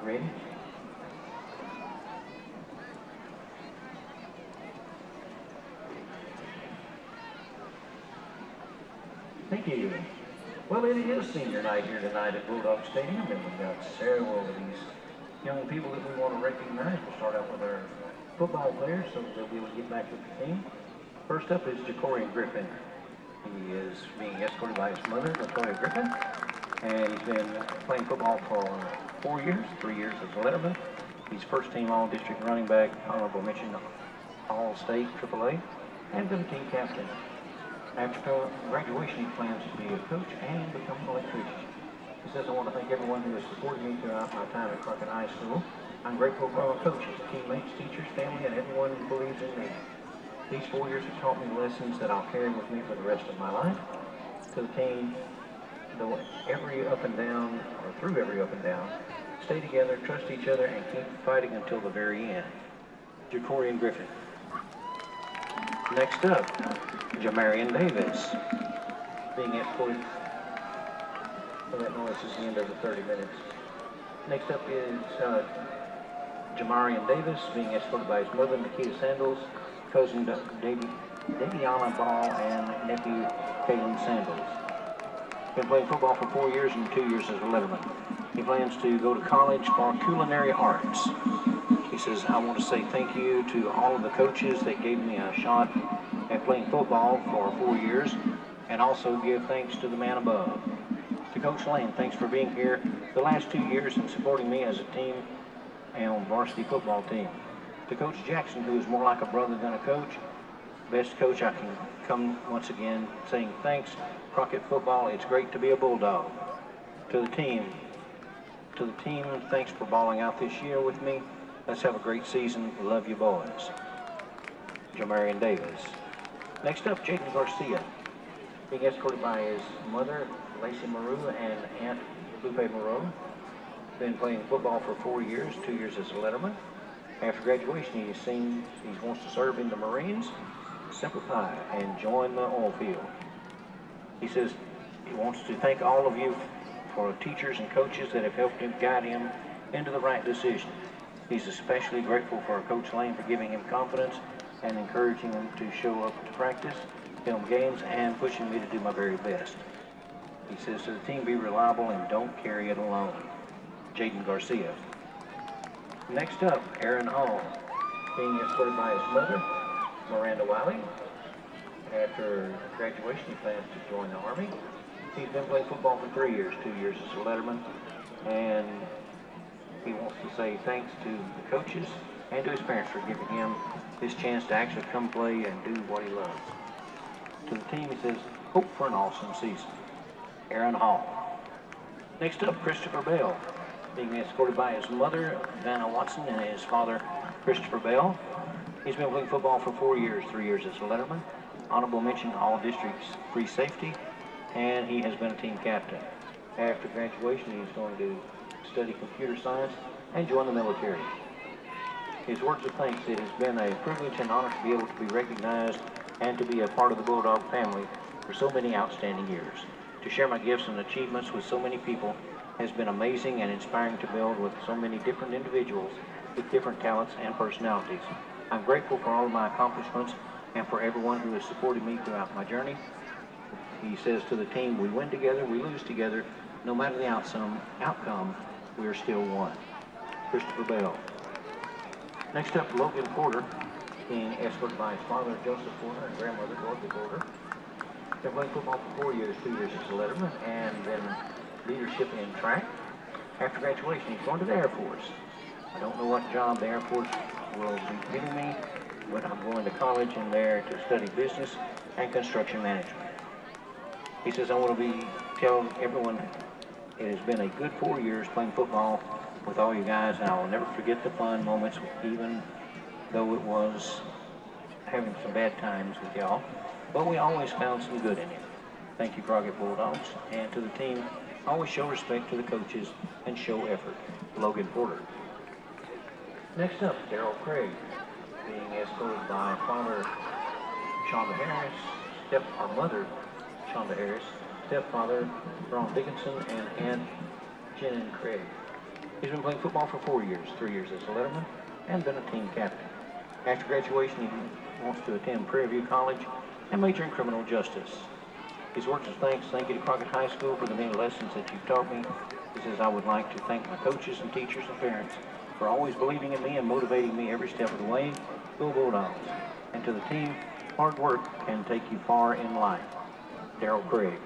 ready. Thank you. Well, it is senior night here tonight at Bulldog Stadium, and we've got several of these young people that we want to recognize. We'll start out with our football players so they'll be able to get back with the team. First up is Jacorian Griffin. He is being escorted by his mother, Latoya Griffin, and he's been playing football for 4 years, 3 years as a letterman. He's first team all-district running back, honorable mention all-state AAA, and been team captain. After graduation, he plans to be a coach and become an electrician. He says, I want to thank everyone who has supported me throughout my time at Crockett High School. I'm grateful for our coaches, teammates, teachers, family, and everyone who believes in me. These 4 years have taught me lessons that I'll carry with me for the rest of my life. To the team, though every up and down, or through every up and down, stay together, trust each other, and keep fighting until the very end. Jacorian Griffin. Next up, Jamarian Davis, being escorted. Well, that noise is the end of the 30 minutes. Next up is Jamarian Davis, being escorted by his mother, Mexia Sandals, cousin Daviana Ball, and nephew Kaylin Sandals. Been playing football for 4 years and 2 years as a letterman. He plans to go to college for culinary arts. He says, I want to say thank you to all of the coaches that gave me a shot at playing football for 4 years, and also give thanks to the man above. To Coach Lane, thanks for being here the last 2 years and supporting me as a team and varsity football team. To Coach Jackson, who is more like a brother than a coach, best coach I can come once again saying thanks. Crockett football, it's great to be a Bulldog. To the team, thanks for balling out this year with me. Let's have a great season. Love you boys. Jamarian Davis. Next up, Jaden Garcia, being escorted by his mother, Lacey Maru, and Aunt Lupe Moreau. Been playing football for 4 years, 2 years as a letterman. After graduation, he wants to serve in the Marines, Semper Fi, and join the oil field. He says he wants to thank all of you for teachers and coaches that have helped him guide him into the right decision. He's especially grateful for Coach Lane for giving him confidence and encouraging him to show up to practice, film games, and pushing me to do my very best. He says to the team, be reliable and don't carry it alone. Jaden Garcia. Next up, Aaron Hall, being escorted by his mother, Miranda Wiley. After graduation, he plans to join the Army. He's been playing football for 3 years, 2 years as a letterman, and he wants to say thanks to the coaches and to his parents for giving him this chance to actually come play and do what he loves. To the team, he says, hope for an awesome season. Aaron Hall. Next up, Christopher Bell, being escorted by his mother, Vanna Watson, and his father, Christopher Bell. He's been playing football for 4 years, 3 years as a letterman, honorable mention all districts free safety, and he has been a team captain. After graduation, he's going to study computer science and join the military. His words of thanks, it has been a privilege and honor to be able to be recognized and to be a part of the Bulldog family for so many outstanding years. To share my gifts and achievements with so many people has been amazing and inspiring to build with so many different individuals with different talents and personalities. I'm grateful for all of my accomplishments and for everyone who has supported me throughout my journey. He says to the team, we win together, we lose together. No matter the outcome, we are still one. Christopher Bell. Next up, Logan Porter, being escorted by his father, Joseph Porter, and grandmother, Dorothy Porter. Been playing football for 4 years, 2 years as a letterman, and then leadership in track. After graduation, he's going to the Air Force. I don't know what job the Air Force will be giving me, but I'm going to college in there to study business and construction management. He says, I want to tell everyone it has been a good 4 years playing football with all you guys, and I will never forget the fun moments, even though it was having some bad times with y'all, but we always found some good in it. Thank you, Crockett Bulldogs, and to the team, always show respect to the coaches and show effort. Logan Porter. Next up, Daryl Craig, being escorted by father Shonda Harris, our mother Shonda Harris, stepfather Ron Dickinson, and Aunt Jen Craig. He's been playing football for 4 years, 3 years as a letterman, and been a team captain. After graduation, he wants to attend Prairie View College and major in criminal justice. His words of thanks, thank you to Crockett High School for the many lessons that you've taught me. He says, I would like to thank my coaches and teachers and parents for always believing in me and motivating me every step of the way. Go Bulldogs. And to the team, hard work can take you far in life. Daryl Craig.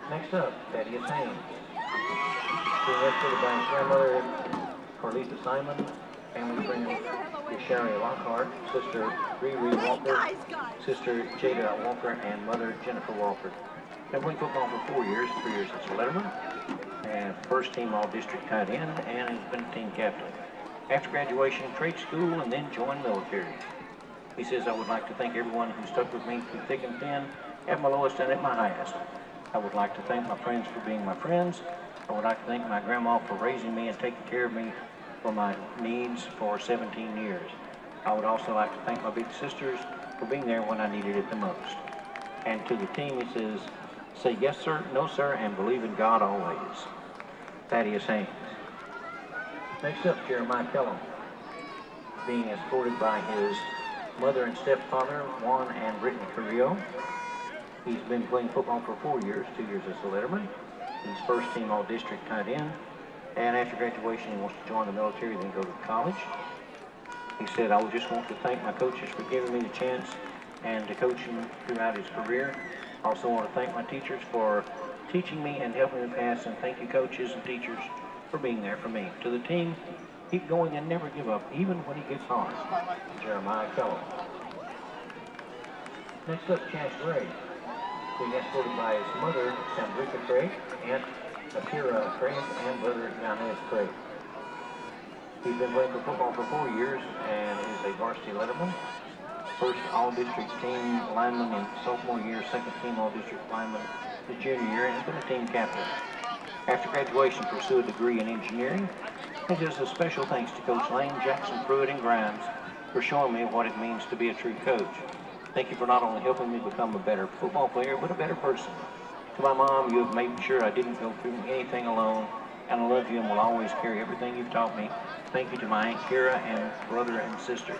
Next up, Thaddeus Haynes. Being escorted by his grandmother, Carlita Simon, family friend Sherry Lockhart, sister Riri Walker, sister Jada Walker, and mother Jennifer Walker. Been playing football for 4 years, 3 years as a letterman, and first team all-district tight end, and has been team captain. After graduation, trade school, and then joined military. He says, I would like to thank everyone who stuck with me through thick and thin, at my lowest and at my highest. I would like to thank my friends for being my friends. I would like to thank my grandma for raising me and taking care of me for my needs for 17 years. I would also like to thank my big sisters for being there when I needed it the most. And to the team, he says, say yes sir, no sir, and believe in God always. Thaddeus Haynes. Next up, Jeremiah Kellum, being escorted by his mother and stepfather, Juan and Brittany Carrillo. He's been playing football for 4 years, 2 years as a letterman. He's first team all-district tight end. And after graduation, he wants to join the military, then go to college. He said, I would just want to thank my coaches for giving me the chance and to coach him throughout his career. I also want to thank my teachers for teaching me and helping me pass, and thank you coaches and teachers for being there for me. To the team, keep going and never give up, even when it gets hard. Jeremiah Kellum. Next up, Chance Gray, being escorted by his mother, Sandrika Craig, Aunt Akira Craig, and brother Yanez Craig. He's been playing for football for 4 years and is a varsity letterman. First all-district team lineman in sophomore year, second team all-district lineman his junior year, and has been a team captain. After graduation, pursued a degree in engineering. He gives a special thanks to Coach Lane, Jackson, Pruitt, and Grimes for showing me what it means to be a true coach. Thank you for not only helping me become a better football player, but a better person. To my mom, you have made sure I didn't go through anything alone, and I love you and will always carry everything you've taught me. Thank you to my Aunt Kira and brother and sister.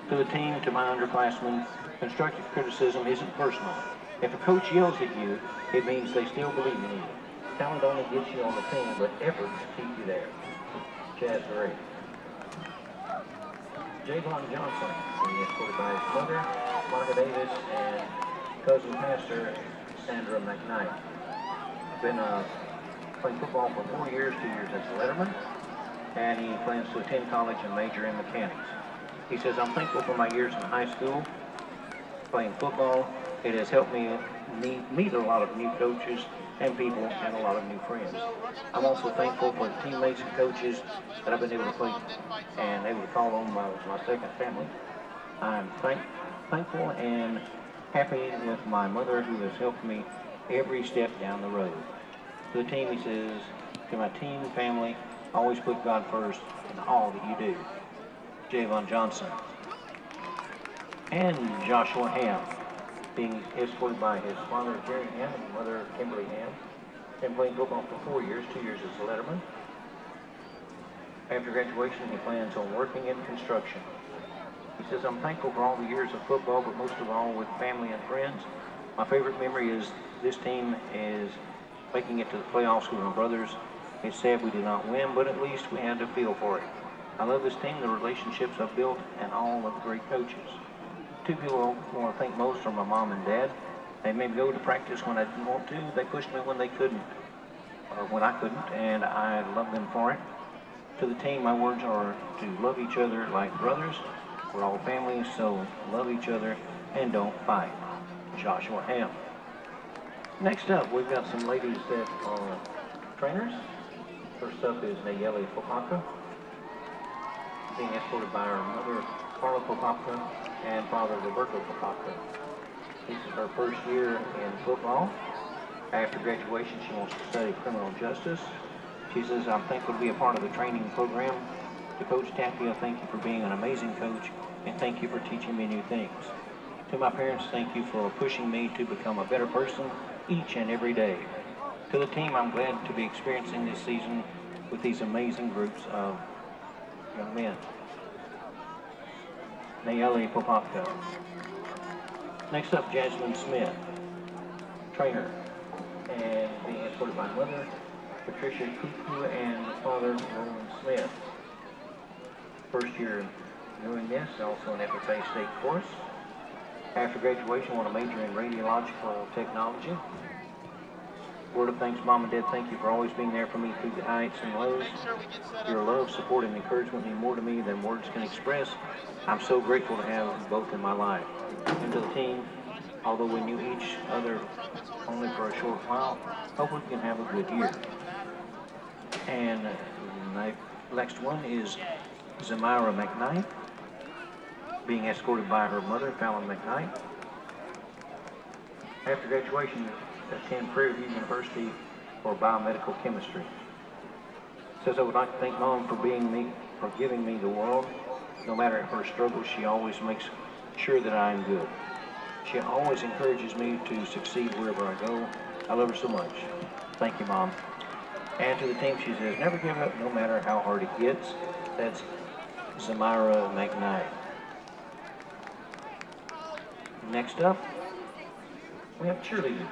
To the team, to my underclassmen, constructive criticism isn't personal. If a coach yells at you, it means they still believe in you. Talent only gets you on the team, but efforts keep you there. Chaz Gray. Javon Johnson, being escorted by his mother, Monica Davis, and cousin pastor, Sandra McKnight. Been playing football for 4 years, 2 years as a letterman, and he plans to attend college and major in mechanics. He says, I'm thankful for my years in high school playing football. It has helped me meet a lot of new coaches and people and a lot of new friends. I'm also thankful for the teammates and coaches that I've been able to play and able to call on my second family. I'm thankful and happy with my mother, who has helped me every step down the road. To the team, he says, to my team, family, always put God first in all that you do. Javon Johnson. And Joshua Ham, being escorted by his father, Jerry Ham, and mother, Kimberly Ham. Been playing football for 4 years, 2 years as a letterman. After graduation, he plans on working in construction. He says, I'm thankful for all the years of football, but most of all with family and friends. My favorite memory is this team is making it to the playoffs with my brothers. It's sad we did not win, but at least we had to feel for it. I love this team, the relationships I've built, and all of the great coaches. Two people I want to thank most are my mom and dad. They made me go to practice when I didn't want to. They pushed me when they couldn't, or when I couldn't, and I love them for it. To the team, my words are to love each other like brothers. We're all family, so love each other and don't fight. Joshua Ham. Next up, we've got some ladies that are trainers. First up is Nayeli Popaka, being escorted by her mother, Carla Popaka, and father, Roberto Popaka. This is her first year in football. After graduation, she wants to study criminal justice. She says, I'm thankful to be a part of the training program. To Coach Tapia, thank you for being an amazing coach, and thank you for teaching me new things. To my parents, thank you for pushing me to become a better person each and every day. To the team, I'm glad to be experiencing this season with these amazing groups of young men. Nayeli Popopka. Next up, Jasmine Smith, trainer, and being escorted by mother, Patricia Cuckoo, and father, Roland Smith. First year doing this, also an FFA state course. After graduation, want to major in radiological technology. Word of thanks, Mom and Dad, thank you for always being there for me through the heights and lows. Your love, support, and encouragement mean more to me than words can express. I'm so grateful to have you both in my life. And to the team, although we knew each other only for a short while, hope we can have a good year. And the next one is Zamira McKnight, being escorted by her mother, Fallon McKnight. After graduation, attend Prairie View University for biomedical chemistry. Says, I would like to thank Mom for giving me the world. No matter her struggles, she always makes sure that I am good. She always encourages me to succeed wherever I go. I love her so much. Thank you, Mom. And to the team, she says, never give up no matter how hard it gets. That's Zamira McKnight. Next up, we have cheerleaders.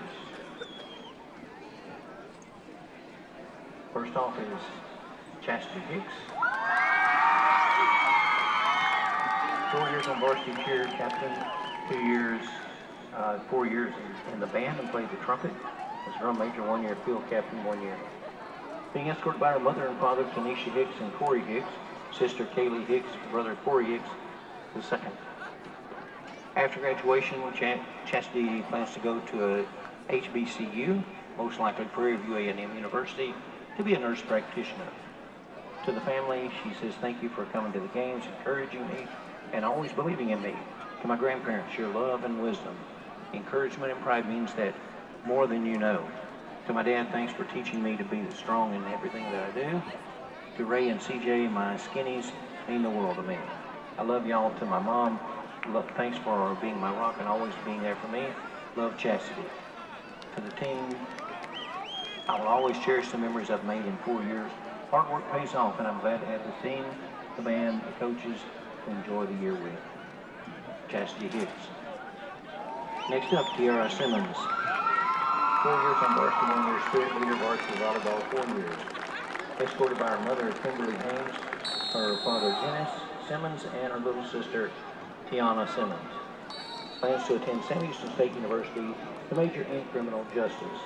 First off is Chastity Hicks. 4 years on varsity cheer captain, 4 years in the band and played the trumpet. Was drum major 1 year, field captain 1 year. Being escorted by her mother and father, Tanisha Hicks and Corey Hicks, sister Kaylee Hicks, brother Corey Hicks, the second. After graduation, Chastity plans to go to a HBCU, most likely Prairie View A&M University, to be a nurse practitioner. To the family, she says, thank you for coming to the games, encouraging me, and always believing in me. To my grandparents, your love and wisdom, encouragement and pride means that more than you know. To my dad, thanks for teaching me to be strong in everything that I do. To Ray and CJ, my skinnies mean the world to me. I love y'all. To my mom, thanks for being my rock and always being there for me. Love, Chastity. To the team, I will always cherish the memories I've made in 4 years. Hard work pays off, and I'm glad to have the team, the band, the coaches to enjoy the year with. Chastity Hicks. Next up, Tiara Simmons. 4 years on varsity, 1 year spirit leader, varsity volleyball, 4 years. Escorted by her mother, Kimberly Haynes, her father, Dennis Simmons, and her little sister, Tiana Simmons. Plans to attend Sam Houston State University to major in criminal justice.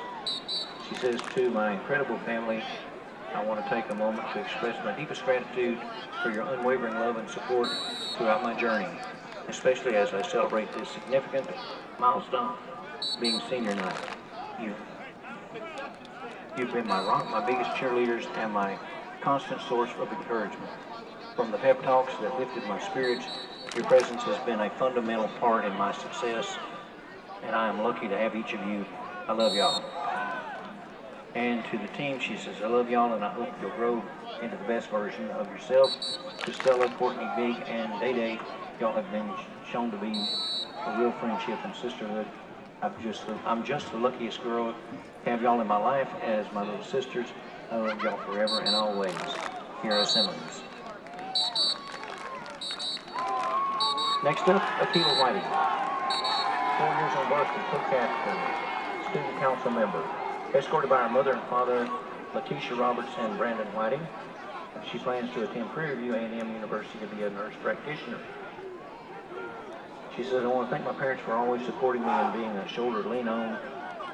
She says, to my incredible family, I want to take a moment to express my deepest gratitude for your unwavering love and support throughout my journey, especially as I celebrate this significant milestone, being senior night. You've been my rock, my biggest cheerleaders, and my constant source of encouragement. From the pep talks that lifted my spirits, your presence has been a fundamental part in my success, and I am lucky to have each of you. I love y'all. And to the team, she says, I love y'all, and I hope you'll grow into the best version of yourself. To Stella, Courtney, Big, and Day-Day, y'all have been shown to be a real friendship and sisterhood. I'm just the luckiest girl to have y'all in my life as my little sisters. I love y'all forever and always. Tiara Simmons. Next up, Akilah Whiting. 4 years on varsity, co-captain, student council member. Escorted by her mother and father, Letitia Roberts and Brandon Whiting. She plans to attend Prairie View A&M University to be a nurse practitioner. She says, I want to thank my parents for always supporting me and being a shoulder to lean on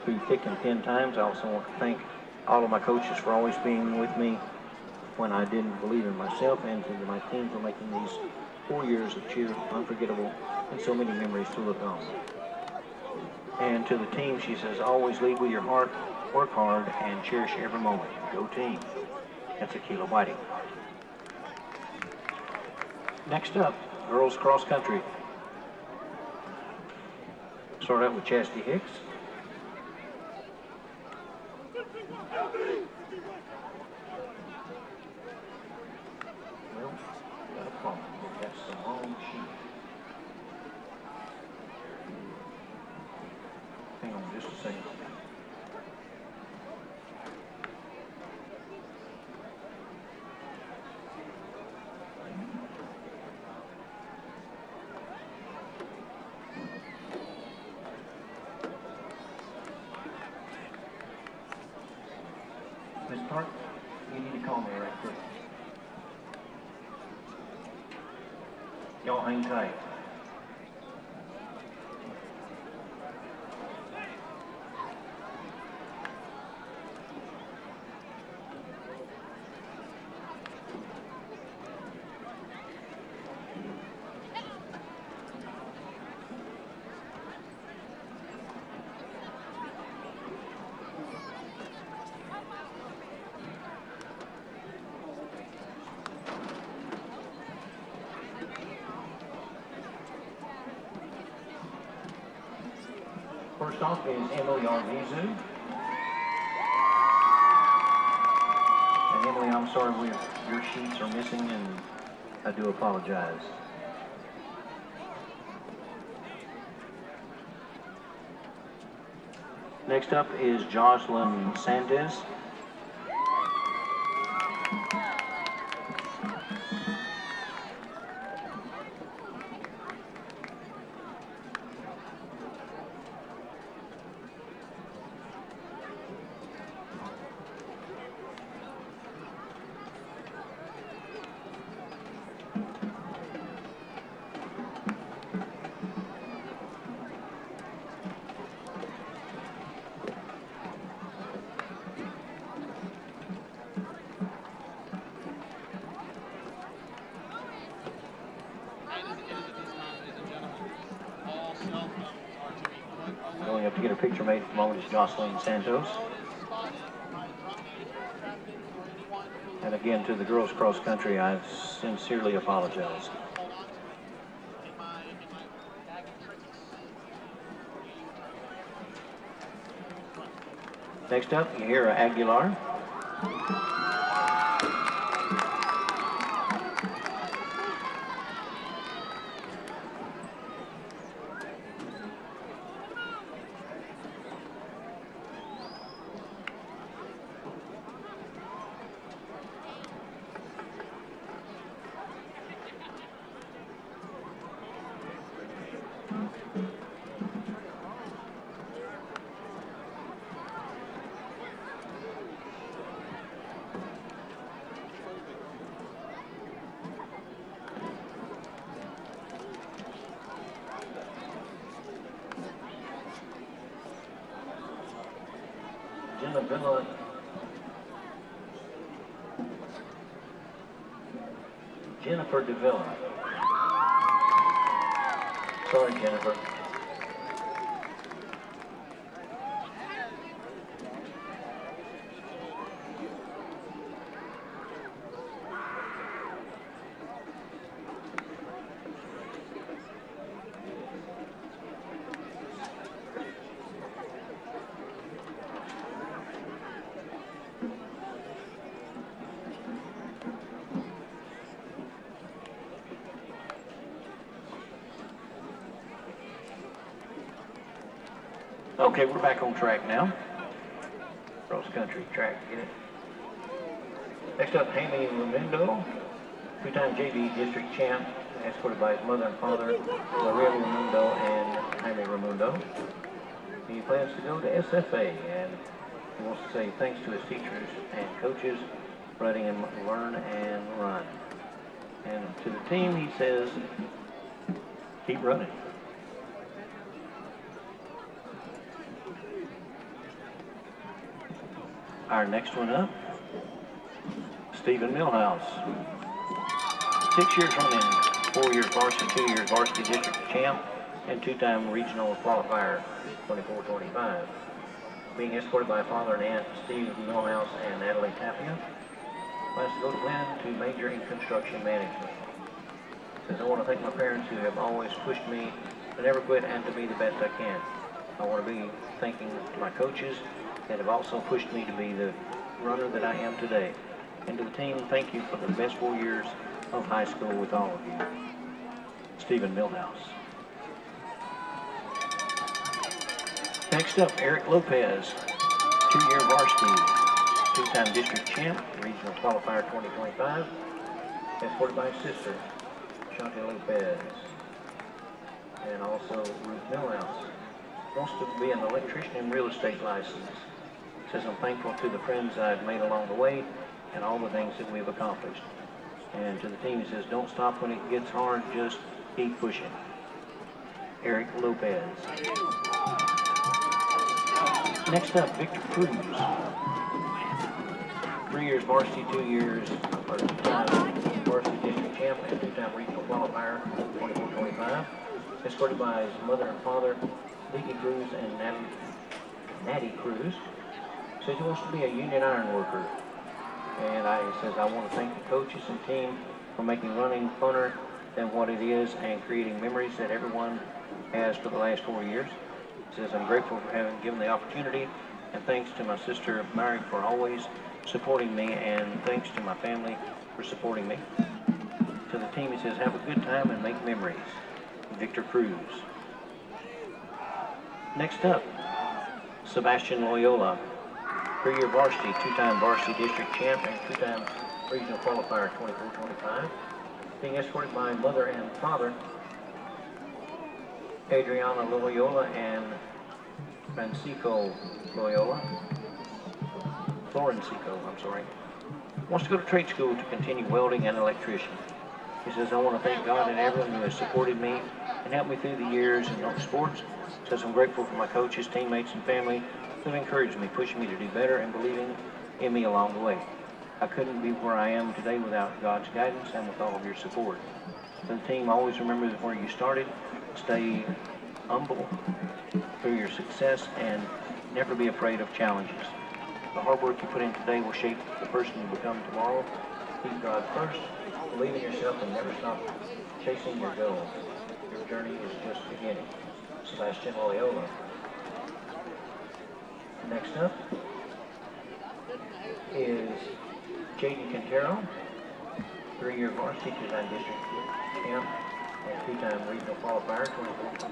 through thick and thin times. I also want to thank all of my coaches for always being with me when I didn't believe in myself, and to my team for making these 4 years of cheer unforgettable and so many memories to look on. And to the team, she says, always lead with your heart, work hard, and cherish every moment. Go team. That's Akilah Whiting. Next up, girls cross country. Start out with Chastity Hicks. Well, got a problem. That's the wrong sheet. Hang on just a second. start, you need to call me right quick. Y'all hang tight. First off is Emily Arvizu. And Emily, I'm sorry your sheets are missing and I do apologize. Next up is Jocelyn Sandez. Going up to get a picture made from moment is Jocelyn Santos. And again, to the girls cross country, I sincerely apologize. Next up, Yahira Aguilar. Jennifer Davila. Sorry, Jennifer. Okay, we're back on track now. Cross country track, get it. Next up, Jaime Raimundo, two-time JV district champ, escorted by his mother and father, Maria Raimundo and Jaime Raimundo. He plans to go to SFA, and he wants to say thanks to his teachers and coaches for letting him learn and run. And to the team, he says, keep running. Our next one up, Stephen Millhouse. 6 years running, 4 years varsity, 2 years varsity district champ, and two-time regional qualifier, 24-25. Being escorted by father and aunt, Steve Millhouse and Natalie Tapia. Plans to go to Glenn to major in construction management. Says, I want to thank my parents who have always pushed me to never quit and to be the best I can. I want to be thanking my coaches that have also pushed me to be the runner that I am today. And to the team, thank you for the best 4 years of high school with all of you. Stephen Millhouse. Next up, Eric Lopez, 2-year varsity, two-time district champ, regional qualifier 2025, escorted by his sister, Shante Lopez, and also Ruth Millhouse. Wants to be an electrician and real estate license. Says, I'm thankful to the friends I've made along the way and all the things that we've accomplished. And to the team, he says, don't stop when it gets hard, just keep pushing. Eric Lopez. Next up, Victor Cruz. 3 years varsity, 2 years, or 2-time varsity district champ and 2-time regional qualifier, 24-25. Escorted by his mother and father, Leaky Cruz and Natty Cruz. Says he wants to be a union iron worker. And he says, I want to thank the coaches and team for making running funner than what it is and creating memories that everyone has for the last 4 years. He says, I'm grateful for having given the opportunity, and thanks to my sister Mary for always supporting me, and thanks to my family for supporting me. To the team, he says, have a good time and make memories. Victor Cruz. Next up, Sebastian Loyola. 3-year varsity, 2-time varsity district champ and 2-time regional qualifier, 24-25. Being escorted by mother and father, Adriana Loyola and Florencico, I'm sorry. Wants to go to trade school to continue welding and electrician. He says, I want to thank God and everyone who has supported me and helped me through the years in sports. Says, I'm grateful for my coaches, teammates, and family who have encouraged me, pushing me to do better, and believing in me along the way. I couldn't be where I am today without God's guidance and with all of your support. To the team, always remember where you started. Stay humble through your success and never be afraid of challenges. The hard work you put in today will shape the person you become tomorrow. Keep God first, believe in yourself, and never stop chasing your goals. Your journey is just beginning. Sebastian Loyola. Next up is Jaden Quintero, 3-year varsity, 2-time district champ, and 2-time regional qualifier,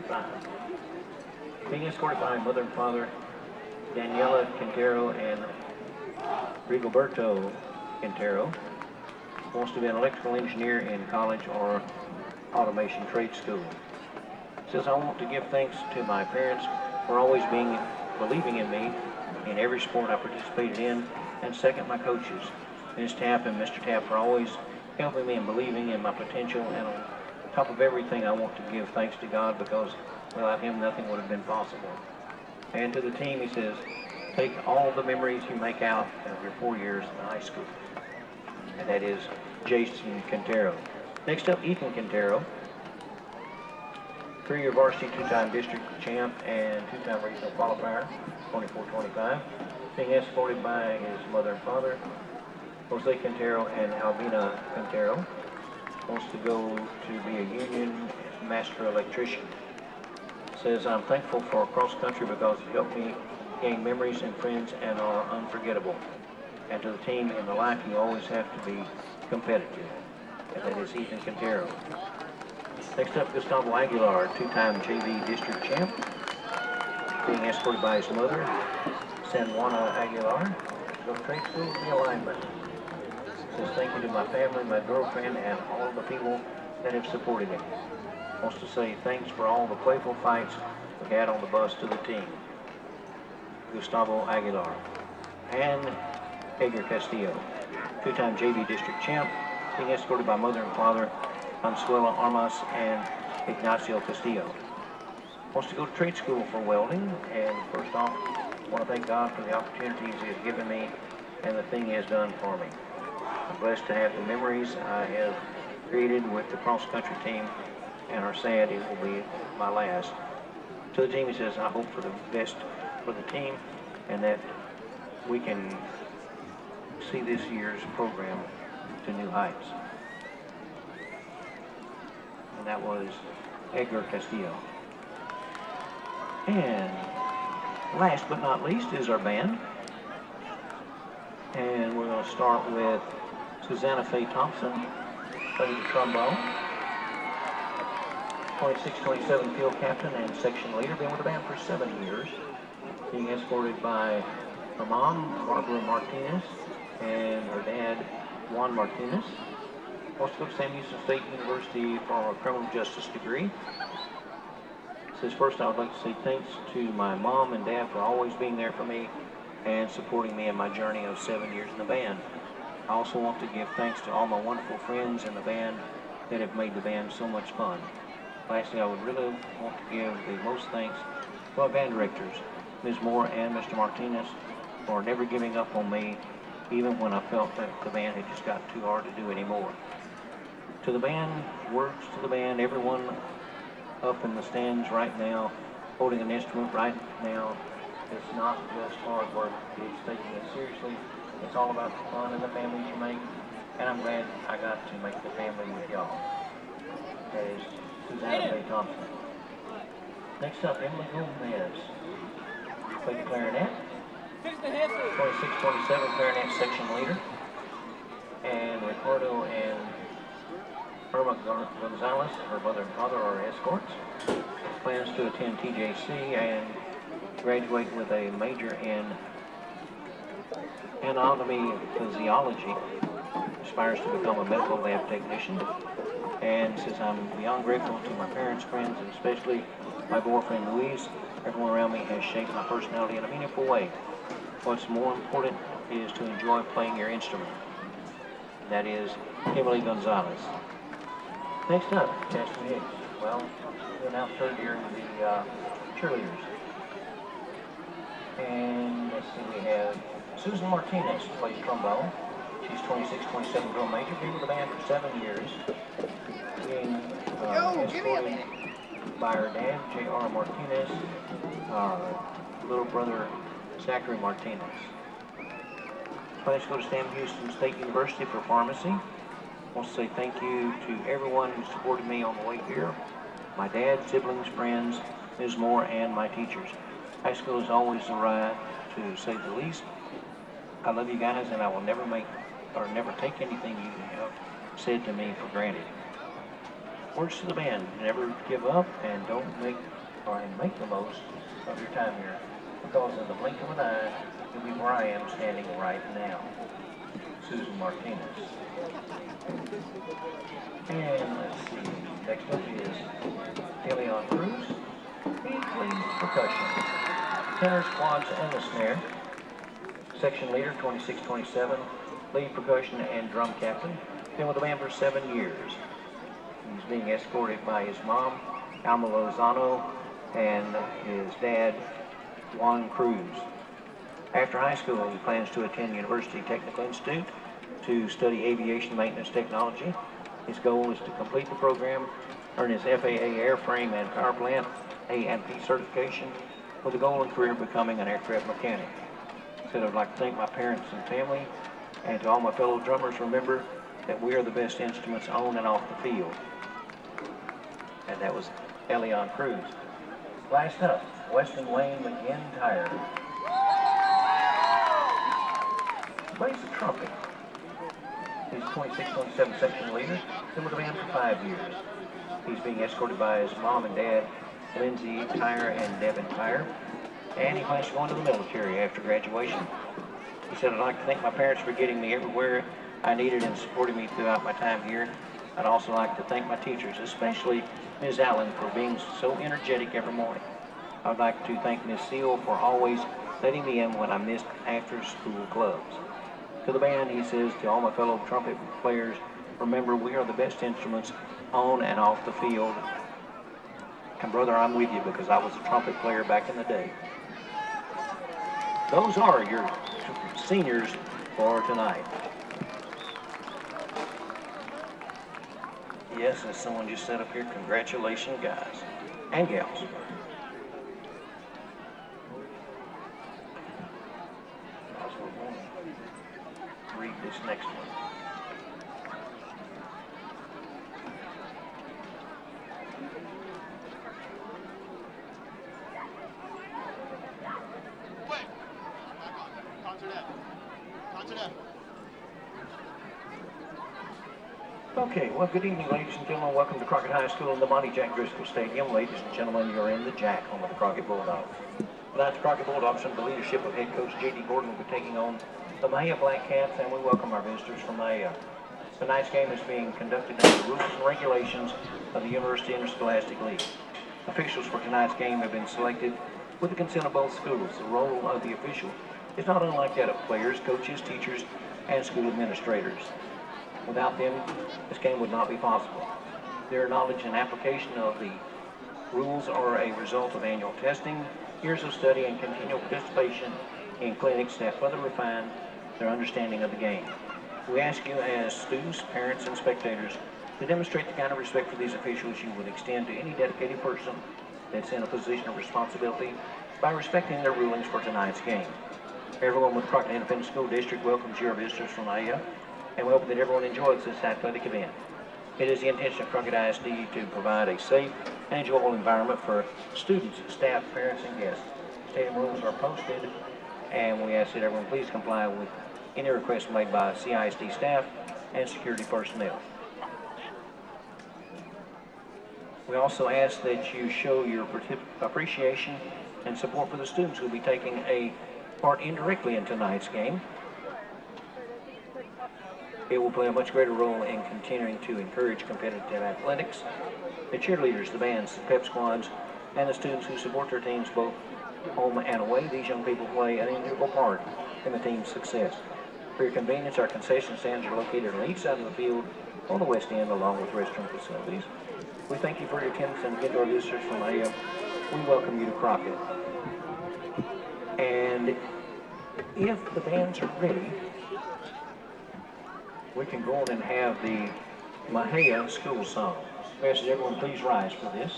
24-25. Being escorted by mother and father, Daniela Quintero and Rigoberto Quintero. Wants to be an electrical engineer in college or automation trade school. Says, I want to give thanks to my parents for always believing in me in every sport I participated in, and second, my coaches, Ms. Tapp and Mr. Tapp, for always helping me and believing in my potential. And on top of everything, I want to give thanks to God, because without him, nothing would have been possible. And to the team, he says, take all the memories you make out of your 4 years in high school. And that is Jason Quintero. Next up, Ethan Quintero. 3-year varsity, 2-time district champ, and 2-time regional qualifier, 24-25. Being escorted by his mother and father, Jose Quintero and Albina Quintero. Wants to go to be a union master electrician. Says, I'm thankful for cross country because it helped me gain memories and friends and are unforgettable. And to the team, in the life, you always have to be competitive. And that is Ethan Quintero. Next up, Gustavo Aguilar, 2-time JV district champ. Being escorted by his mother, San Juana Aguilar. Go to trade school, be a lineman. Says, thank you to my family, my girlfriend, and all the people that have supported me. Wants to say thanks for all the playful fights we had on the bus to the team. Gustavo Aguilar. And Edgar Castillo, 2-time JV district champ, being escorted by mother and father, Consuelo Armas and Ignacio Castillo. Wants to go to trade school for welding, and first off, I want to thank God for the opportunities he has given me and the thing he has done for me. I'm blessed to have the memories I have created with the cross-country team, and are sad it will be my last. To the team, he says, I hope for the best for the team, and that we can see this year's program to new heights. And that was Edgar Castillo. And last but not least is our band. And we're going to start with Susanna Faye Thompson, playing the trombone. 26-27 field captain and section leader, been with the band for 7 years. Being escorted by her mom, Barbara Martinez, and her dad, Juan Martinez. Wants to go to Sam Houston State University for a criminal justice degree. Says, first I would like to say thanks to my mom and dad for always being there for me and supporting me in my journey of 7 years in the band. I also want to give thanks to all my wonderful friends in the band that have made the band so much fun. Lastly, I would really want to give the most thanks to our band directors, Ms. Moore and Mr. Martinez, for never giving up on me, even when I felt that the band had just got too hard to do anymore. To the band, words to the band, everyone up in the stands right now, holding an instrument right now, it's not just hard work, it's taking it seriously. It's all about the fun and the families you make, and I'm glad I got to make the family with y'all. That is Susanna Bay Thompson. Next up, Emily Gomez. Played the clarinet. 26-27 clarinet section leader. And Ricardo and Irma Gonzalez, her mother and father, are escorts. Plans to attend TJC and graduate with a major in anatomy physiology. Aspires to become a medical lab technician. And says, I'm beyond grateful to my parents, friends, and especially my boyfriend Louise. Everyone around me has shaped my personality in a meaningful way. What's more important is to enjoy playing your instrument. And that is Emily Gonzalez. Next up, Justin Hicks. Well, we're now third year in the cheerleaders. And let's see, we have Susan Martinez plays trombone. She's 26-27 girl major. Been with the band for 7 years. Being escorted by her dad, J.R. Martinez, little brother, Zachary Martinez. Plans to go to Sam Houston State University for pharmacy. Want to say thank you to everyone who supported me on the way here. My dad, siblings, friends, Ms. Moore, and my teachers. High school is always a ride, to say the least. I love you guys, and I will never take anything you have said to me for granted. Words to the band: never give up, and make the most of your time here, because in the blink of an eye, you'll be where I am standing right now. Susan Martinez. And let's see, next up is Leon Cruz. He plays percussion, tenor, squads, and the snare. Section leader, 26-27, lead percussion and drum captain. Been with the band for 7 years. He's being escorted by his mom, Alma Lozano, and his dad, Juan Cruz. After high school, he plans to attend University Technical Institute to study aviation maintenance technology. His goal is to complete the program, earn his FAA airframe and power plant A&P certification, with the goal and career of becoming an aircraft mechanic. Said I'd like to thank my parents and family, and to all my fellow drummers, remember that we are the best instruments on and off the field. And that was Leon Cruz. Last up, Weston Wayne McGinn-Tyre. Plays the trumpet. He's 26-27 section leader. Been with the band for 5 years. He's being escorted by his mom and dad, Lindsay Tyre and Devin Tyre. And he plans to go into the military after graduation. He said, I'd like to thank my parents for getting me everywhere I needed and supporting me throughout my time here. I'd also like to thank my teachers, especially Ms. Allen, for being so energetic every morning. I'd like to thank Ms. Seal for always letting me in when I missed after-school clubs. To the band, he says, to all my fellow trumpet players, remember, we are the best instruments on and off the field. And brother, I'm with you because I was a trumpet player back in the day. Those are your seniors for tonight. Yes, as someone just said up here, congratulations, guys and gals. Read this next one. Okay, well, good evening, ladies and gentlemen. Welcome to Crockett High School in the Monte Driskell Stadium. Ladies and gentlemen, you're in the Jack, home of the Crockett Bulldogs. Tonight's Crockett Bulldogs, under the leadership of head coach J.D. Gordon, will be taking on the Mexia Black Cats, and we welcome our visitors from Mexia. Tonight's game is being conducted under the rules and regulations of the University Interscholastic League. Officials for tonight's game have been selected with the consent of both schools. The role of the official is not unlike that of players, coaches, teachers, and school administrators. Without them, this game would not be possible. Their knowledge and application of the rules are a result of annual testing, years of study, and continual participation in clinics that further refine their understanding of the game. We ask you as students, parents, and spectators to demonstrate the kind of respect for these officials you would extend to any dedicated person that's in a position of responsibility by respecting their rulings for tonight's game. Everyone with Crockett Independent School District welcomes your visitors from Mexia, and we hope that everyone enjoys this athletic event. It is the intention of Crockett ISD to provide a safe and enjoyable environment for students, staff, parents, and guests. Stadium rules are posted, and we ask that everyone please comply with any requests made by CISD staff and security personnel. We also ask that you show your appreciation and support for the students who will be taking a part indirectly in tonight's game. It will play a much greater role in continuing to encourage competitive athletics. The cheerleaders, the bands, the pep squads, and the students who support their teams both home and away, these young people play an integral part in the team's success. For your convenience, our concession stands are located on each side of the field on the west end, along with restroom facilities. We thank you for your attendance, and again to our visitors from Mexia, we welcome you to Crockett. And if the bands are ready, we can go on and have the Mexia school song. We ask that everyone please rise for this.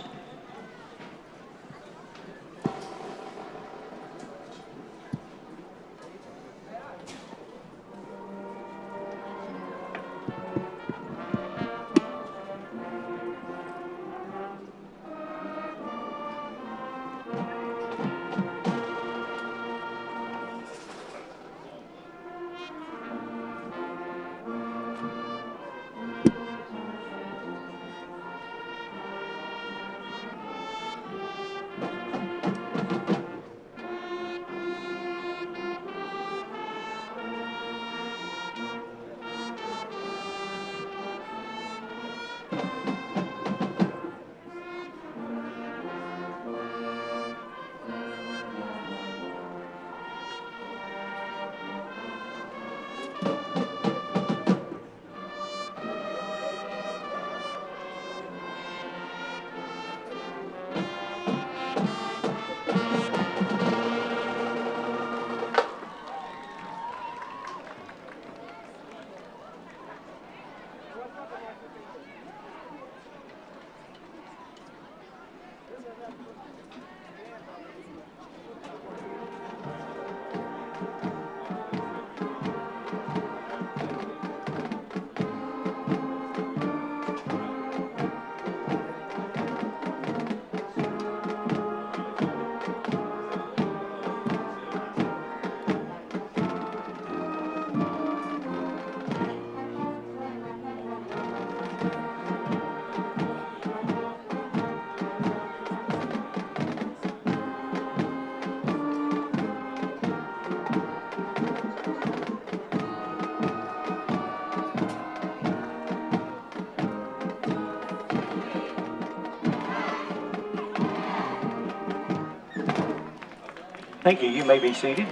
Thank you. You may be seated.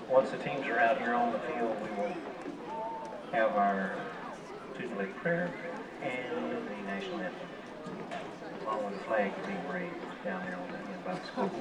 Once the teams are out here on the field, we will have our two-delay prayer and the national anthem, along with the flag being raised down there on the end by the school.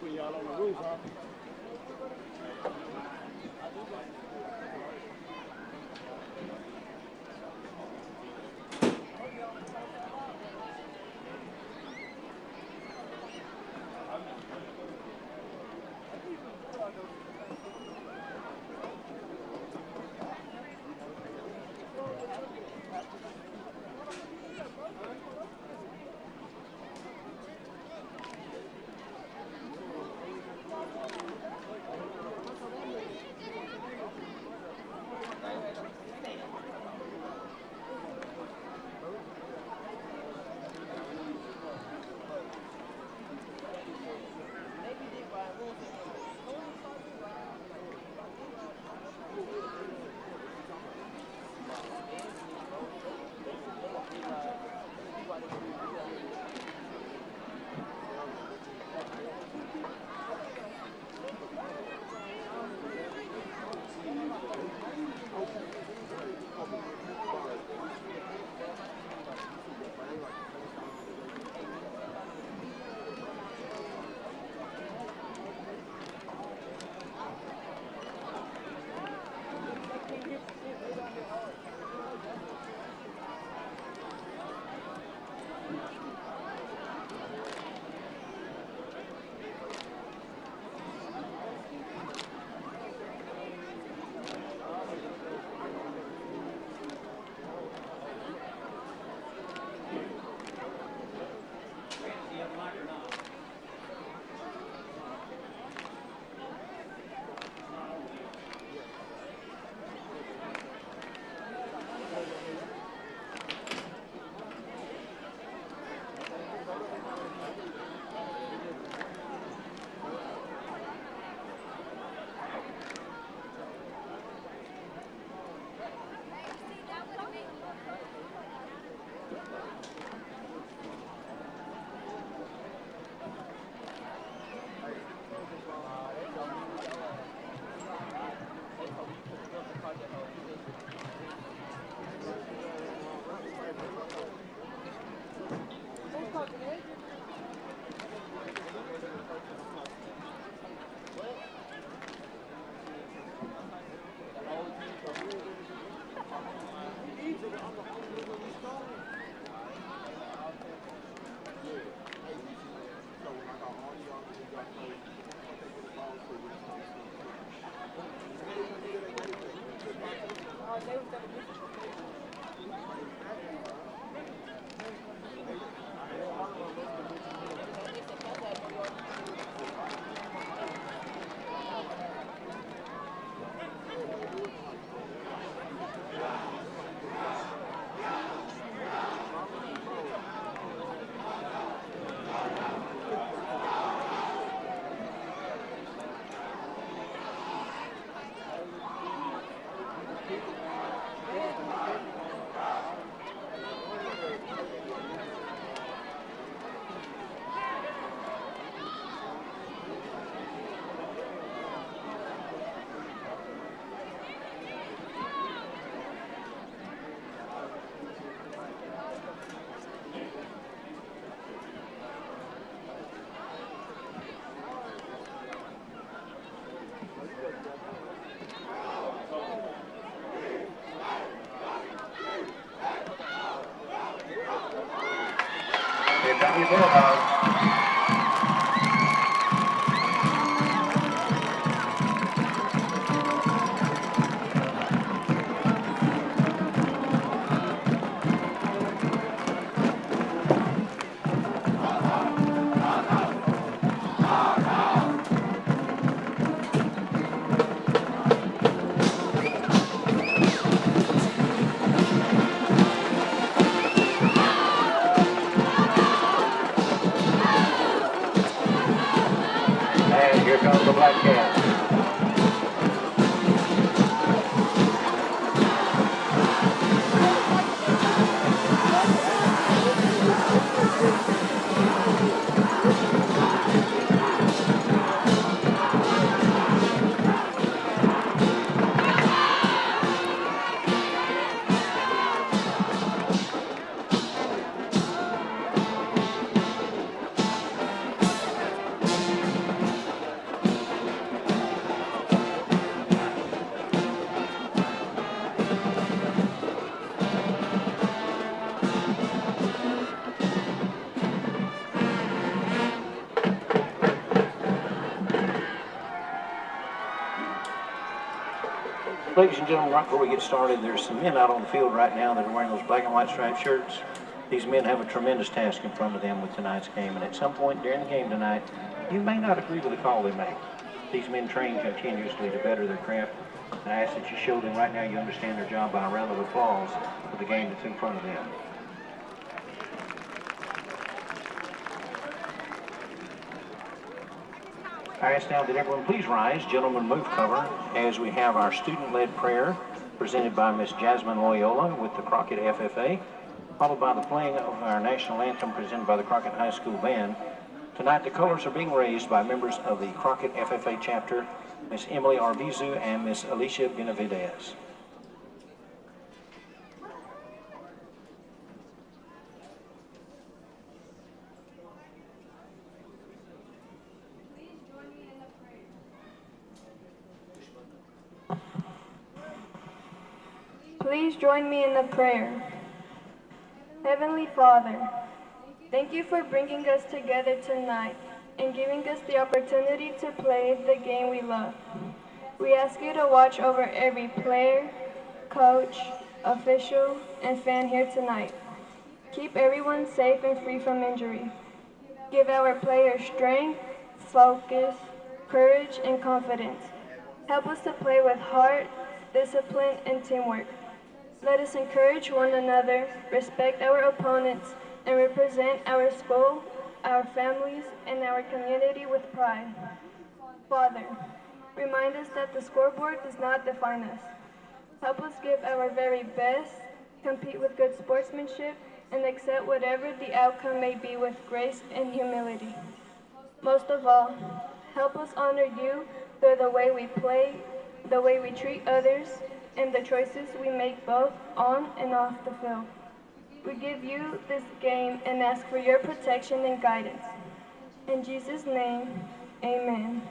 Put y'all on the roof, huh? K.I.V.Y Bulldogs. And here comes the Black Cats. Ladies and gentlemen, right before we get started, there's some men out on the field right now that are wearing those black and white striped shirts. These men have a tremendous task in front of them with tonight's game, and at some point during the game tonight, you may not agree with the call they make. These men train continuously to better their craft, and I ask that you show them right now you understand their job by a round of applause for the game that's in front of them. I ask now that everyone please rise, gentlemen move cover, as we have our student-led prayer presented by Miss Jasmine Loyola with the Crockett FFA, followed by the playing of our national anthem presented by the Crockett High School Band. Tonight the colors are being raised by members of the Crockett FFA chapter, Miss Emily Arvizu and Miss Alicia Benavidez. Please join me in the prayer. Heavenly Father, thank you for bringing us together tonight and giving us the opportunity to play the game we love. We ask you to watch over every player, coach, official, and fan here tonight. Keep everyone safe and free from injury. Give our players strength, focus, courage, and confidence. Help us to play with heart, discipline, and teamwork. Let us encourage one another, respect our opponents, and represent our school, our families, and our community with pride. Father, remind us that the scoreboard does not define us. Help us give our very best, compete with good sportsmanship, and accept whatever the outcome may be with grace and humility. Most of all, help us honor you through the way we play, the way we treat others, and the choices we make both on and off the field. We give you this game and ask for your protection and guidance. In Jesus' name, amen.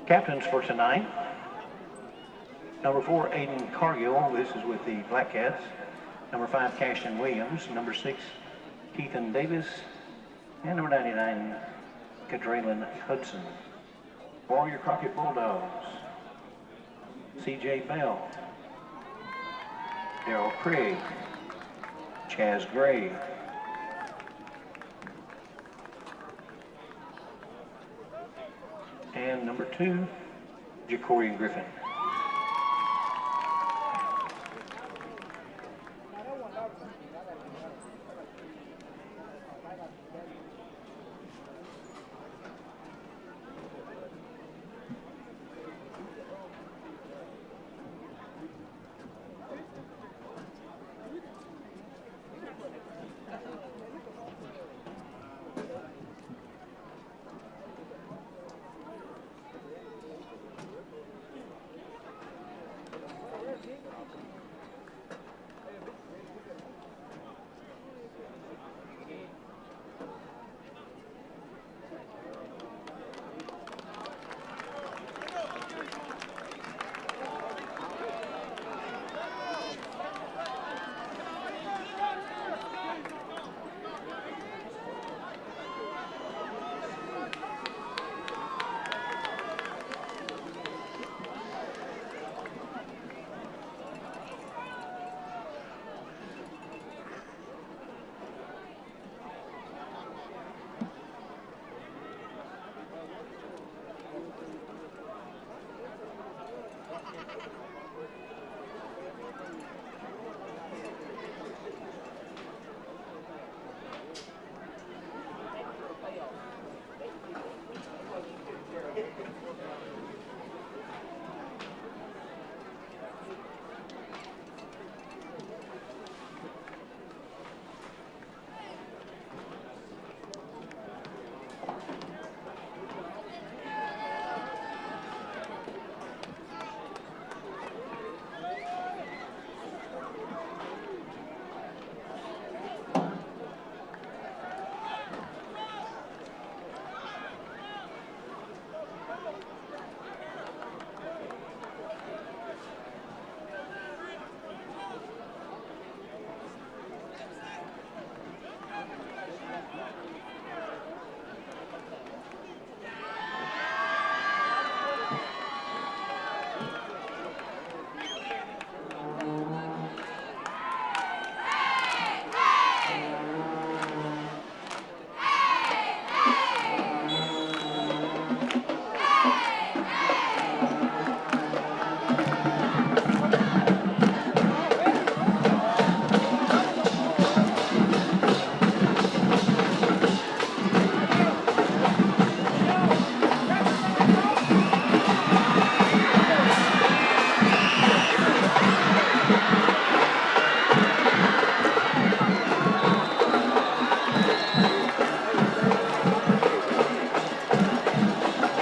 Captains for tonight. Number 4, Aiden Cargill. This is with the Black Cats. Number 5, Cashton Williams. Number 6, Keithan Davis. And number 99, Kadralyn Hudson. For your Crockett Bulldogs, C.J. Bell, Darryl Craig, Chaz Gray, and number 2, Ja'Cory Griffin.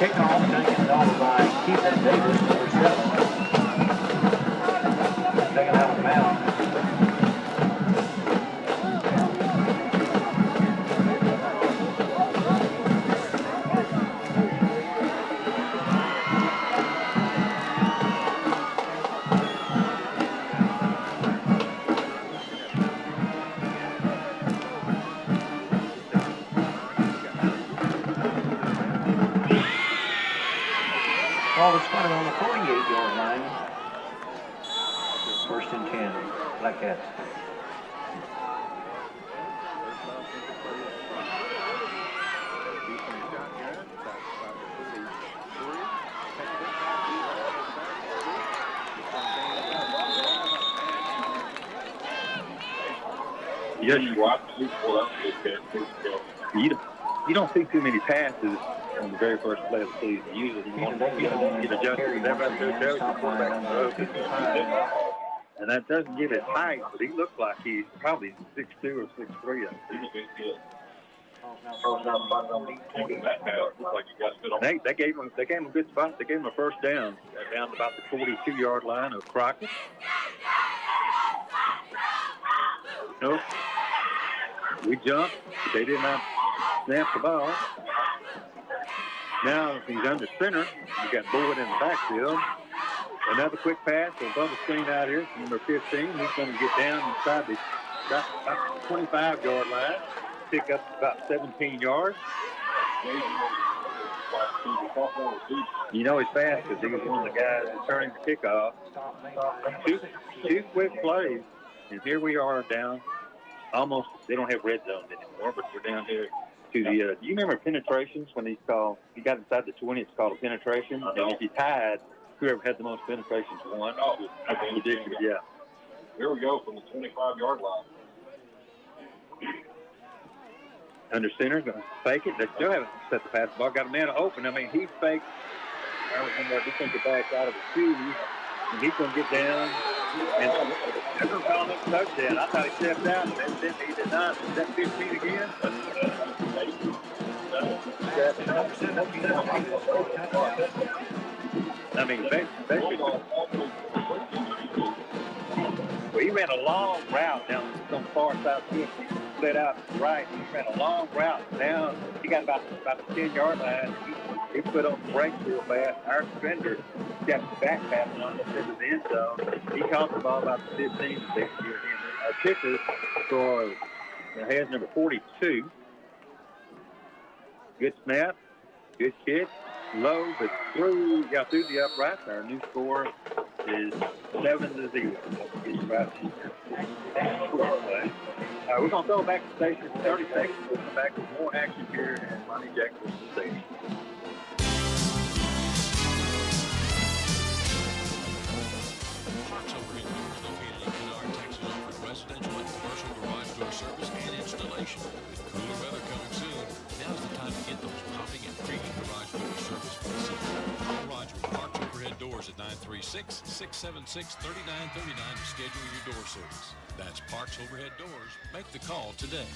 Kickoff taken over by Keithan Davis, number 7. Taken out of bounds. Ball is spotted on the 48-yard line. First and 10, Black Cats. Yes, you don't see too many passes on the very first play of the season. Usually you want to get adjusted. Everybody goes there, the quarterback throws, and that doesn't get his height, but he looks like he's probably 6'2" or 6'3". They gave him a good spot. They gave him a first down to about the 42-yard line of Crockett. Nope. We jumped. They did not snap the ball. Now he's under center. We got Boyd in the backfield. Another quick pass to Bubba Screen out here, number 15. He's going to get down inside the 25-yard line, pick up about 17 yards. You know he's fast because he's one of the guys returning the kickoff. Two quick plays, and here we are down almost. They don't have red zones anymore, but we're down here to the. Do you remember penetrations when he got inside the 20? It's called a penetration, and if he tied, whoever had the most penetrations won. Oh, that's ridiculous. Yeah. Here we go from the 25-yard line. Under center, going to fake it. They still haven't set the pass ball. Got a man open. I mean, he's faked. I was one of our defensive backs out of the shoes, and he's going to get down. And they're going to call him a touchdown. I thought he stepped out, and then he did not. Is that 15 again? I mean, basically, well, he ran a long route down some far side field. He split out right. He ran a long route down. He got about the 10-yard line. He put on the brakes real fast. Our defender got the back pass on us into the end zone. He caught the ball about the 15. Our kicker for has number 42. Good snap. Good kick. Low, but through the upright. Our new score is 7-0. We're going to throw it back to the station for 30 seconds. We'll come back with more action here at Monte Jackson Station. Parks Overhead Doors, located in Kennard, Texas, offers residential and commercial garage door service and installation. With cooler weather coming soon, now's the time to get those popping and creaking garage door service for the season. Call Roger with Parks Overhead Doors at 936-676-3939 to schedule your door service. That's Parks Overhead Doors. Make the call today.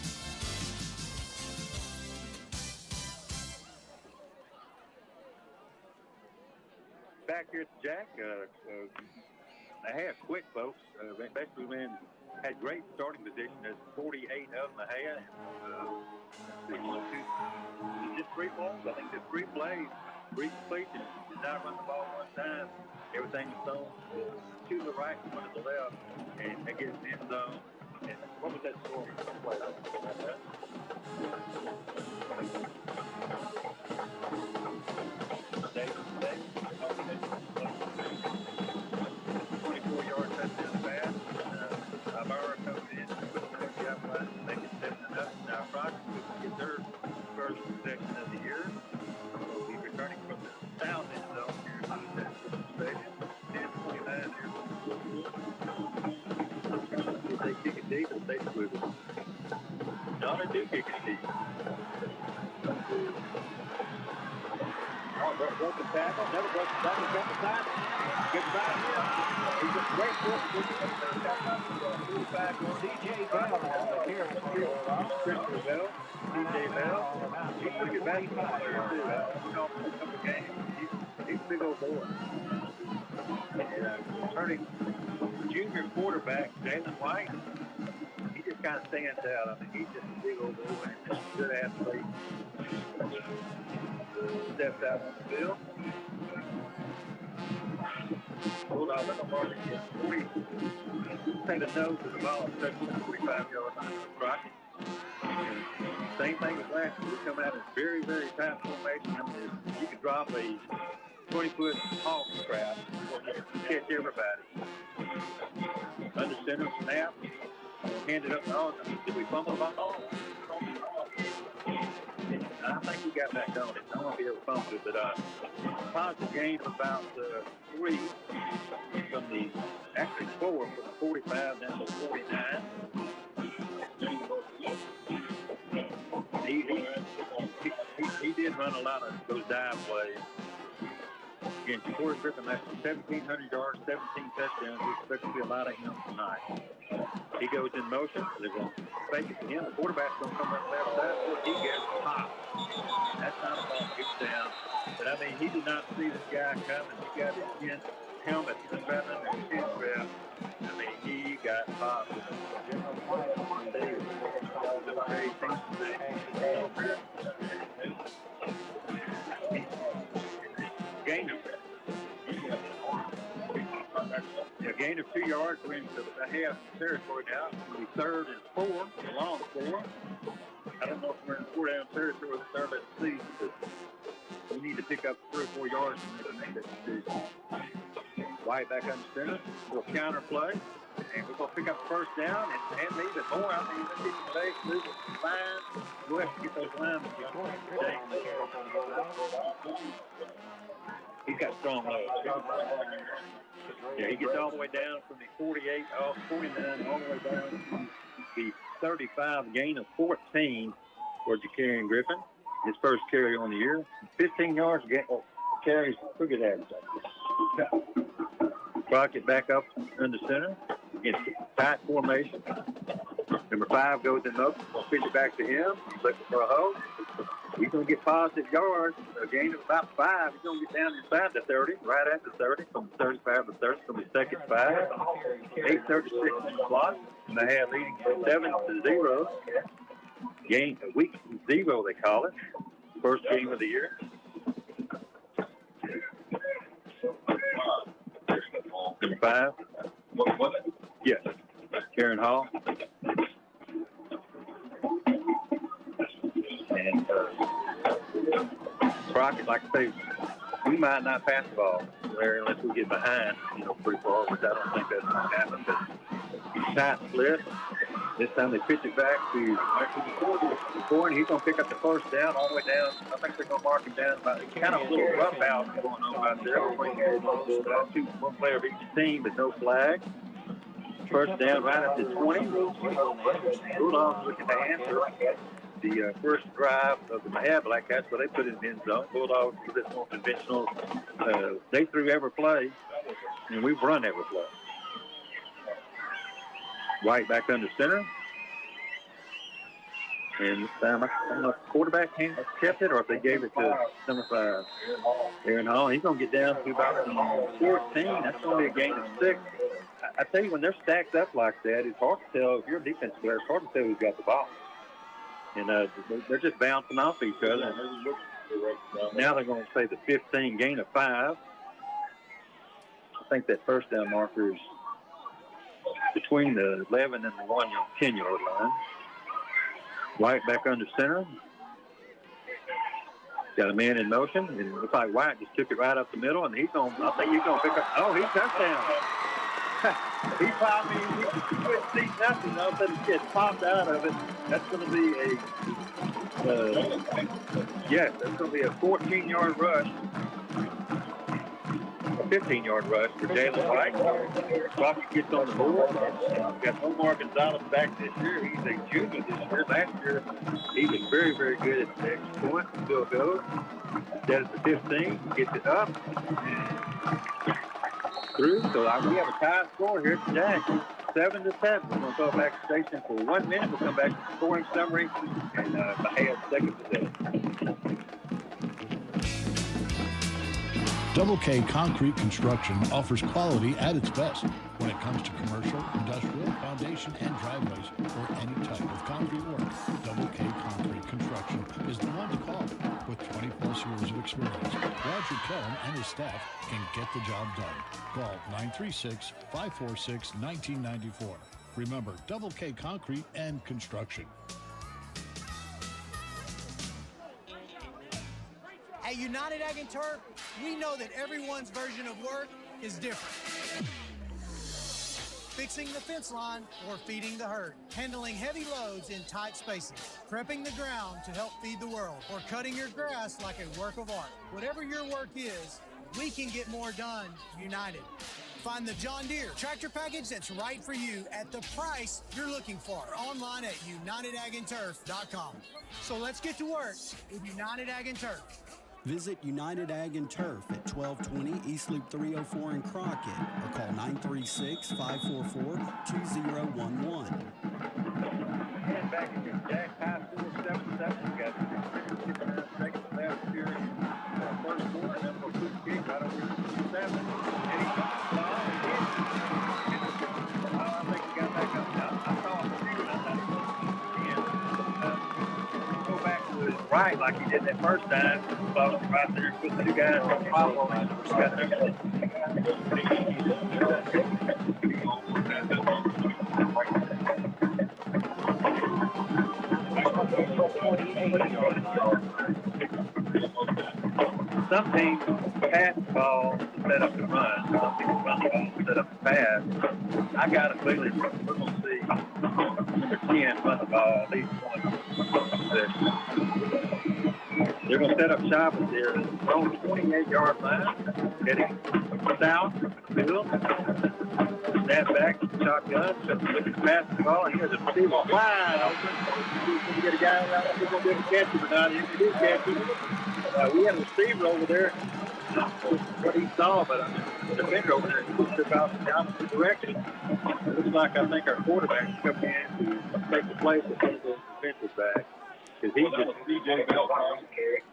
Back here at the Jack, I have quick, folks. Basically, had great starting position. There's 48 of them I had. Just 3 balls. I think just 3 plays, 3 completions. Did not run the ball one time. Everything was thrown to the right, one to the left, and they get in the end zone. And what was that score? Dave. 24-yard touchdown pass. Ibarra comes in, puts the rookie up line, make it 7-0. Now, Crockett will get their first possession of the year. We'll be returning from the south end zone here to the station. 10-29 here. If they kick it deep, we'll take the wiggle. No, they do kick it deep. Broken tackle, never broken tackle, got the time. Good time here. He's a great foot. DJ Bell on the carry. Christopher Bell. DJ Bell. He's a pretty good basketball player, too. He's off a couple games. He's a big old boy. And turning junior quarterback, Jalen White, he just kind of stands out. I mean, he's just a big old boy and just a good athlete. Steps out on the field. Bulldogs let them mark it. 40. Take the nose of the ball and touch the 45-yard line of Crockett. Same thing as last year. We're coming out in very, very tight formation. I mean, you can drop a 20-foot hog trap and catch everybody. Under center, snap. Hand it up to all. Did we fumble the ball? I think we got back on it. I don't know if he ever fumbled it, but positive gain of about 3 from the, actually 4 from the 45 down to 49. He did run a lot of those dive plays. Again, Corey Griffin, that's 1,700 yards, 17 touchdowns. We expect to see a lot of him tonight. He goes in motion. They're going to fake it to him. The quarterback's going to come up left side. He gets popped. That's not a ball. Gets down. But, I mean, he did not see this guy coming. He got his helmet right under his chin strap. I mean, he got popped. gain of 2 yards. We're into the half territory now. It'll be 3rd and 4, a long 4. I don't know if we're in 4-down territory with the third at the season, but we need to pick up 3 or 4 yards to make that decision. White back under center. We'll counter play. And we're going to pick up the first down and even more. I mean, let's get the base, move it, line. We'll have to get those linemen. He's got strong legs. Yeah, he gets all the way down from the 48, 49, all the way down to the 35, gain of 14 for Ja'Carrion Griffin. His first carry on the year. 15 yards carries. Look at that. Crockett back up in the center. Against tight formation. Number 5 goes in up. We'll pitch it back to him. He's looking for a hole. He's going to get positive yards. A gain of about 5. He's going to get down inside the 30, right at the 30, from 35 to 30. It's going to be 2nd 5. 8:36 in the clock. And they have leading 7-0. Game week 0, they call it. First game of the year. Number 5. Yes. Karen Hall. And Crockett, like I say, we might not pass the ball, Larry, unless we get behind, pretty far, which I don't think that's going to happen. But tight split. This time they pitch it back to the and he's going to pick up the first down all the way down. I think they're going to mark him down about kind of a little rough out going on out there. One player of each team, but no flag. First down right at the 20. Bulldogs looking to answer the first drive of the Mexia Black Cats, but they put it in the end zone. Bulldogs a bit more conventional. They threw every play, and we've run every play. White back under center. And this time, I don't know if the quarterback kept it or if they gave it to number 5. Aaron Hall. He's going to get down to about 14. That's going to be a gain of 6. I tell you, when they're stacked up like that, it's hard to tell. If you're a defensive player, it's hard to tell who's got the ball. And they're just bouncing off each other. Now they're going to say the 15, gain of 5. I think that first down marker is between the 11 and the 10-yard line. White back under center. Got a man in motion, and it looks like White just took it right up the middle, and I think he's going to pick up. Oh, he's touchdown. He popped me. He couldn't see nothing. All of a sudden, he gets popped out of it. That's going to be that's going to be a 14-yard rush. 15-yard rush for Jalen White. Crockett gets on the board. Got Omar Gonzalez back this year. He's a junior this year. Last year, he was very, very good at the extra point. Still goes. Set at the 15. Gets it up. Through. So we have a tie score here today. 7-7. We're going to go back to the station for 1 minute. We'll come back to the scoring summary and Mexia's second possession. Double K Concrete Construction offers quality at its best when it comes to commercial, industrial, foundation, and driveways for any type of concrete work. Double K Concrete Construction is the one to call. With 20-plus years of experience, Roger Kellum and his staff can get the job done. Call 936-546-1994. Remember, Double K Concrete and Construction. At United Ag and Turf, we know that everyone's version of work is different. Fixing the fence line or feeding the herd, handling heavy loads in tight spaces, prepping the ground to help feed the world, or cutting your grass like a work of art. Whatever your work is, we can get more done united. Find the John Deere tractor package that's right for you at the price you're looking for. Online at UnitedAgAndTurf.com. So let's get to work with United Ag and Turf. Visit United Ag and Turf at 1220 East Loop 304 in Crockett or call 936-544-2011. And back against Jack High School, 7-7. Got 59 seconds left here in the first quarter. And then we'll put the kick right over here to 7. And he got the ball. I think he got back up. I saw him shooting. And go back to his right. fight like he did that first time. So right there, put the two guys on the bottom. Some teams pass the ball to set up the run. Some people run the ball to set up the pass. I got a feeling we're going to see number 10 run the ball at least one possession. They're going to set up Chavez here on the 28-yard line, heading south from the field. Snap back, shotgun, looking to pass the ball. He has a receiver wide open. He's going to get a guy around. He's going to be able to catch him or not. He did catch him. We had a receiver over there. What he saw, but the defender over there took off in the opposite direction. It looks like I think our quarterback's coming in to take the place of one of the defensive backs. Because he just DJ Bell.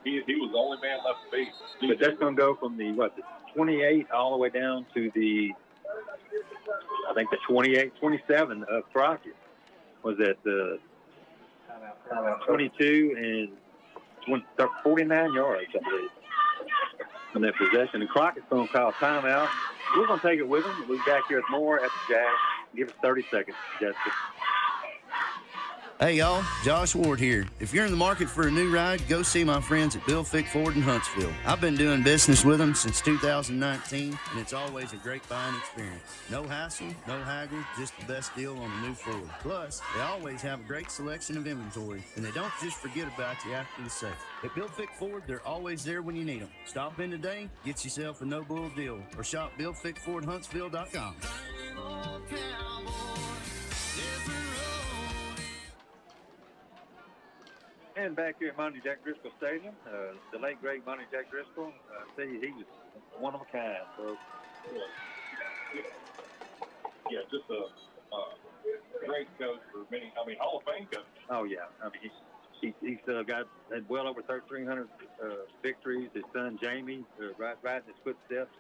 He was the only man left to beat. But that's going to go from the 28 all the way down to the, I think the 28-27 of Crockett was at the 22 and 49 yards, I believe, in that possession. And Crockett's going to call timeout. We're going to take it with him. We'll be back here with more at the Jack. Give us 30 seconds, Jessica. Hey, y'all. Josh Ward here. If you're in the market for a new ride, go see my friends at Bill Fick Ford in Huntsville. I've been doing business with them since 2019, and it's always a great buying experience. No hassle, no haggle, just the best deal on a new Ford. Plus, they always have a great selection of inventory, and they don't just forget about you after the sale. At Bill Fick Ford, they're always there when you need them. Stop in today, get yourself a no-bull deal, or shop BillFickFordHuntsville.com. And back here at Monte Jack Driskell Stadium, the late great Monte Jack Driskell, I tell you, he was one of a kind. So, yeah, just a great coach for many. I mean, Hall of Fame coach. Oh yeah, I mean he's had well over 1,300 victories. His son Jamie, right in his footsteps,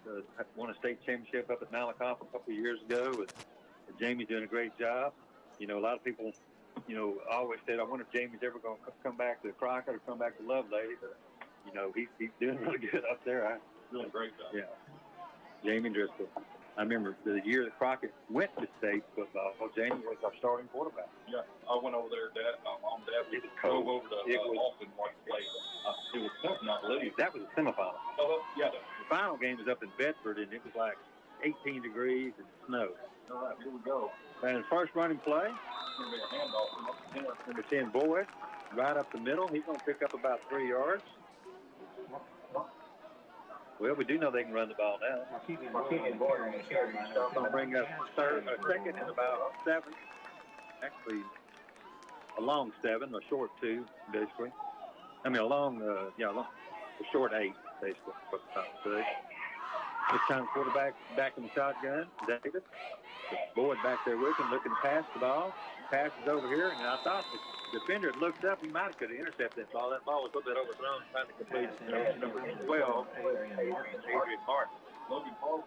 won a state championship up at Malakoff a couple of years ago. And Jamie's doing a great job. You know, a lot of people, always said, I wonder if Jamie's ever going to come back to Crockett or come back to Lovelady. But, he's doing really good up there. Doing a great job. Yeah. Jamie Driskell. I remember the year that Crockett went to state football, Jamie was our starting quarterback. Yeah, I went over there, Mom and Dad drove over to Austin one play. It was something, I believe. That was a semifinal. Yeah. The final game was up in Bedford, and it was like 18 degrees and snow. All right, here we go. And first running play, number 10, Boyd, right up the middle. He's going to pick up about 3 yards. Well, we do know they can run the ball now. Going to bring up second and about 7. Actually, a long 7, a short 2, basically. I mean, a short 8, basically. This time quarterback back in the shotgun, David. Boyd back there with him, looking to pass the ball. Passes over here, and I thought the defender had looked up. He might have could have intercepted that ball. That ball was a little bit overthrown, trying to complete number 12, Adrian Martin. Logan Park, Logan Park,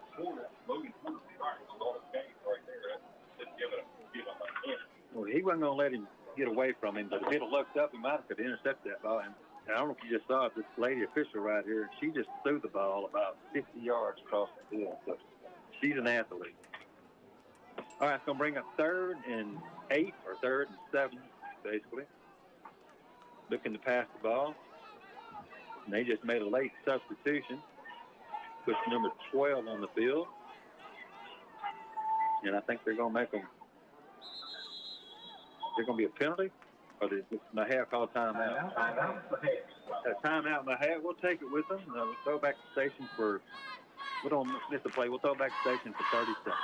all the games right there. Just give him a chance. Well, he wasn't going to let him get away from him, but if he'd have looked up, he might have could have intercepted that ball. And I don't know if you just saw it, this lady official right here, she just threw the ball about 50 yards across the field. So she's an athlete. All right, it's going to bring up 3rd and 8 or 3rd and 7, basically. Looking to pass the ball. And they just made a late substitution. Push number 12 on the field. And I think they're going to make them. They're going to be a penalty? Or did Mexia call timeout? Timeout, Mexia. We'll take it with them. We'll throw back the station for. We don't miss the play. We'll throw back the station for 30 seconds.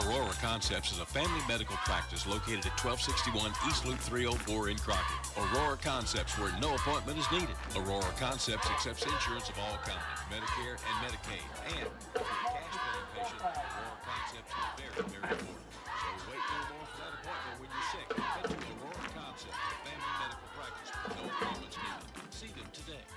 Aurora Concepts is a family medical practice located at 1261 East Loop 304 in Crockett. Aurora Concepts, where no appointment is needed. Aurora Concepts accepts insurance of all kinds, Medicare and Medicaid. And for a cash paying patient, Aurora Concepts is very, very important. So wait no more for that appointment when you're sick. Head to Aurora Concepts, a family medical practice with no appointments needed. See them today.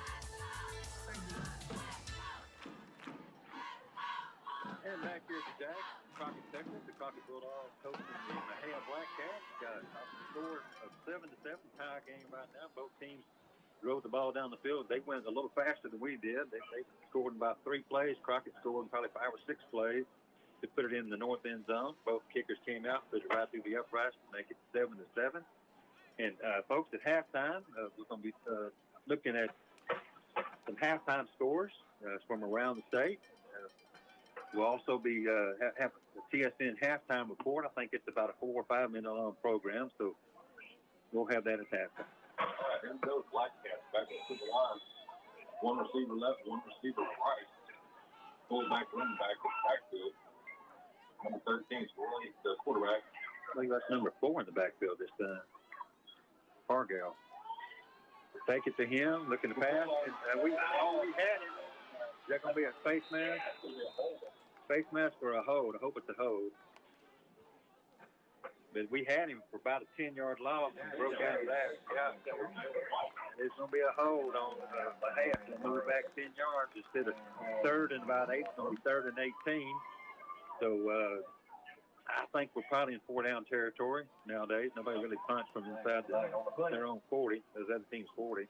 And back here at the Jack, Crockett, Texas, the Crockett Bulldogs coaching the Mexia Black Cats. Got 7-7 tie game right now. Both teams drove the ball down the field. They went a little faster than we did. They scored in about 3 plays. Crockett scored in probably 5 or 6 plays to put it in the north end zone. Both kickers came out, put it right through the uprights to make it 7-7. And folks, at halftime, we're going to be looking at some halftime scores from around the state. We'll also be have the TSN halftime report. I think it's about a 4 or 5 minute long program, so we'll have that at halftime. All right, here goes Black Cats back to the line. One receiver left, one receiver right. Fullback, running back, backfield. Number 13 is the quarterback. I think that's number 4 in the backfield this time. Fargal. Take it to him, looking to pass. And we had him. Is that going to be a face mask? Face mask or a hold? I hope it's a hold. But we had him for about a 10-yard loss and broke out of that. Yeah. There's going to be a hold on the half to move back 10 yards instead of 3rd and about 8. It's going to be 3rd and 18. So I think we're probably in 4-down territory nowadays. Nobody really punts from inside their own 40. There's other team's 40.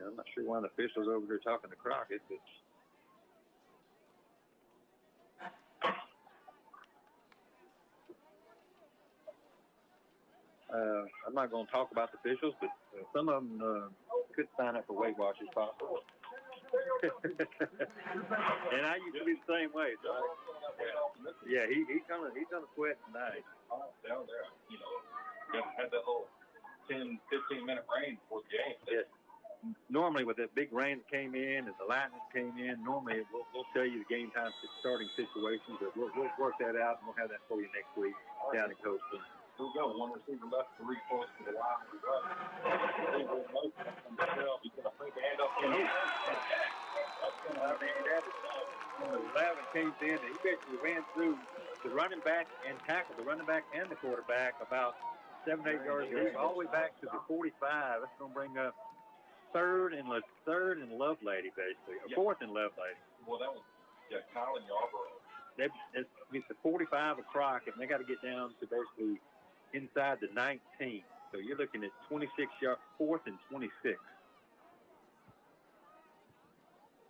I'm not sure why the officials over here talking to Crockett, but I'm not going to talk about the officials, but some of them could sign up for Weight Watchers possibly. And I used to be the same way. So yeah, he's gonna sweat tonight. Down there, you had that little 10-15 minute rain before the game. Yes. Normally, with that big rain that came in and the lightning came in, normally we'll tell you the game time starting situations, but we'll work that out and we'll have that for you next week down in Coastal. Here we go. One receiver left, 3 close to the line. He's going to fake a hand up. When 11 came in, he basically ran through the running back and tackled the running back and the quarterback about 7-8 yards deep, all the way back to the 45. That's going to bring up third and Lovelady, basically. Or 4th and Lovelady. Well, that was Kyle and Yarborough. It's the 45 of Crockett, and they got to get down to basically inside the 19. So you're looking at 26 yards, 4th and 26.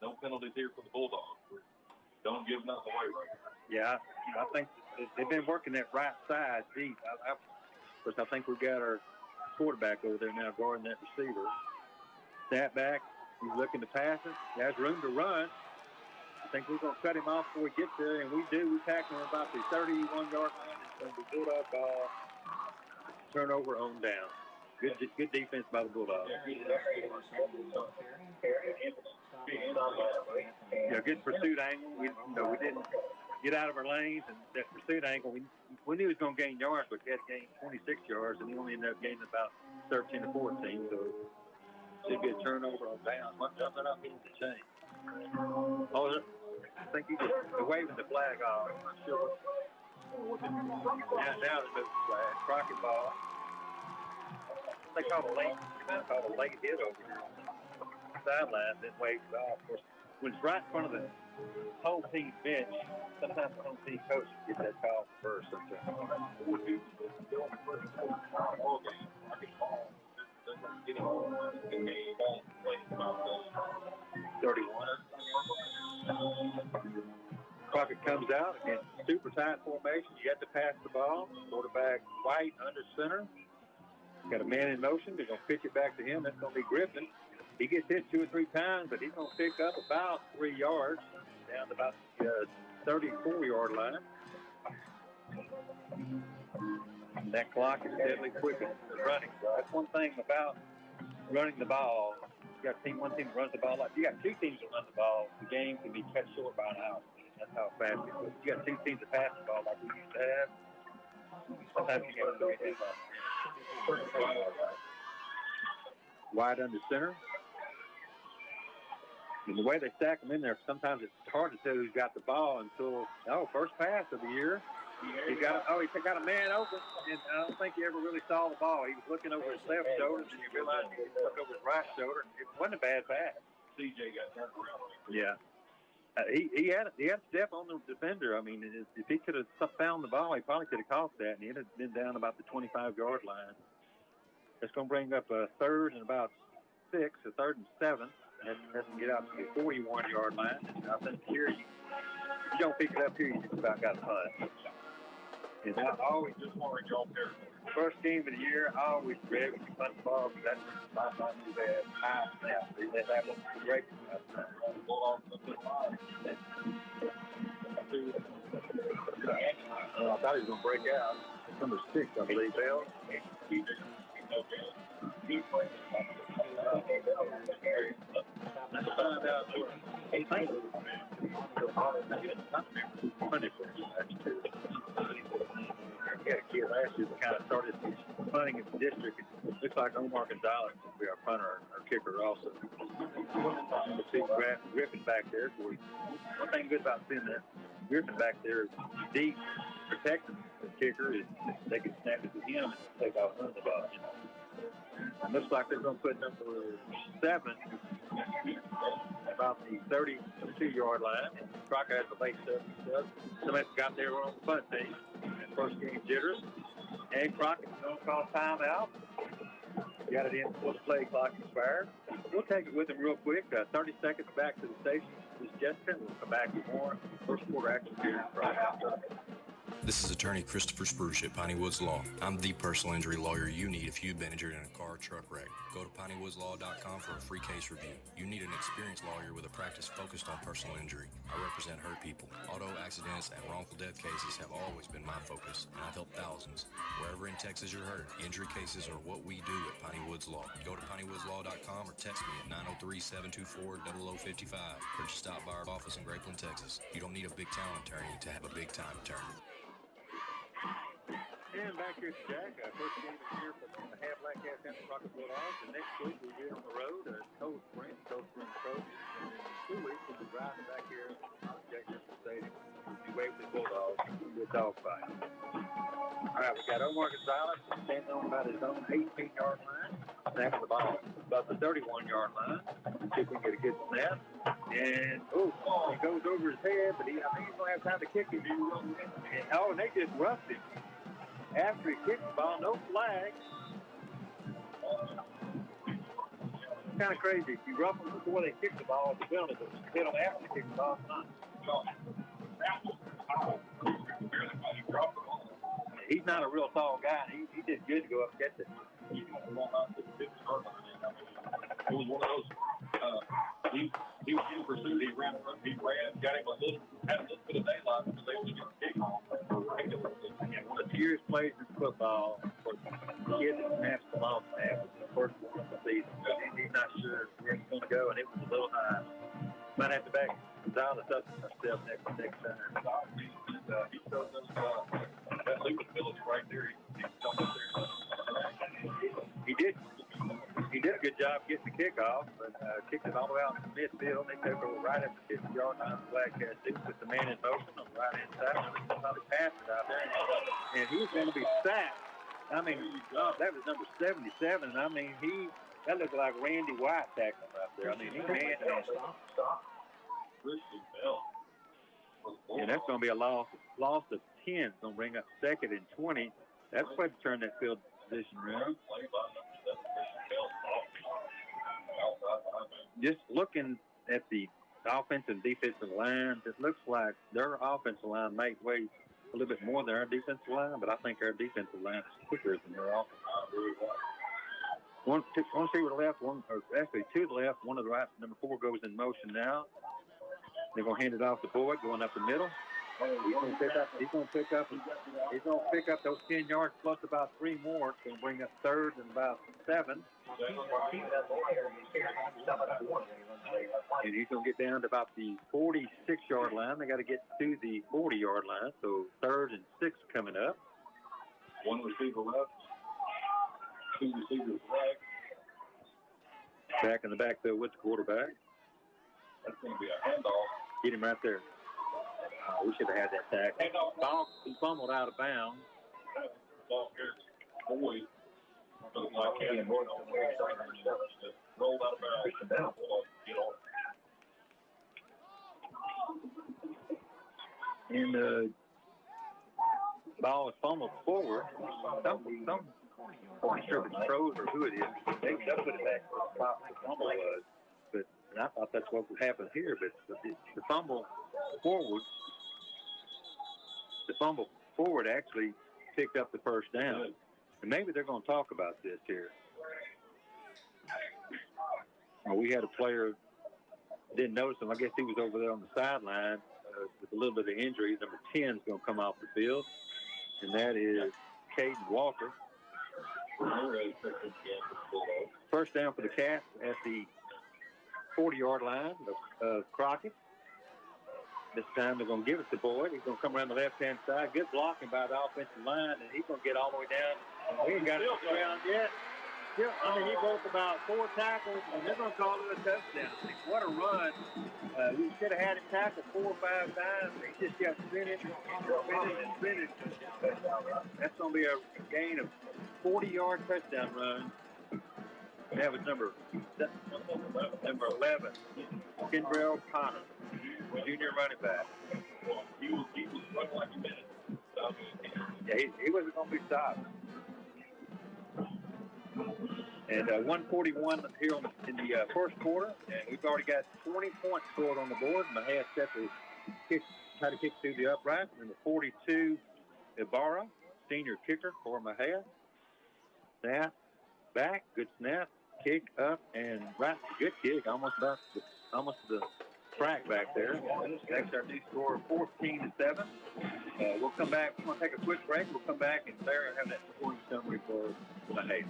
No penalties here for the Bulldogs. Don't give nothing away right now. Yeah, I think they've been working that right side deep. Of course, I think we've got our quarterback over there now guarding that receiver. Snap back. He's looking to pass it. He has room to run. I think we're going to cut him off before he gets there, and we do. We tackle him about the 31-yard line. It's going to be Bulldog ball. Turnover on down. Good defense by the Bulldogs. Yeah, good pursuit angle. We didn't get out of our lanes, and that pursuit angle, we knew he was going to gain yards, but he had to gain 26 yards, and he only ended up gaining about 13 or 14. So should be a turnover on down. They're not getting the chain. Oh, I think they're waving the flag off. I'm not sure. Now they're moving the flag. Crockett ball. They call a late hit over here on the sideline, then waves it off. Of course, when it's right in front of the home team bench, sometimes the home team coach gets that call first. Sometimes. 31. Crockett comes out against super tight formation. You got to pass the ball. Quarterback White under center. Got a man in motion. They're going to pitch it back to him. That's going to be Griffin. He gets hit 2 or 3 times, but he's going to pick up about 3 yards down to about the 34-yard line. And that clock is deadly quick in running. So that's one thing about running the ball. You got one team that runs the ball. Like you got 2 teams that run the ball. The game can be cut short by an hour. That's how fast it goes. You got 2 teams that pass the ball like we used to have. Sometimes you get to do wide under center. And the way they stack them in there, sometimes it's hard to tell who's got the ball until, first pass of the year. He got a man open, and I don't think he ever really saw the ball. He was looking over his left shoulder, and he realized he looked over his right shoulder. It wasn't a bad pass. CJ got turned around. Yeah. He had a step on the defender. I mean, if he could have found the ball, he probably could have caught that, and he'd have been down about the 25-yard line. It's going to bring up a third and about 6, a third and 7. That doesn't get out to the 41-yard line. And I think here, if you don't pick it up here, you just about got a punt. And I always just want to go there. First game of the year, I always dread when you punt the ball because that's my new bad high snap. That happens great. I thought he was going to break out. It's number 6, I believe, Bell. Let's find out. He thinks we had a kid last year that kind of started punting in the district. It looks like Omar Gonzalez will be our punter, our kicker also. Number 6, Griffin back there. One thing good about seeing that Griffin back there is deep, protecting the kicker. Is they can snap it to him and take off running the ball. It looks like they're going to put number 7 about the 32-yard line. And Crockett has a late stuff. Somebody got there on the punt team. First game jitters. And Crockett's going to call timeout. Got it in before the play clock expired. We'll take it with him real quick. 30 seconds back to the station. This is Jessica. We'll come back with more first quarter action here in Crockett. This is attorney Christopher Spruce at Piney Woods Law. I'm the personal injury lawyer you need if you've been injured in a car or truck wreck. Go to PineyWoodsLaw.com for a free case review. You need an experienced lawyer with a practice focused on personal injury. I represent hurt people. Auto accidents and wrongful death cases have always been my focus, and I've helped thousands. Wherever in Texas you're hurt, injury cases are what we do at Piney Woods Law. Go to PineyWoodsLaw.com or text me at 903-724-0055 or just stop by our office in Grapeland, Texas. You don't need a big-town attorney to have a big-time attorney. And back here at Jack, first game of the year for the half-black half and the Crockett Bulldogs. And next week we'll be on the road at Cold Spring Coach. And in 2 weeks we'll be driving back here to Jack Stadium. We'll be waving the Bulldogs with a dog fight. All right, we got Omar Gonzalez standing on about his own 18-yard line, snapping the ball about the 31-yard line. See if we can get a good snap. And, he goes over his head, but I think he's going to have time to kick it. And they just roughed him. After he kicked the ball, no flag. Kind of crazy. If you rough them before they kick the ball, the penalty, but hit them after they kick the ball, not. He's not a real tall guy. He did good to go up and get it. It was one of those. He was in pursuit. He ran, got him had a little bit of daylight because they was getting kicked off. One of the purest plays in football for the kid that snaps the long snap was the first one of the season. He's not sure where he's going to go, and it was a little high. Might have to back Gonzalez up himself next time. He showed us that Lucas Phillips right there. He did a good job getting the kickoff, but kicked it all the way out to midfield. They took over right at the 50-yard line. The flag cast it, put the man in motion on the right-hand side. They probably passed it out there, and he was going to be sacked. I mean, that was number 77. I mean, that looked like Randy White tackling out there. I mean, he ran. And that's going to be a loss of 10. It's going to bring up 2nd and 20. That's the way to turn that field position around. Just looking at the offensive and defensive line, it looks like their offensive line might weigh a little bit more than our defensive line, but I think our defensive line is quicker than their offensive line. One to the left, actually two to the left, one to the right. Number 4 goes in motion now. They're going to hand it off to Boyd, going up the middle. He's going to pick up those 10 yards plus about 3 more. It's going to bring up 3rd and about 7. And he's going to get down to about the 46-yard line. They got to get to the 40-yard line. So 3rd and 6 coming up. 1 receiver left. 2 receivers right. Back in the backfield with the quarterback. That's going to be a handoff. Get him right there. We should have had that tackle. Ball fumbled out of bounds. Ball carries Boyd. Rolled out of bounds. Get off. And the ball is fumbled forward. I'm not sure if it's Pros or who it is. They put it back to the spot where the fumble was. But and I thought that's what would happen here. But the fumble forward actually picked up the first down. And maybe they're going to talk about this here. We had a player, didn't notice him. I guess he was over there on the sideline with a little bit of injury. Number 10 is going to come off the field, and that is K.I.V.Y. First down for the Cats at the 40-yard line of Crockett. This time they're going to give it to Boyd. He's going to come around the left-hand side. Good blocking by the offensive line, and he's going to get all the way down. We ain't got it around yet. He broke about 4 tackles, and they're going to call it a touchdown. What a run. We should have had him tackled 4 or 5 times. He just got finished. That's going to be a gain of 40-yard touchdown run. That was number 11, Kendrell Connor, junior running back. He was running like a minute. Yeah, he wasn't going to be stopped. And 141 here in the first quarter, and we've already got 20 points scored on the board. Mexia set to try to kick through the upright, and the 42 Ibarra, senior kicker for Mexia. Snap, back, good snap, kick up, and right, good kick, almost to the track back there. That's our new score, 14-7. We'll come back. We're going to take a quick break. We'll come back and there have that scoring summary for Mexia.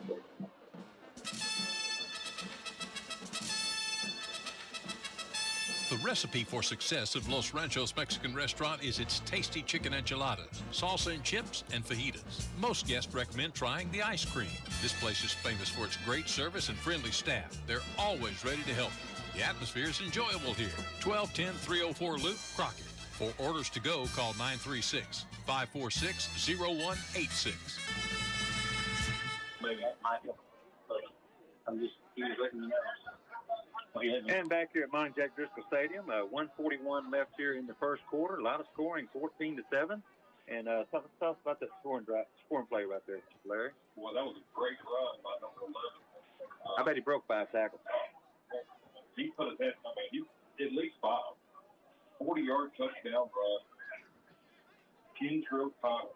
The recipe for success of Los Ranchos Mexican Restaurant is its tasty chicken enchiladas, salsa and chips, and fajitas. Most guests recommend trying the ice cream. This place is famous for its great service and friendly staff. They're always ready to help you. The atmosphere is enjoyable here. 1210 304 Loop, Crockett. For orders to go, call 936-546-0186. Maybe that might help. He was letting me know. And back here at Monte Driskell Stadium, 141 left here in the first quarter. A lot of scoring, 14-7. And tell us about that scoring play right there, Larry. Well, that was a great run by number 11. I bet he broke 5 tackles. He put his head, he at least 5. 40-yard touchdown run. Kendrell Connor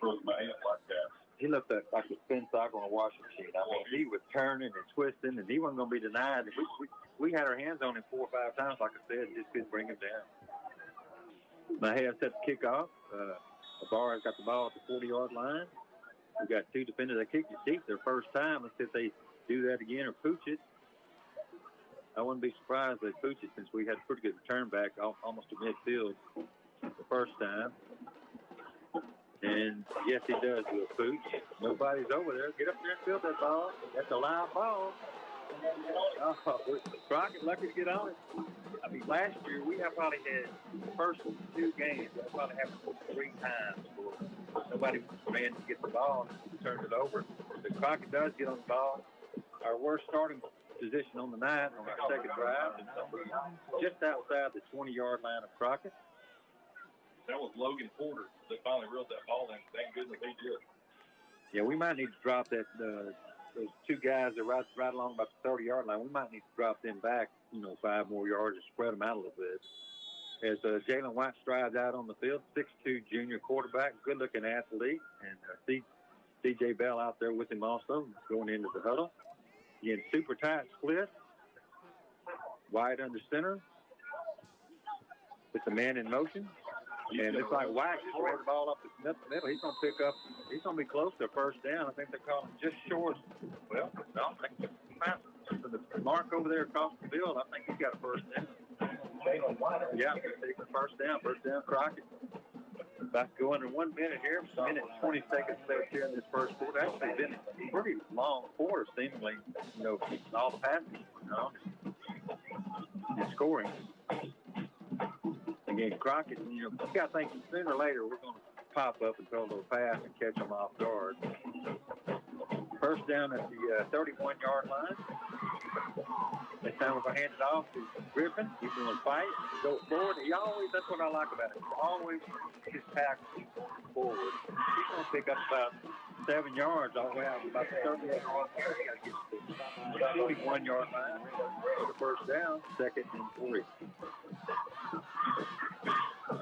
broke my head like that. He looked like a spin cycle on a washing machine. I mean, he was turning and twisting, and he wasn't going to be denied. We had our hands on him 4 or 5 times, like I said, just couldn't bring him down. Mexia set the kickoff. Ibarra's got the ball at the 40-yard line. We've got 2 defenders that kicked it deep their first time. Let's see if they do that again or pooch it. I wouldn't be surprised if they pooch it since we had a pretty good return back almost to midfield the first time. And yes, he does do a pooch. Nobody's over there. Get up there and field that ball. That's a live ball. Oh, Crockett lucky to get on it. I mean, last year we probably had the first 2 games. That probably happened 3 times. Nobody ran to get the ball and turned it over. But Crockett does get on the ball. Our worst starting position on the night on our second drive, and just outside the 20-yard line of Crockett. That was Logan Porter that finally reeled that ball in. Thank goodness he did. Yeah, we might need to drop that. Those 2 guys that are right along about the 30-yard line. We might need to drop them back, 5 more yards and spread them out a little bit. As Jalen White strides out on the field, 6'2" junior quarterback, good-looking athlete, and C.J. Bell out there with him also, going into the huddle. Again, super tight split. White under center. With the man in motion. And it's like White just ran the ball up the middle. He's going to pick up. He's going to be close to a first down. I think they're calling just short. Well, no, I think the mark over there across the field, I think he's got a first down. Yeah, take the first down. First down, Crockett. About to go under 1 minute here. 1 minute and 20 seconds left here in this first quarter. Actually been a pretty long quarter, seemingly, all the passes, and scoring. Again, Crockett, you got to think sooner or later we're going to pop up and throw a little pass and catch them off guard. First down at the 31-yard line. This time we're going to hand it off to Griffin. He's going to fight, go forward. That's what I like about him. He always his tackle forward. He's going to pick up about 7 yards all the way out, about the 38-yard line. 41-yard line for the first down, 2nd and 3.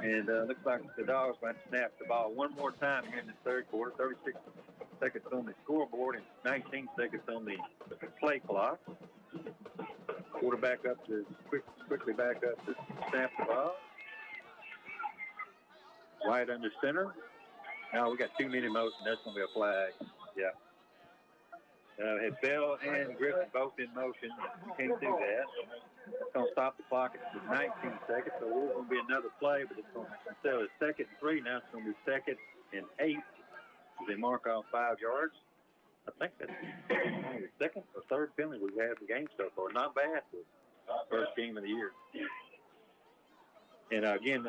And looks like the Dogs might snap the ball one more time here in the third quarter. 36 seconds on the scoreboard and 19 seconds on the play clock. Quarterback up to quickly back up to snap the ball. Wide under center. Now we got too many motion. That's going to be a flag. Yeah. Had Bell and Griffin both in motion. You can't do that. It's going to stop the clock at 19 seconds. So it's going to be another play, but it's going to, instead of 2nd and 3, now it's going to be 2nd and 8. So they mark off 5 yards. I think that's the 2nd or 3rd penalty we've had in the game so far. Not bad for the first game of the year. And again,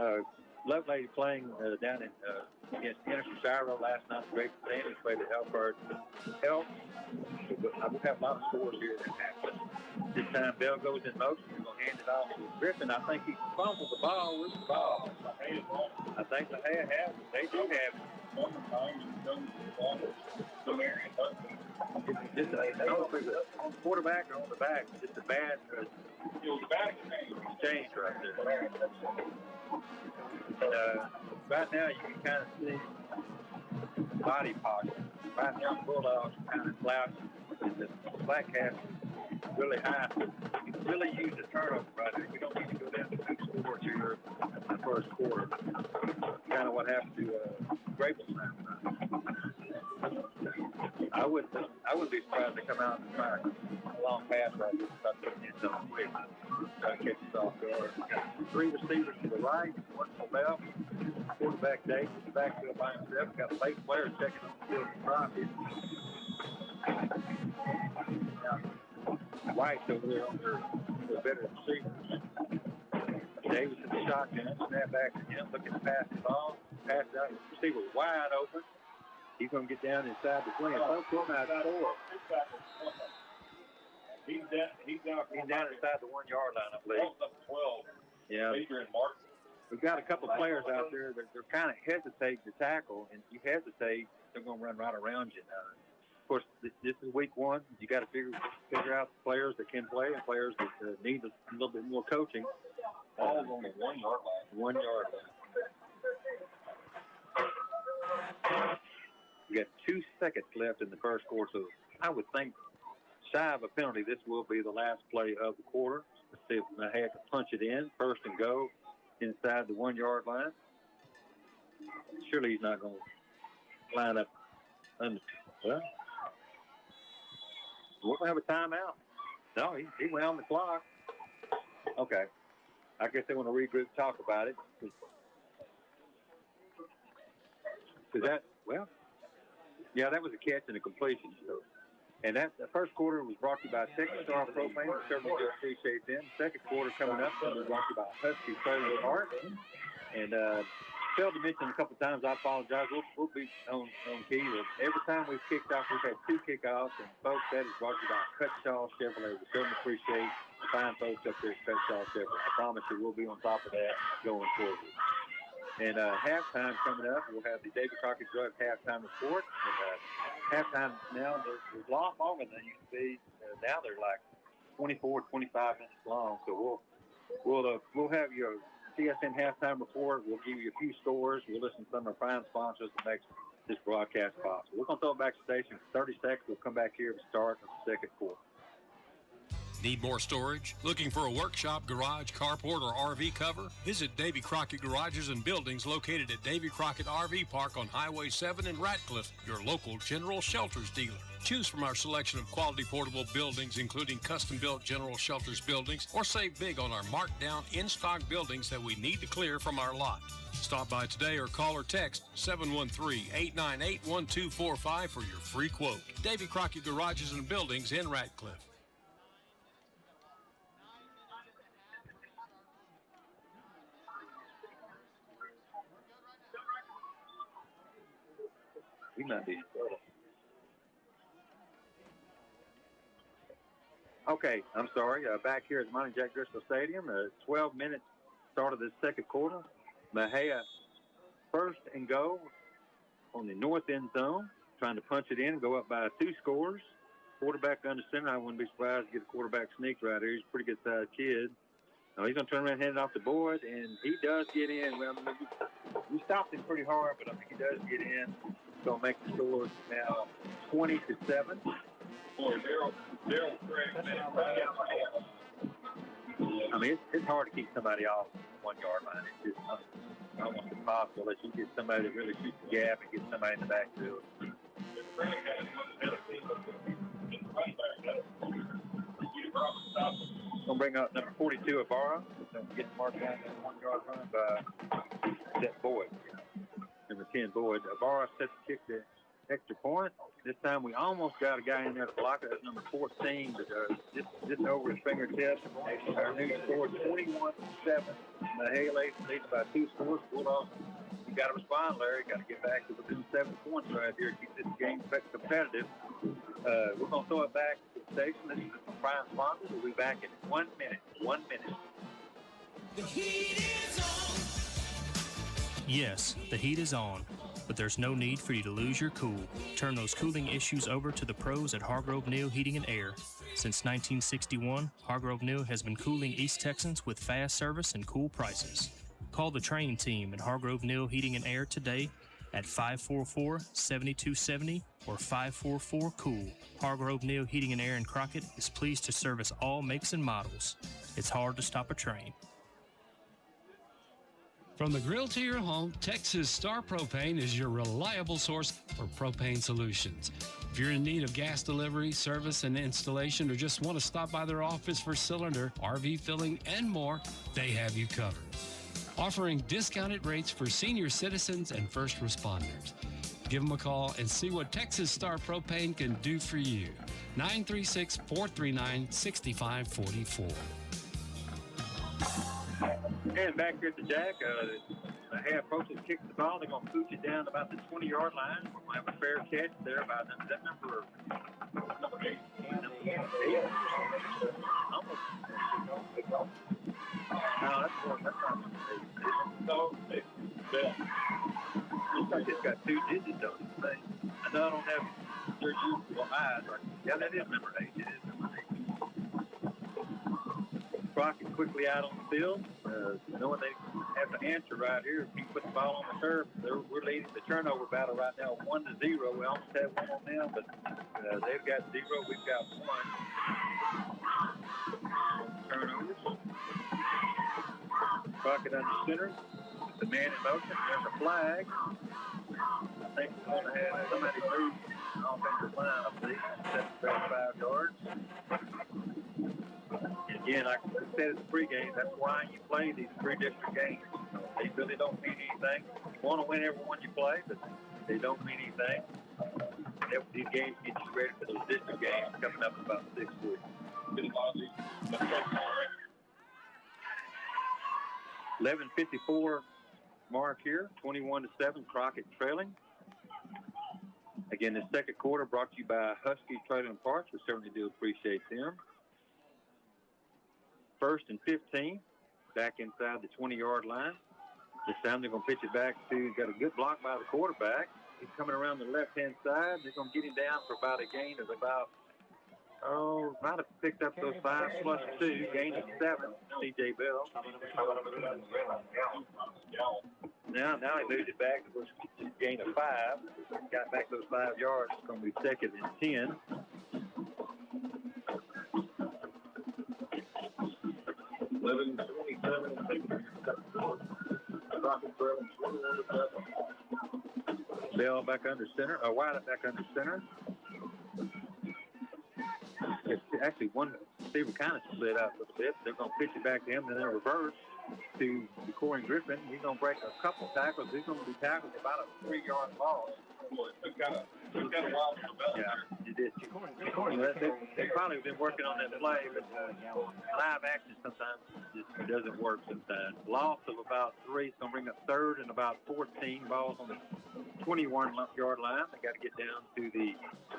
Lovelady playing down in against Henderson Shiro last night. Great Sandy played to help her. I will have a lot of scores here that happen. This time Bell goes in motion. He's going to hand it off to Griffin. I think he fumbled the ball with the ball. I think they have it. They do have it. Just a quarterback or on the back. Just a bad exchange right there. And, right now you can kind of see body posture. Right now the Bulldogs are kind of slouching. The Black Cats really high. You can really use the turnover right there. We don't need to go down to 2 scores here in the first quarter. Kind of what happened to Grapevine last night. I wouldn't be surprised to come out and try a long pass right here. Start putting in something quick. Try to catch us off guard. Got 3 receivers to the right, 1 to the left. Quarterback Dave in the backfield by himself. Got a late player checking on the field of Crockett. White's over there on their better receivers. Davis in the shotgun. Snap back to him. Looking to pass the ball. Pass it out. The receiver wide open. He's going to get down inside the 20. Folks, we're not score. He's down inside the 1 yard line, I believe. 12. Yeah. We've got a couple of players out there that they're kind of hesitating to tackle, and if you hesitate, they're going to run right around you. Of course, this is week 1. You got to figure out the players that can play and players that need a little bit more coaching. Ball's on the 1 yard line. 1 yard line. We got 2 seconds left in the first quarter, so I would think shy of a penalty, this will be the last play of the quarter. Let's see if Mahal can punch it in, 1st and go, inside the 1 yard line. Surely he's not going to line up under. Well, we're going to have a timeout. No, he went on the clock. Okay. I guess they want to regroup, talk about it. Is that, well, yeah, that was a catch and a completion. So. And that the first quarter was brought to you by Texas Star Propane. We certainly do appreciate them. Second quarter coming up, was brought to you by Husky Solar Park. And failed to mention a couple times, I apologize. We'll be on key. Every time we've kicked off, we've had 2 kickoffs. And folks, that is brought to you by Cutshaw Chevrolet. We certainly appreciate the fine folks up there at Cutshaw Chevrolet. I promise you we'll be on top of that going forward. And halftime coming up, we'll have the David Crockett Drug halftime report. And halftime now, there's a lot longer than they used to be. Now they're like 24, 25 minutes long. So we'll have your CSN halftime report. We'll give you a few scores. We'll listen to some of our fine sponsors that makes this broadcast possible. We're going to throw it back to the station for 30 seconds. We'll come back here at the start of the second quarter. Need more storage? Looking for a workshop, garage, carport, or RV cover? Visit Davy Crockett Garages and Buildings located at Davy Crockett RV Park on Highway 7 in Ratcliffe, your local General Shelters dealer. Choose from our selection of quality portable buildings, including custom-built General Shelters buildings, or save big on our marked-down in-stock buildings that we need to clear from our lot. Stop by today or call or text 713-898-1245 for your free quote. Davy Crockett Garages and Buildings in Ratcliffe. We might be in trouble. Okay, I'm sorry. Back here at the Monte Jack Driskell Stadium, 12 minutes start of this second quarter. Mexia first and goal on the north end zone, trying to punch it in, go up by 2 scores. Quarterback under center. I wouldn't be surprised to get a quarterback sneak right here. He's a pretty good-sized kid. Now he's going to turn around and hand it off the board, and he does get in. Well, we stopped him pretty hard, but I mean, he does get in. He's going to make the score now 20-7. Boy, Daryl Craig, man. I mean, it's hard to keep somebody off the 1 yard line. It's just almost impossible that you get somebody that really shoots the gap and get somebody in the backfield. Gonna bring up number 42, Ibarra. Don't get marked down that 1 yard run by that Boyd. Number 10, Boyd. Ibarra sets to kick the extra point. This time we almost got a guy in there to block it. That's number 14, but just over his fingertips. Our new score 21-7. Mexia leads by 2 scores. Bulldogs, you got to respond, Larry. Got to get back to within 7 points right here. Keep this game competitive. We're going to throw it back to the station. This is from Prime Sponsors. We'll be back in 1 minute. 1 minute. The heat is on. Yes, the heat is on, but there's no need for you to lose your cool. Turn those cooling issues over to the pros at Hargrove Neal Heating and Air. Since 1961, Hargrove Neal has been cooling East Texans with fast service and cool prices. Call the train team at Hargrove Neal Heating and Air today at 544-7270 or 544-COOL. Hargrove Neal Heating and Air in Crockett is pleased to service all makes and models. It's hard to stop a train. From the grill to your home, Texas Star Propane is your reliable source for propane solutions. If you're in need of gas delivery, service, and installation, or just want to stop by their office for cylinder, RV filling, and more, they have you covered. Offering discounted rates for senior citizens and first responders. Give them a call and see what Texas Star Propane can do for you. 936-439-6544. And back here at the Jack, the half approaches, kicks the ball. They're going to pooch it down about the 20-yard line. We're going to have a fair catch there about that number 8. Almost. No, that's not number 8. No, looks like it's got 2 digits on this thing. I know I don't have your usual eyes. Yeah, that is number 8. It is number 8. Crockett quickly out on the field, knowing they have to answer right here. If you put the ball on the turf, we're leading the turnover battle right now 1-0. We almost have one on them, but they've got 0. We've got 1. Turnovers. Crockett under center. The man in motion. There's a flag. I think we're going to have somebody move the offensive line, I believe. That's about 5 yards. Again, like I said at the pregame, that's why you play these 3 district games. They really don't mean anything. You want to win every one you play, but they don't mean anything. These games get you ready for those district games coming up in about 6 weeks. 11:54 mark here, 21-7, Crockett trailing. Again, the second quarter brought to you by Husky Trailer & Parts. We certainly do appreciate them. 1st and 15, back inside the 20-yard line. This time they're going to pitch it back to, got a good block by the quarterback. He's coming around the left-hand side. They're going to get him down for about a gain of about, might have picked up those 5 plus 2, gain of 7, C.J. Bell. Now he moved it back. It was a gain of 5. Got back those 5 yards. It's going to be 2nd and 10. 11-27. Bell back under center. Wyatt back under center. It's actually one receiver kind of split out a little bit. They're going to pitch it back to him, and then reverse to Corey Griffin. He's going to break a couple tackles. He's going to be tackled about a 3-yard loss. It's got a while to develop. Yeah, it did. They probably have been working on that play, but live action sometimes just doesn't work sometimes. Loss of about 3. It's going to bring up 3rd and about 14. Balls on the 21-yard line. They got to get down to the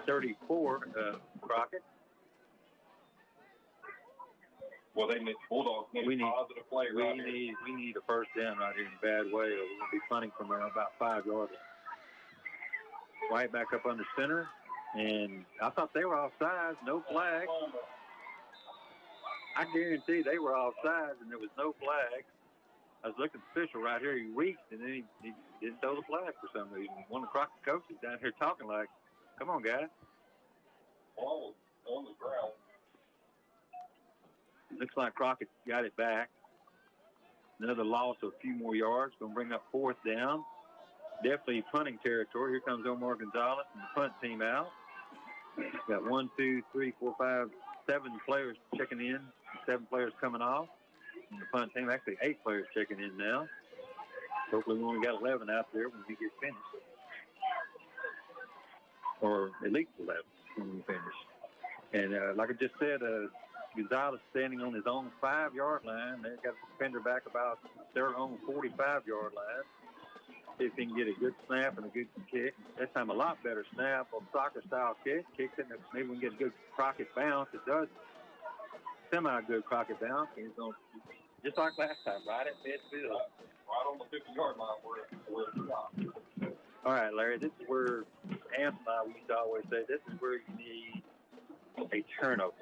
34, Crockett. Well, they need Bulldogs need a positive play right here. We need a first down right here in a bad way, or we're going to be punting from about 5 yards. Right back up under center, and I thought they were offsides, no flag. I guarantee they were offsides, and there was no flag. I was looking at the official right here. He reached, and then he didn't throw the flag for some reason. One of the Crockett coaches down here talking like, come on, guys. Ball on the ground. Looks like Crockett got it back. Another loss of a few more yards. Going to bring up 4th down. Definitely punting territory. Here comes Omar Gonzalez and the punt team out. Got 1, 2, 3, 4, 5, 7 players checking in. 7 players coming off. And the punt team, actually 8 players checking in now. Hopefully we only got 11 out there when we get finished. Or at least 11 when we finish. And like I just said, Gonzalez standing on his own 5-yard line. They've got a defender back about their own 45-yard line. See if he can get a good snap and a good kick. This time a lot better snap, a soccer-style kick. Kicks it, and maybe we can get a good Crockett bounce. It does semi-good Crockett bounce. He's going just like last time, right at midfield. Right on the 50-yard line where it's stopped. All right, Larry, this is where Amp and I used to always say, this is where you need a turnover.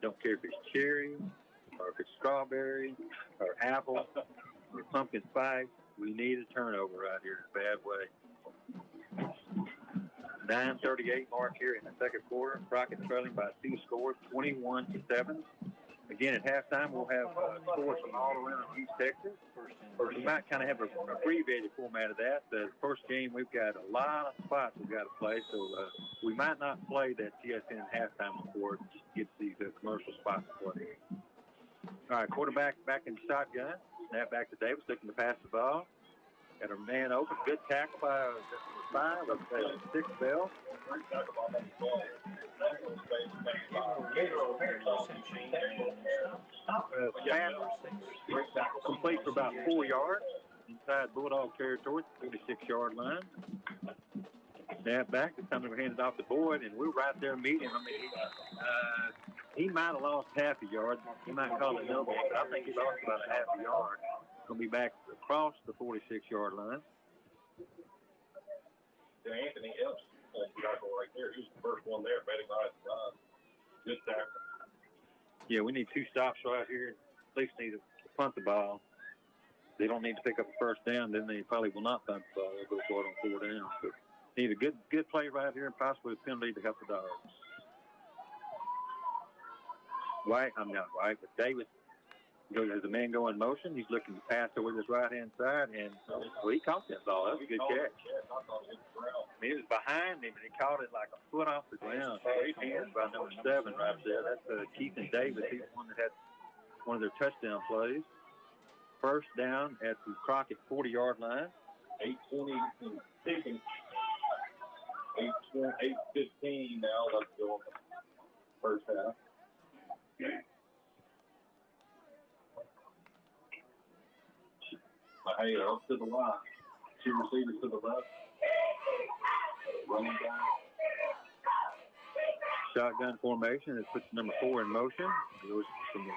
Don't care if it's cherry or if it's strawberry or apple or pumpkin spice. We need a turnover right here in a bad way. 9:38 mark here in the second quarter. Crockett trailing by 2 scores, 21-7. Again, at halftime, we'll have scores from all around East Texas. Or we might kind of have an abbreviated format of that. The first game, we've got a lot of spots we've got to play, so we might not play that TSN halftime report just to get these commercial spots to play. All right, quarterback back in shotgun. Snap back to Davis, looking to pass the ball. Got a man open. Good tackle by 5 of 6 Bell. Pass complete for about 4 yards inside Bulldog territory, 46-yard line. Snap back. This time they were handed off to Boyd, and we're right there meeting him. I mean, he might have lost half a yard. He might call it no, but I think he lost about a half a yard. Going to be back across the 46-yard line. Anthony Epps, right there. He's the first one there, betting on it. Good tackle. Yeah, we need 2 stops right here. At least need to punt the ball. They don't need to pick up a first down, then they probably will not punt the ball. They'll go for it on 4 down. So need a good play right here and possibly a penalty to help the Dogs. I'm not White, but Davis as the man go in motion. He's looking to pass over his right-hand side, and he caught that ball. That was a good catch. I mean, it was behind him, and he caught it like a foot off the ground. That's by number 7 right there. That's Keithan Davis. He's the one that had one of their touchdown plays. First down at the Crockett 40-yard line. 8:20 ticking. 8:15 now. Let's go on the first half. Hey, up to the line. 2 receivers to the left. Running down. Shotgun formation. It puts number 4 in motion. It goes from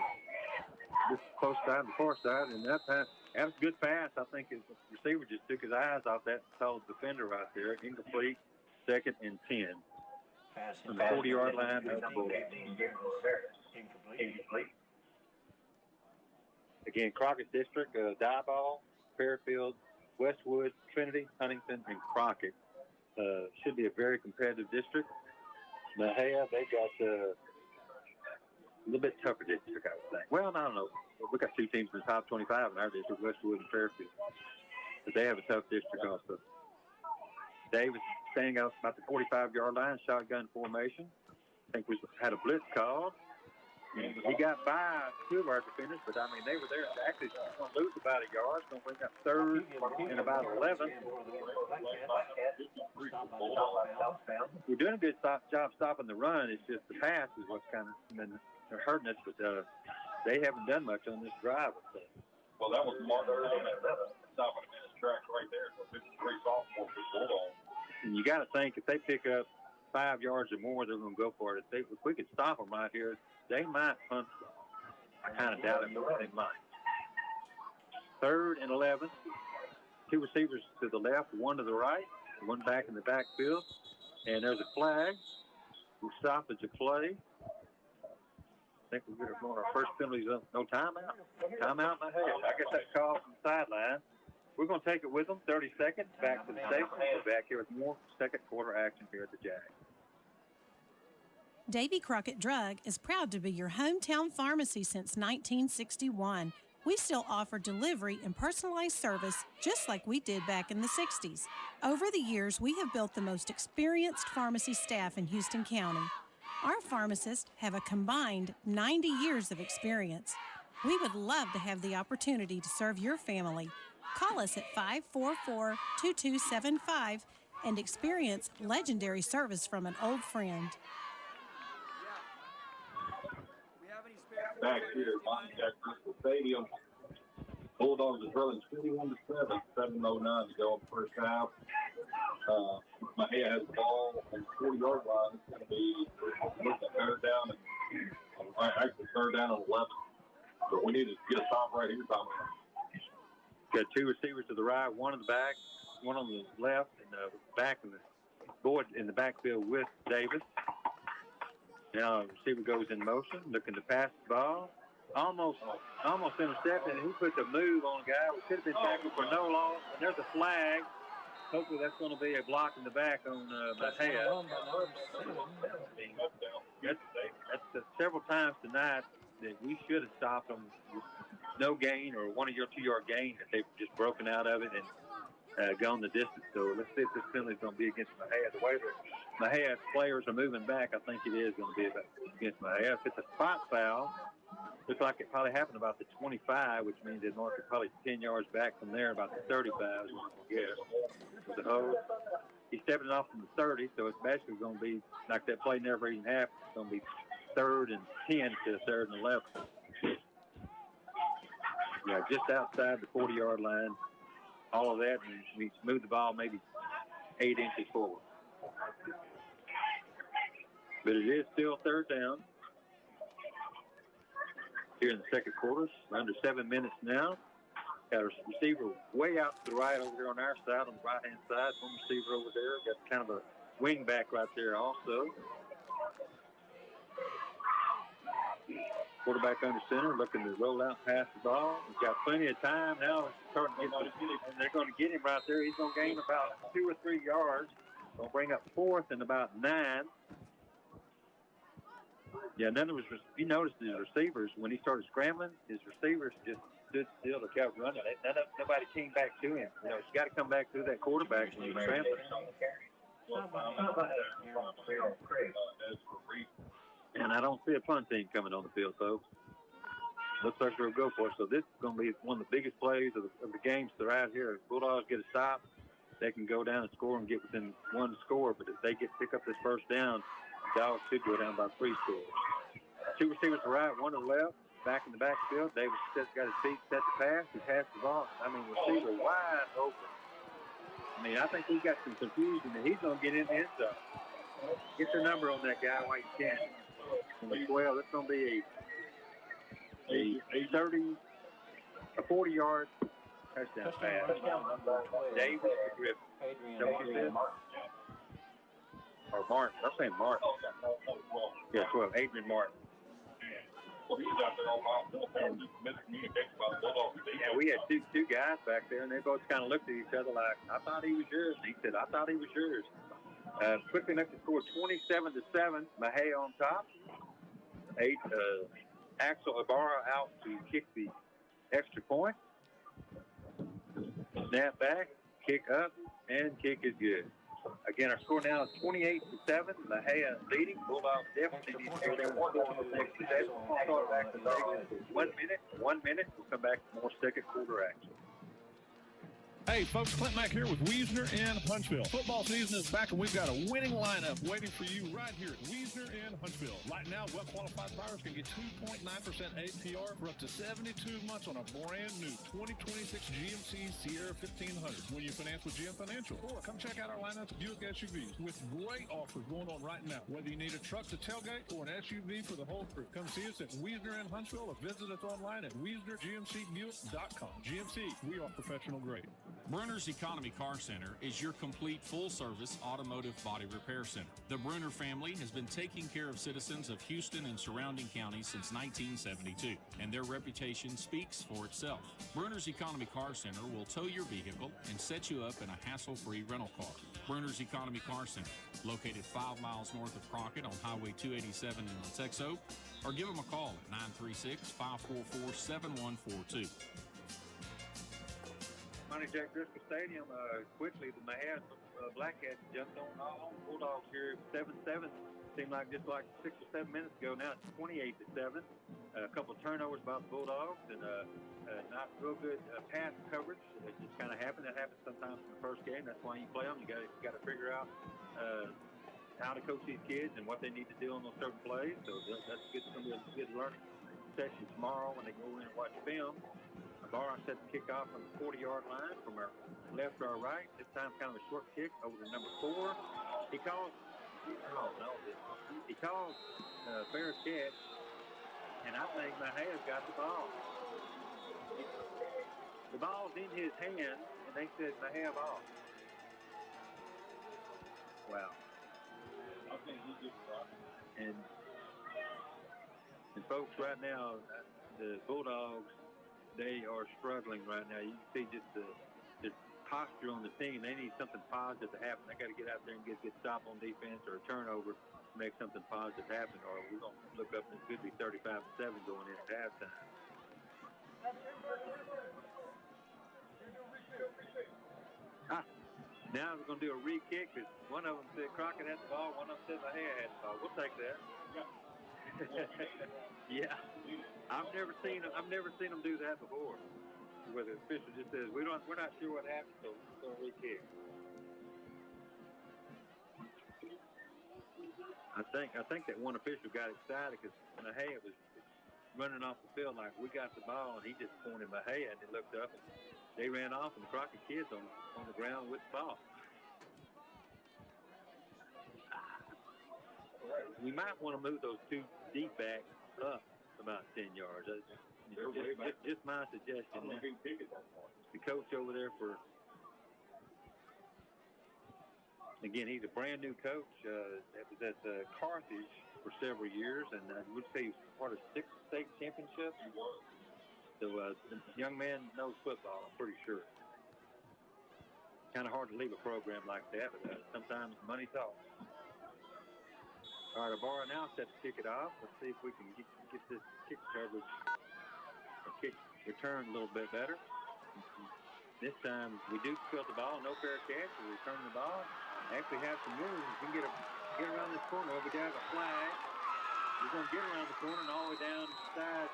this close side to the far side, and that was a good pass. I think his receiver just took his eyes off that tall defender right there. Incomplete. 2nd and 10. From the 40-yard line to the Bulldogs. Incomplete. Again, Crockett District, Diboll, Fairfield, Westwood, Trinity, Huntington, and Crockett. Should be a very competitive district. Mexia, they got a little bit tougher district, I would think. Well, I don't know. We got 2 teams in the top 25 in our district, Westwood and Fairfield. But they have a tough district also. Davis standing out about the 45-yard line, shotgun formation. I think we had a blitz called. And he got by 2 of our defenders, but, I mean, they were there. Actually, going to lose about a yard. Going to bring up 3rd and about 11. We're doing a good job stopping the run. It's just the pass is what's kind of been hurting us, but they haven't done much on this drive. Well, that was marked early in that stopping him in his tracks right there. So 53 sophomore for Bulldogs. And you got to think if they pick up 5 yards or more, they're going to go for it. If we could stop them right here, they might punt. I kind of doubt it, but they might. 3rd and 11. 2 receivers to the left, 1 to the right, 1 back in the backfield. And there's a flag. We stoppage of play. I think we're going our first penalty zone. No timeout. Timeout in my head. I guess that's called from the sideline. We're going to take it with them. 30 seconds. Back to the station. We're back here with more second quarter action here at the Jag. Davy Crockett Drug is proud to be your hometown pharmacy since 1961. We still offer delivery and personalized service just like we did back in the 60s. Over the years, we have built the most experienced pharmacy staff in Houston County. Our pharmacists have a combined 90 years of experience. We would love to have the opportunity to serve your family. Call us at 544-2275 and experience legendary service from an old friend. Back here at Monte at Driskell Stadium. Bulldogs are trailing 21-7, 7:09 to go in the first half. Mexia has the ball on the 40-yard line. It's going to be third down and 11. So we need to get a stop right here, Tom. Got 2 receivers to the right, 1 in the back, 1 on the left, and back in the board in the backfield with Davis. Now the receiver goes in motion, looking to pass the ball. Almost intercepted, and he puts a move on a guy. We could have been tackled for no loss, and there's a flag. Hopefully that's going to be a block in the back on Mexia. That's several times tonight that we should have stopped them with no gain or 1 or 2-yard gain, that they've just broken out of it and gone the distance. So let's see if this penalty is going to be against Mexia. The way that Mexia players are moving back, I think it is going to be against Mexia. If it's a spot foul, looks like it probably happened about the 25, which means that North is probably 10 yards back from there, about the 35 is what I'm going to guess. With the hold. He's stepping off from the 30, so it's basically going to be like that play never even happened. It's going to be 3rd and 10 to 3rd and 11. Yeah, just outside the 40-yard line. All of that, and we move the ball maybe 8 inches forward. But it is still 3rd down. Here in the second quarter, under 7 minutes now. Got a receiver way out to the right over here on our side, on the right-hand side. 1 receiver over there. Got kind of a wing back right there also. Quarterback under center, looking to roll out and pass the ball. He's got plenty of time now. Starting to get and they're going to get him right there. He's going to gain about 2 or 3 yards. Going to bring up 4th and about 9. Yeah, none of his, you noticed his receivers, when he started scrambling, his receivers just stood still to kept running. Nobody came back to him. You know, he's got to come back through that quarterback when he's scrambling. And I don't see a punt team coming on the field, folks. Looks like we'll go for it. So this is going to be one of the biggest plays of the games that are out here. If Bulldogs get a stop, they can go down and score and get within 1 score. But if they pick up this first down, the Dogs should go down by 3 scores. 2 receivers to the right, 1 to the left. Back in the backfield, Davis got his feet set to pass. He passed the ball. Receiver wide open. I think he's got some confusion, and he's going to get in the end zone. Get your number on that guy while you can. Number 12, that's going to be a 40-yard touchdown pass. Davis Griffin. Or Martin. I'm saying Martin. Yeah, 12. Adrian Martin. Yeah, we had two guys back there, and they both kind of looked at each other like, I thought he was yours. And he said, I thought he was yours. Quickly enough to score 27-7. Mexia on top. Axel Ibarra out to kick the extra point. Snap back, kick up, and kick is good. Again, our score now is 28-7. Mexia leading. Bulldogs definitely need to go down one more in the next possession. We'll start back to 1 minute. 1 minute. We'll come back to more second quarter action. Hey, folks, Clint Mack here with Wiesner in Huntsville. Football season is back, and we've got a winning lineup waiting for you right here at Wiesner in Huntsville. Right now, well-qualified buyers can get 2.9% APR for up to 72 months on a brand-new 2026 GMC Sierra 1500 when you finance with GM Financial. Or come check out our lineup of Buick SUVs with great offers going on right now. Whether you need a truck to tailgate or an SUV for the whole crew, come see us at Wiesner in Huntsville or visit us online at WiesnerGMCBuick.com. GMC, we are professional grade. Bruner's Economy Car Center is your complete full-service automotive body repair center. The Bruner family has been taking care of citizens of Houston and surrounding counties since 1972, and their reputation speaks for itself. Bruner's Economy Car Center will tow your vehicle and set you up in a hassle-free rental car. Bruner's Economy Car Center, located 5 miles north of Crockett on Highway 287 in Texo, or give them a call at 936-544-7142. Monte Jack Driskell Stadium, quickly, the Mayans Black Cats jumped on the Bulldogs here 7-7. Seemed like just like 6 or 7 minutes ago. Now it's 28-7. A couple of turnovers by the Bulldogs and not real good pass coverage. It just kind of happened. That happens sometimes in the first game. That's why you play them. You got to figure out how to coach these kids and what they need to do on those certain plays. So that's good. It's going to be a good learning session tomorrow when they go in and watch film. Barr set the kick off on the 40-yard line from our left to our right. This time kind of a short kick over to number 4. He calls fair catch, and I think Mejia's got the ball. The ball's in his hand, and they said Mejia ball. Wow. I think he just dropped it. And folks, right now, the Bulldogs, they are struggling right now. You can see just the posture on the team. They need something positive to happen. They got to get out there and get a stop on defense or a turnover to make something positive happen, or we're going to look up and it could be 35-7 going in at halftime. Now we're going to do a re-kick because one of them said Crockett had the ball, one of them said Mejia had the ball. We'll take that. Yeah, I've never seen them do that before. Where the official just says we're not sure what happened, so we're going to re-kick. I think that one official got excited because Mejia was running off the field like we got the ball, and he just pointed Mejia, and they looked up and they ran off, and the Crockett kids on the ground with the ball. We might want to move those two deep backs up about 10 yards. Just my suggestion. The coach over there again, he's a brand new coach. That was at Carthage for several years, and I would say he was part of 6 state championships. He was. So the young man knows football, I'm pretty sure. Kind of hard to leave a program like that, but sometimes money talks. All right, Ibarra now set to kick it off. Let's see if we can get this kick coverage, kick return a little bit better. This time we do fill the ball, no fair catch. We return the ball. Actually have some room. We can get around this corner. We got a flag. We're going to get around the corner and all the way down inside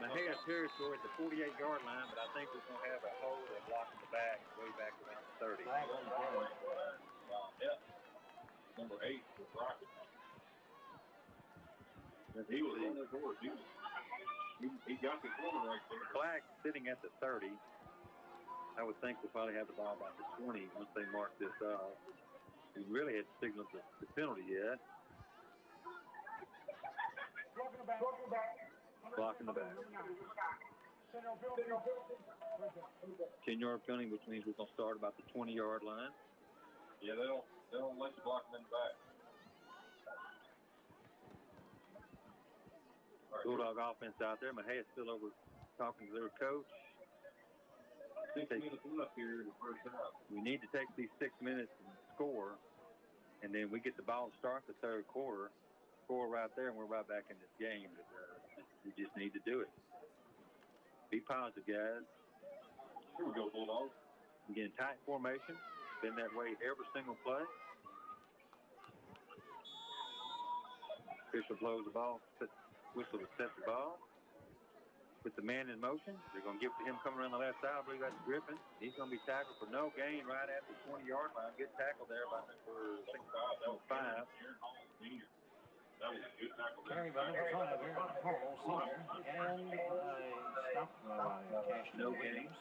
Mejia territory at the 48-yard line, but I think we're going to have a hold or a block in the back, way back around the 30. Yeah. Number 8 for Crockett. He was on the board. He got the corner right there. Flag sitting at the 30. I would think we'll probably have the ball about the 20 once they mark this off. We really hadn't signaled the penalty yet. Blocking the back. 10-yard penalty, which means we're going to start about the 20-yard line. Yeah, they'll let you block them in the back. Bulldog offense out there. Mejia's still over talking to their coach. 6 minutes left here in the first half. We need to take these 6 minutes and score, and then we get the ball to start the third quarter. Score right there, and we're right back in this game. But, we just need to do it. Be positive, guys. Here we go, Bulldogs. Again, tight formation. Been that way every single play. Official blows the ball. Whistle to set the ball. with the man in motion. They're going to give it to him coming around the left side. I believe that's Griffin. He's going to be tackled for no gain right at the 20-yard line. Good tackle there by number 5. That was a good tackle. Carry by number 5, Aaron Hall, senior. And stopped by Cash No gains.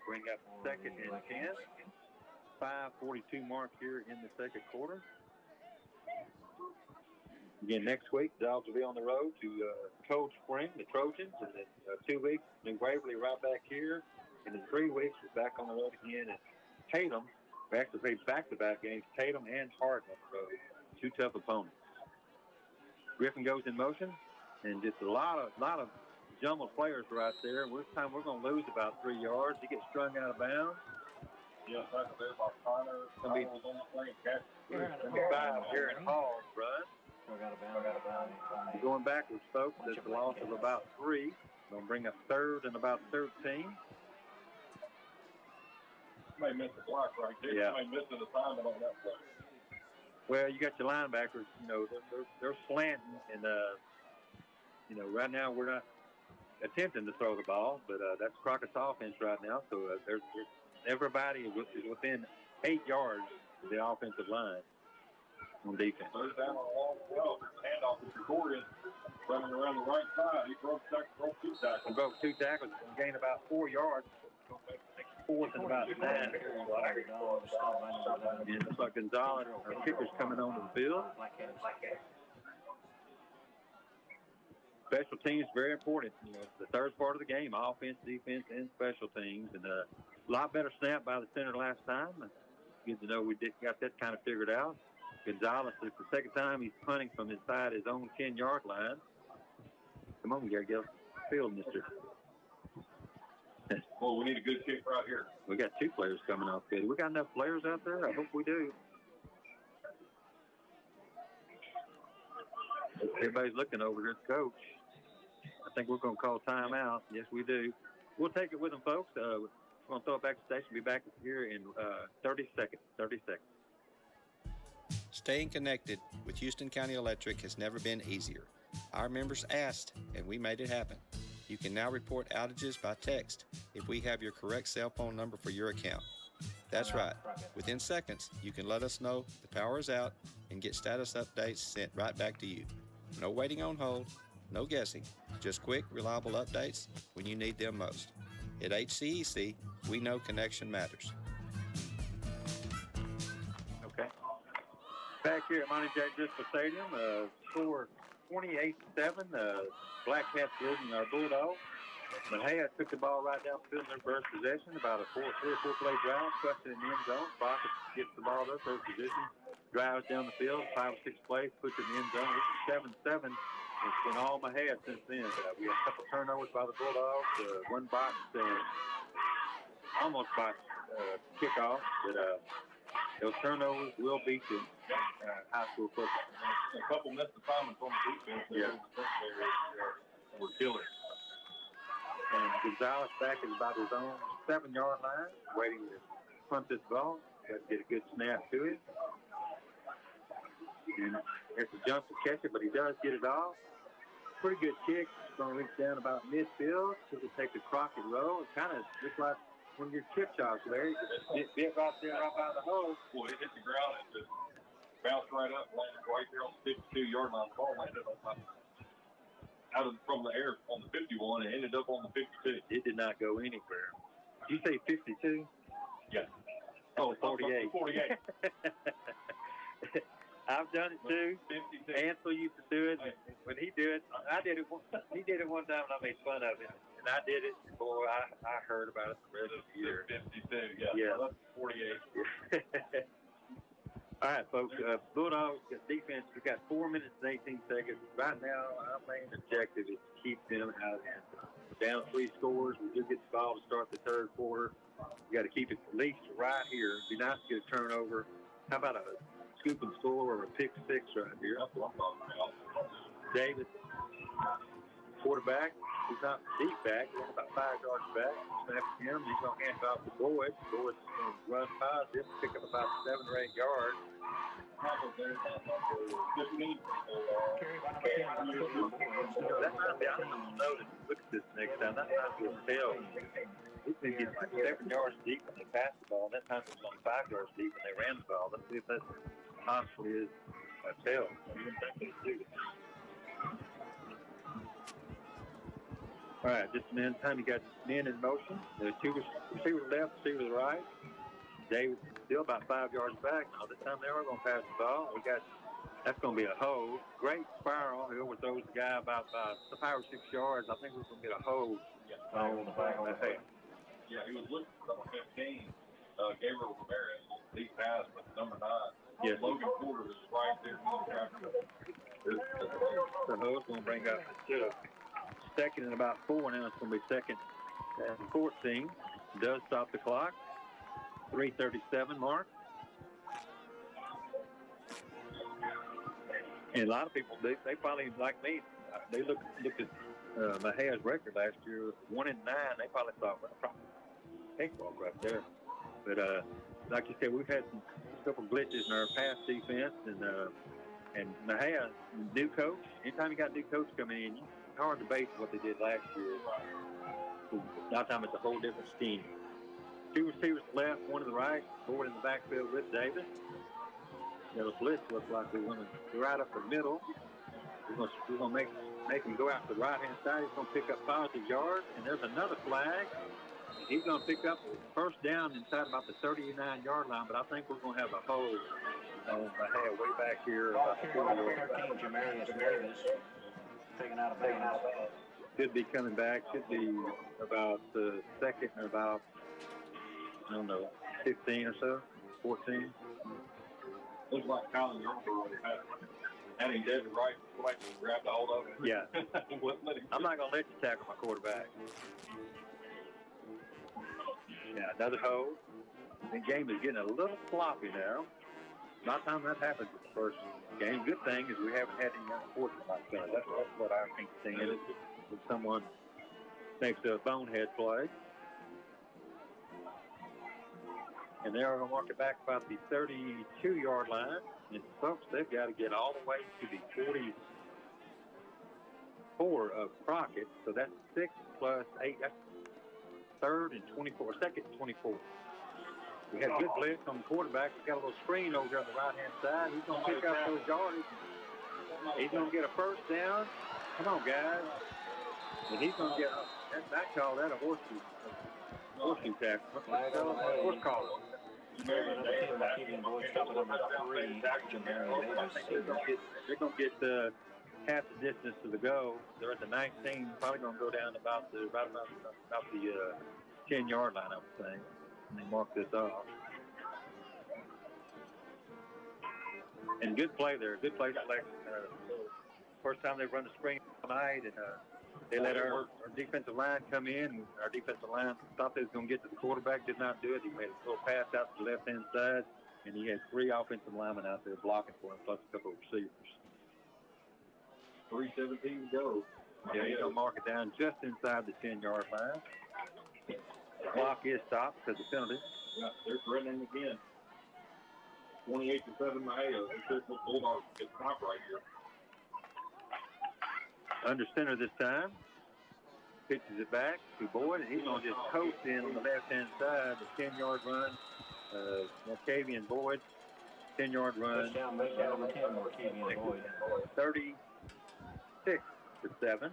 Bring up second and 10. 5:42 mark here in the second quarter. Again, next week, the Dogs will be on the road to Cold Spring, the Trojans. And then 2 weeks, New Waverly right back here. And in 3 weeks, we're back on the road again. And Tatum, we actually played back-to-back games, Tatum and Hardin on the road. 2 tough opponents. Griffin goes in motion, and just a lot of jumbled players right there. This time we're going to lose about 3 yards. He gets strung out of bounds. Yeah, right there by Connor. Going to be 5 Aaron Hall run. Going backwards, folks. That's a loss of about 3. Going to bring up third and about 13. Somebody missed the block right there. Yeah. Somebody missed an assignment on that play. Well, you got your linebackers, they're slanting, and, right now we're not attempting to throw the ball, but that's Crockett's offense right now. So everybody is within 8 yards of the offensive line on defense. Third down on a long 12. Handoff is recorded. Running around the right side. He broke 2 tackles. He broke 2 tackles. Gained about 4 yards. 4th and about 9. It looks like Gonzalez, our kicker's coming onto the field. Special teams very important. The third part of the game, offense, defense, and special teams. And a lot better snap by the center last time. Good to know we got that kind of figured out. Gonzalez, it's the second time he's punting from inside his own 10-yard line. Come on, Gary Gill. Field, mister. Well, we need a good kick right here. We got 2 players coming off good. We got enough players out there? I hope we do. Everybody's looking over here at the coach. I think we're going to call timeout. Yes, we do. We'll take it with them, folks. We're going to throw it back to the station. Be back here in 30 seconds. 30 seconds. Staying connected with Houston County Electric has never been easier. Our members asked, and we made it happen. You can now report outages by text if we have your correct cell phone number for your account. That's right. Within seconds, you can let us know the power is out and get status updates sent right back to you. No waiting on hold, no guessing, just quick, reliable updates when you need them most. At HCEC, we know connection matters. Okay. Back here at Monte Driskell Stadium, score 28-7. Black Cats leading our Bulldogs. Mexia took the ball right down the field in their first possession, about a 3 or 4 play drive, crushed it in the end zone. Crockett gets the ball there, first position, drives down the field, 5 or 6 plays, puts it in the end zone. This is 7-7. It's been all Mexia since then. We had a couple turnovers by the Bulldogs, 1 box, almost box kickoff. But those turnovers will beat you high school football. A couple missed assignments on the defense. Yeah. We're killing. And Gonzalez back is about his own 7-yard line, waiting to punt this ball. Got to get a good snap to it. And it's a jump to catch it, but he does get it off. Pretty good kick. It's going to reach down about midfield. So we'll take the Crockett roll. It kind of looks like one of your chip shots, Larry. It bit right there, right by the hole. Boy, it hit the ground and just bounced right up, landed right there on the 52-yard line. The ball landed from the air on the 51 and ended up on the 52. It did not go anywhere. Did you say 52? Yeah. Oh, 48. 48. I've done it too. 52. Ansel used to do it. When he did it, I did it. He did it one time, and I made fun of him. And I did it. And boy, I heard about it the rest of the year. 52. Yeah. Yeah. Well, that's 48. All right, folks. Bulldogs defense. We got 4 minutes and 18 seconds. Right now, our main objective is to keep them out of hand. Down 3 scores. We do get the ball to start the third quarter. We got to keep it at least right here. It'd be nice to get a turnover. How about a scoop and score or a pick 6 right here? Davis quarterback, he's not deep back, he's only about 5 yards back. Snap to him, he's going to hand it off to Boyd. Boyd's going to run positive, pick up about 7 or 8 yards. That might be, I don't know, look at this next time. That might be a tail. He's been getting like 7 yards deep when they pass the ball. That time it was only 5 yards deep when they ran the ball. Let's see if that possibly is a tail. I wouldn't think they do. All right, just a minute time. You got men in motion. The two receivers left, receivers right. David's still about 5 yards back. Now this time they are going to pass the ball. That's going to be a hold. Great spiral. He overthrows the guy about 5 or 6 yards. I think we're going to get a hold. On the back of the head. Yeah, he was looking for number 15, Gabriel Ramirez. Deep pass, but number 9. Yes. Logan Porter is right there. The hold's going to bring up second and about 4 now. It's going to be second and 14. Does stop the clock. 3:37 mark. And a lot of people, they probably, like me, they looked at Mejia's record last year, 1-9. They probably thought, well, probably cakewalk right there. But like you said, we've had a couple glitches in our pass defense, and Mejia, new coach. Anytime you got a new coach coming in, it's hard to base what they did last year. Now time it's a whole different scheme. 2 receivers left, 1 to the right, Boyd in the backfield with Davis. The blitz looks like we're going to go right up the middle. We're going to make him go out to the right-hand side. He's going to pick up positive yards, and there's another flag. He's going to pick up first down inside about the 39-yard line, but I think we're going to have a hold on Mejia way back here. Ball carried by number 13, Jamarius Davis, taken out of bounds. Should be coming back. Should be about the second or about, I don't know, 15 or so, 14. Looks like Colin Yarborough had him dead right, grabbed a hold of him. Yeah. I'm not going to let you tackle my quarterback. Yeah, another hold. The game is getting a little sloppy now. By the time that happens in the first game, good thing is we haven't had any unfortunate like that. That's what I think seeing is when someone makes a bonehead play. And they're going to mark it back about the 32-yard line. And folks, they've got to get all the way to the 44 of Crockett. So that's 6 plus 8. That's third and 24, second and 24. We had good blitz on the quarterback. We've got a little screen over there on the right-hand side. He's going to pick up those yards. He's going to get a first down. Come on, guys. And he's going to get I call that a horseshoe tackle. Horse collar. They're going to get half the distance to the go. They're at the 19. Probably going to go down about the 10-yard line, I would say. And they mark this off. And good play there. Good play selection. First time they've run the screen tonight, and they let our defensive line come in. Our defensive line thought they was going to get to the quarterback, did not do it. He made a little pass out to the left-hand side, and he had 3 offensive linemen out there blocking for him, plus a couple of receivers. 3:17 to go. Yeah, he's going to mark it down just inside the 10-yard line. The clock is stopped because of the penalty. Yeah, they're threatening again. 28-7 Mejia. The Bulldogs get top right here. Under center this time. Pitches it back to Boyd, and he's going to just coast in on the left-hand side. The 10-yard run. K.I.V.Y and Boyd. 10-yard run. Touchdown, number 10, K.I.V.Y and Boyd. 36-7.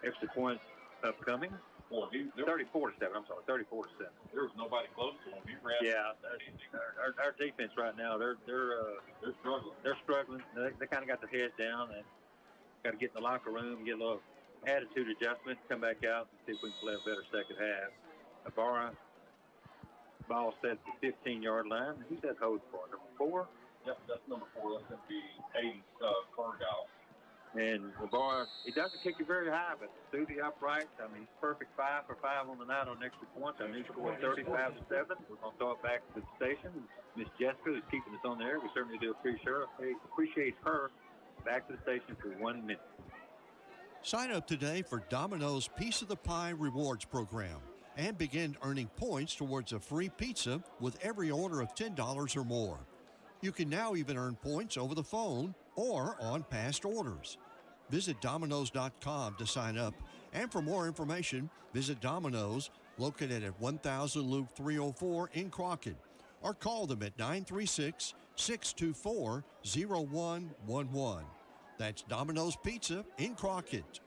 Extra point upcoming. 34-7. I'm sorry, 34-7. There was nobody close to him. Yeah, our defense right now, they're struggling. They're struggling. They kind of got their heads down and got to get in the locker room, get a little attitude adjustment, come back out and see if we can play a better second half. Ibarra, ball set at the 15-yard line. Who's that hold for? Number 4? Yep, that's number 4. That's going to be Hayden Cargill. And Ibarra, he doesn't kick it very high, but through the uprights, I mean, he's perfect 5 for 5 on the night on extra points. I mean, he scored 35-7. We're going to throw it back to the station. Miss Jessica is keeping us on there. We certainly do appreciate her. Back to the station for 1 minute. Sign up today for Domino's Piece of the Pie Rewards Program and begin earning points towards a free pizza with every order of $10 or more. You can now even earn points over the phone or on past orders. Visit Domino's.com to sign up, and for more information, visit Domino's, located at 1000 Loop 304 in Crockett, or call them at 936-624-0111. That's Domino's Pizza in Crockett.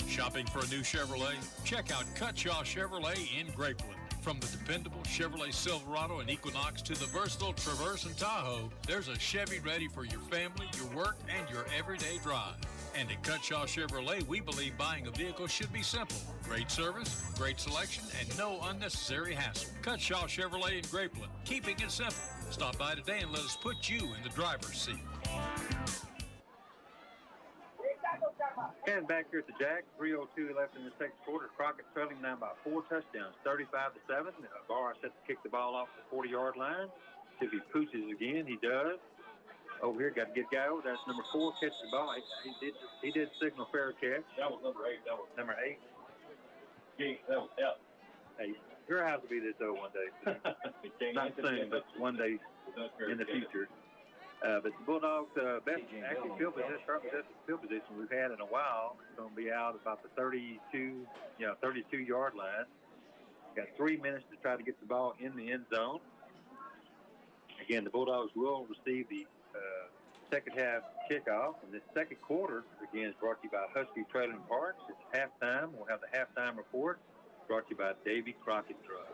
Shopping for a new Chevrolet? Check out Cutshaw Chevrolet in Grapeland. From the dependable Chevrolet Silverado and Equinox to the versatile Traverse and Tahoe, there's a Chevy ready for your family, your work, and your everyday drive. And at Cutshaw Chevrolet, we believe buying a vehicle should be simple. Great service, great selection, and no unnecessary hassle. Cutshaw Chevrolet in Grapeland, keeping it simple. Stop by today and let us put you in the driver's seat. And back here at the Jack, 3:02 left in the second quarter. Crockett trailing now by 4 touchdowns, 35-7. Barr set to kick the ball off the 40-yard line. See if he pooches again. He does. Over here, got to get guy over. That's number 4, catches the ball. He did signal fair catch. That was number 8. That was number 8. Yeah, that was F. Hey, your house will be this old one day. Not soon, but one day in the future. But the Bulldogs' best active field position we've had in a while. It's going to be out about the 32-yard line. Got 3 minutes to try to get the ball in the end zone. Again, the Bulldogs will receive the second half kickoff. And this second quarter, again, is brought to you by Husky Trailer and Parts. It's halftime. We'll have the halftime report brought to you by Davy Crockett Drug.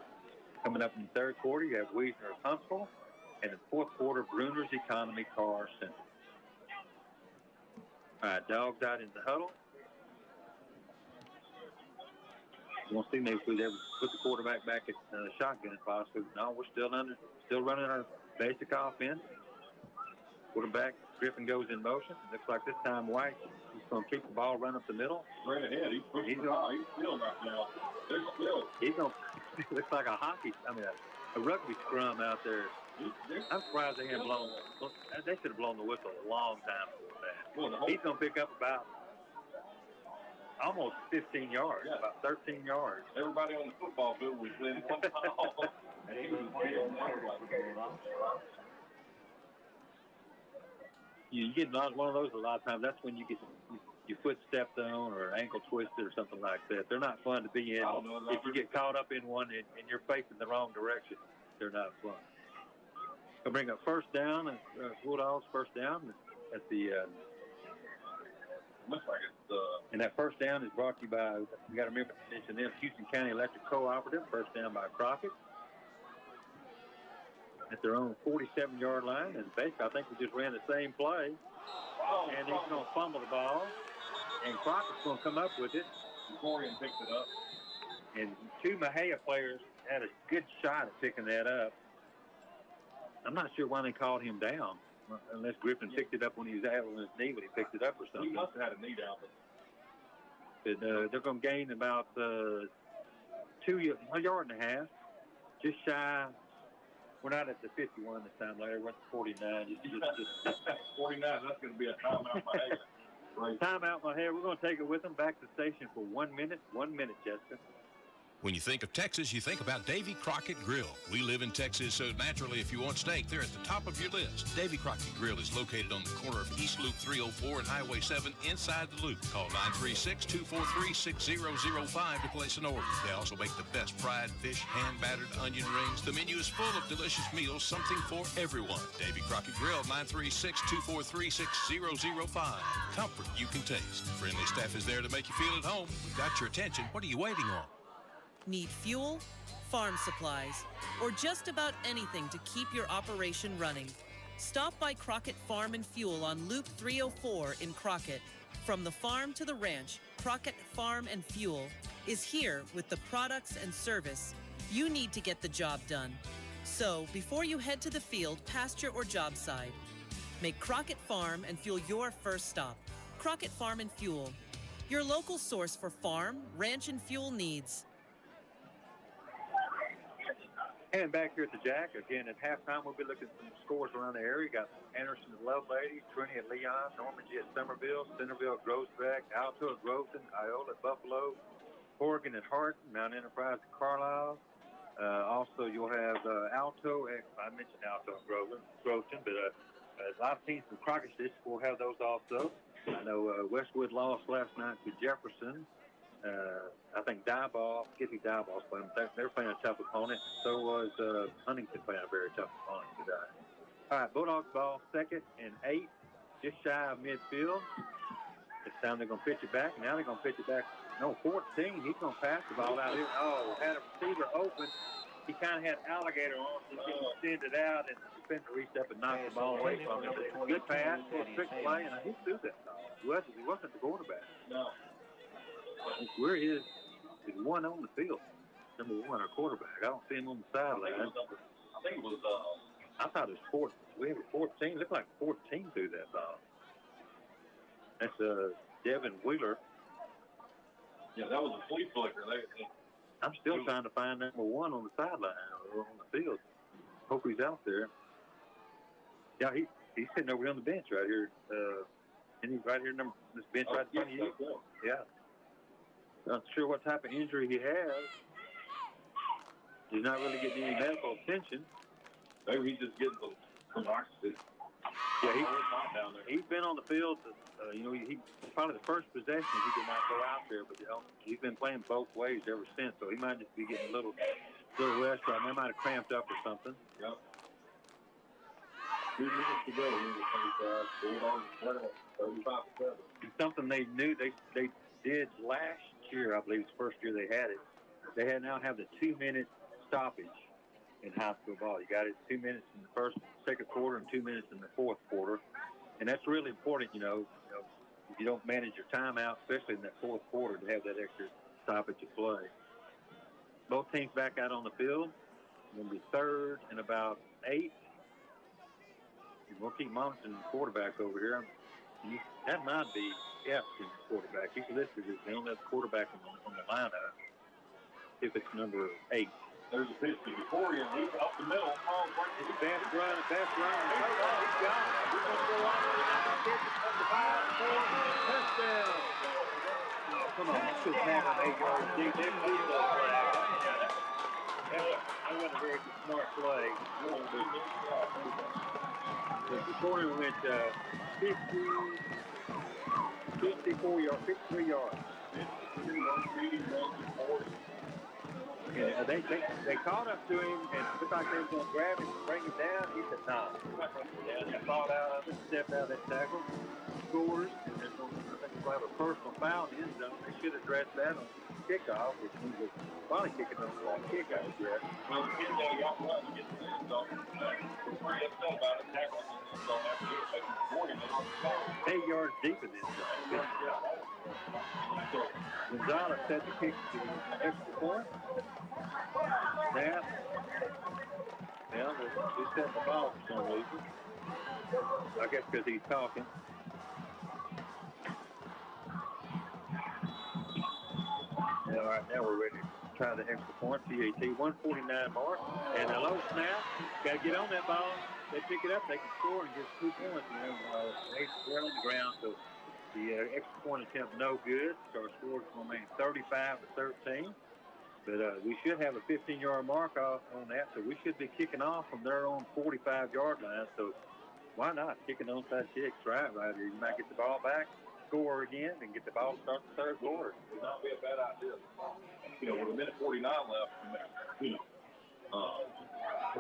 Coming up in the third quarter, you have Wiesner of Huntsville. And in the fourth quarter, Bruner's Economy Car Center. All right, Dogs out in the huddle. We'll see maybe if we ever put the quarterback back at the shotgun if possible. No, we're still running our basic offense. Quarterback, Griffin goes in motion. Looks like this time White is going to keep the ball run up the middle. Right ahead. He's still right now. They're still. He's going to looks like a rugby scrum out there. I'm surprised they haven't blown. They should have blown the whistle a long time before that. Well, he's going to pick up about almost 15 yards, about 13 yards. Everybody on the football field was in one ball. You get one of those a lot of times. That's when you get your foot stepped on or ankle twisted or something like that. They're not fun to be in. If you get caught up in one and you're facing the wrong direction, they're not fun. They'll bring up first down, and Bulldogs first down at the. Looks like it's. And that first down is brought to you by. We got to remember to mention them, Houston County Electric Cooperative. First down by Crockett at their own 47-yard line, and basically I think we just ran the same play. And he's going to fumble the ball, and Crockett's going to come up with it. Corian picks it up, and 2 Mexia players had a good shot at picking that up. I'm not sure why they called him down, unless Griffin picked it up when he was out on his knee when he picked it up or something. He must have had a knee down. But they're going to gain about 1.5 yards, just shy. We're not at the 51 this time later. We're at the 49. Just 49, that's going to be a timeout by Hager. Right. Timeout by Hager. We're going to take it with them back to the station for 1 minute. 1 minute, Jessica. When you think of Texas, you think about Davy Crockett Grill. We live in Texas, so naturally, if you want steak, they're at the top of your list. Davy Crockett Grill is located on the corner of East Loop 304 and Highway 7 inside the loop. Call 936-243-6005 to place an order. They also make the best fried fish, hand-battered onion rings. The menu is full of delicious meals, something for everyone. Davy Crockett Grill, 936-243-6005. Comfort you can taste. Friendly staff is there to make you feel at home. We've got your attention. What are you waiting on? Need fuel, farm supplies, or just about anything to keep your operation running? Stop by Crockett Farm and Fuel on Loop 304 in Crockett. From the farm to the ranch, Crockett Farm and Fuel is here with the products and service you need to get the job done. So, before you head to the field, pasture, or job site, make Crockett Farm and Fuel your first stop. Crockett Farm and Fuel, your local source for farm, ranch, and fuel needs. And back here at the Jack, again, at halftime, we'll be looking at some scores around the area. Got Anderson at Lovelady, Trinity at Leon, Normandy at Somerville, Centerville at Groesbeck, Alto at Groveton, Iola at Buffalo, Horgan at Hart, Mount Enterprise at Carlisle. Also, you'll have Alto at, I mentioned Alto at Groveton, but a lot of teams from Crockett District will have those also. I know Westwood lost last night to Jefferson. I think Diboll, Diboll's playing. They're playing a tough opponent. So was Huntington playing a very tough opponent today. All right, Bulldogs ball, 2nd and 8, just shy of midfield. This time they're going to pitch it back. Now they're going to pitch it back. No, 14. He's going to pass the ball out here. Oh, had a receiver open. He kind of had alligator on, so he can send it out, and the defender reached up and knocked the ball away from him. It's a good pass, a quick play, and he threw that ball. He wasn't the quarterback. No. Where is one on the field? Number 1, our quarterback. I don't see him on the sideline. I think it was. I thought it was 14. We have a 14. Looked like 14 threw that ball. That's Devin Wheeler. Yeah, that was a flea flicker. I'm still trying to find number 1 on the sideline or on the field. Hope he's out there. Yeah, he's sitting over here on the bench right here. And he's right here, this bench right in front of you. Yeah. Not sure what type of injury he has. He's not really getting any medical attention. Maybe he's just getting some oxygen. Yeah, he's been on the field. He probably the first possession he did not go out there, but he's been playing both ways ever since. So he might just be getting a little rest right now. He might have cramped up or something. Yep. 2 minutes to go. 35-7. It's something they knew they did last year. I believe it's the first year they had it. They now have the 2-minute stoppage in high school ball. You got it 2 minutes in the second quarter and 2 minutes in the fourth quarter. And that's really important, if you don't manage your timeout, especially in that fourth quarter, to have that extra stoppage of play. Both teams back out on the field. Going to be 3rd and about 8. And we'll keep monitoring the quarterback over here. That might be Epstein, quarterback. He's listed as the only other quarterback on the lineup. If it's number 8. There's a pitch to Victoria, and he's up the middle. It's best run. He's got it. He's going to go all the way down the 5, 4, touchdown. Oh, come on, you should have an 8 yards deep. That wasn't a very smart play. Victoria went 53 yards. Yeah, they caught up to him and looked like they were going to grab him and bring him down. He said, no. He fought out of it, stepped out of that tackle, scores, and then I think we'll have a personal foul in the end zone. They should address that on kickoff, which means they're probably kicking on the kickoff. Yeah. Well, the kid got run to get to the end zone. We're pretty upset about it. Tackling in the end zone after he was making 40 minutes on the foul. 8 yards deep in the end zone. So Gonzalez set the kick to the extra point. Snap. Yeah, he's setting the ball for some reason. I guess because he's talking. All right, now we're ready to try the extra point. PAT 149 mark. And a low snap. Got to get on that ball. They pick it up, they can score and get 2 points. They're on the ground, so the extra point attempt no good. So our score is going to remain 35-13. But we should have a 15-yard mark off on that, so we should be kicking off from their own 45-yard line. So why not kick an onside kick right here? You might get the ball back, score again, and get the ball to start the third quarter. It would not be a bad idea. With a minute 49 left,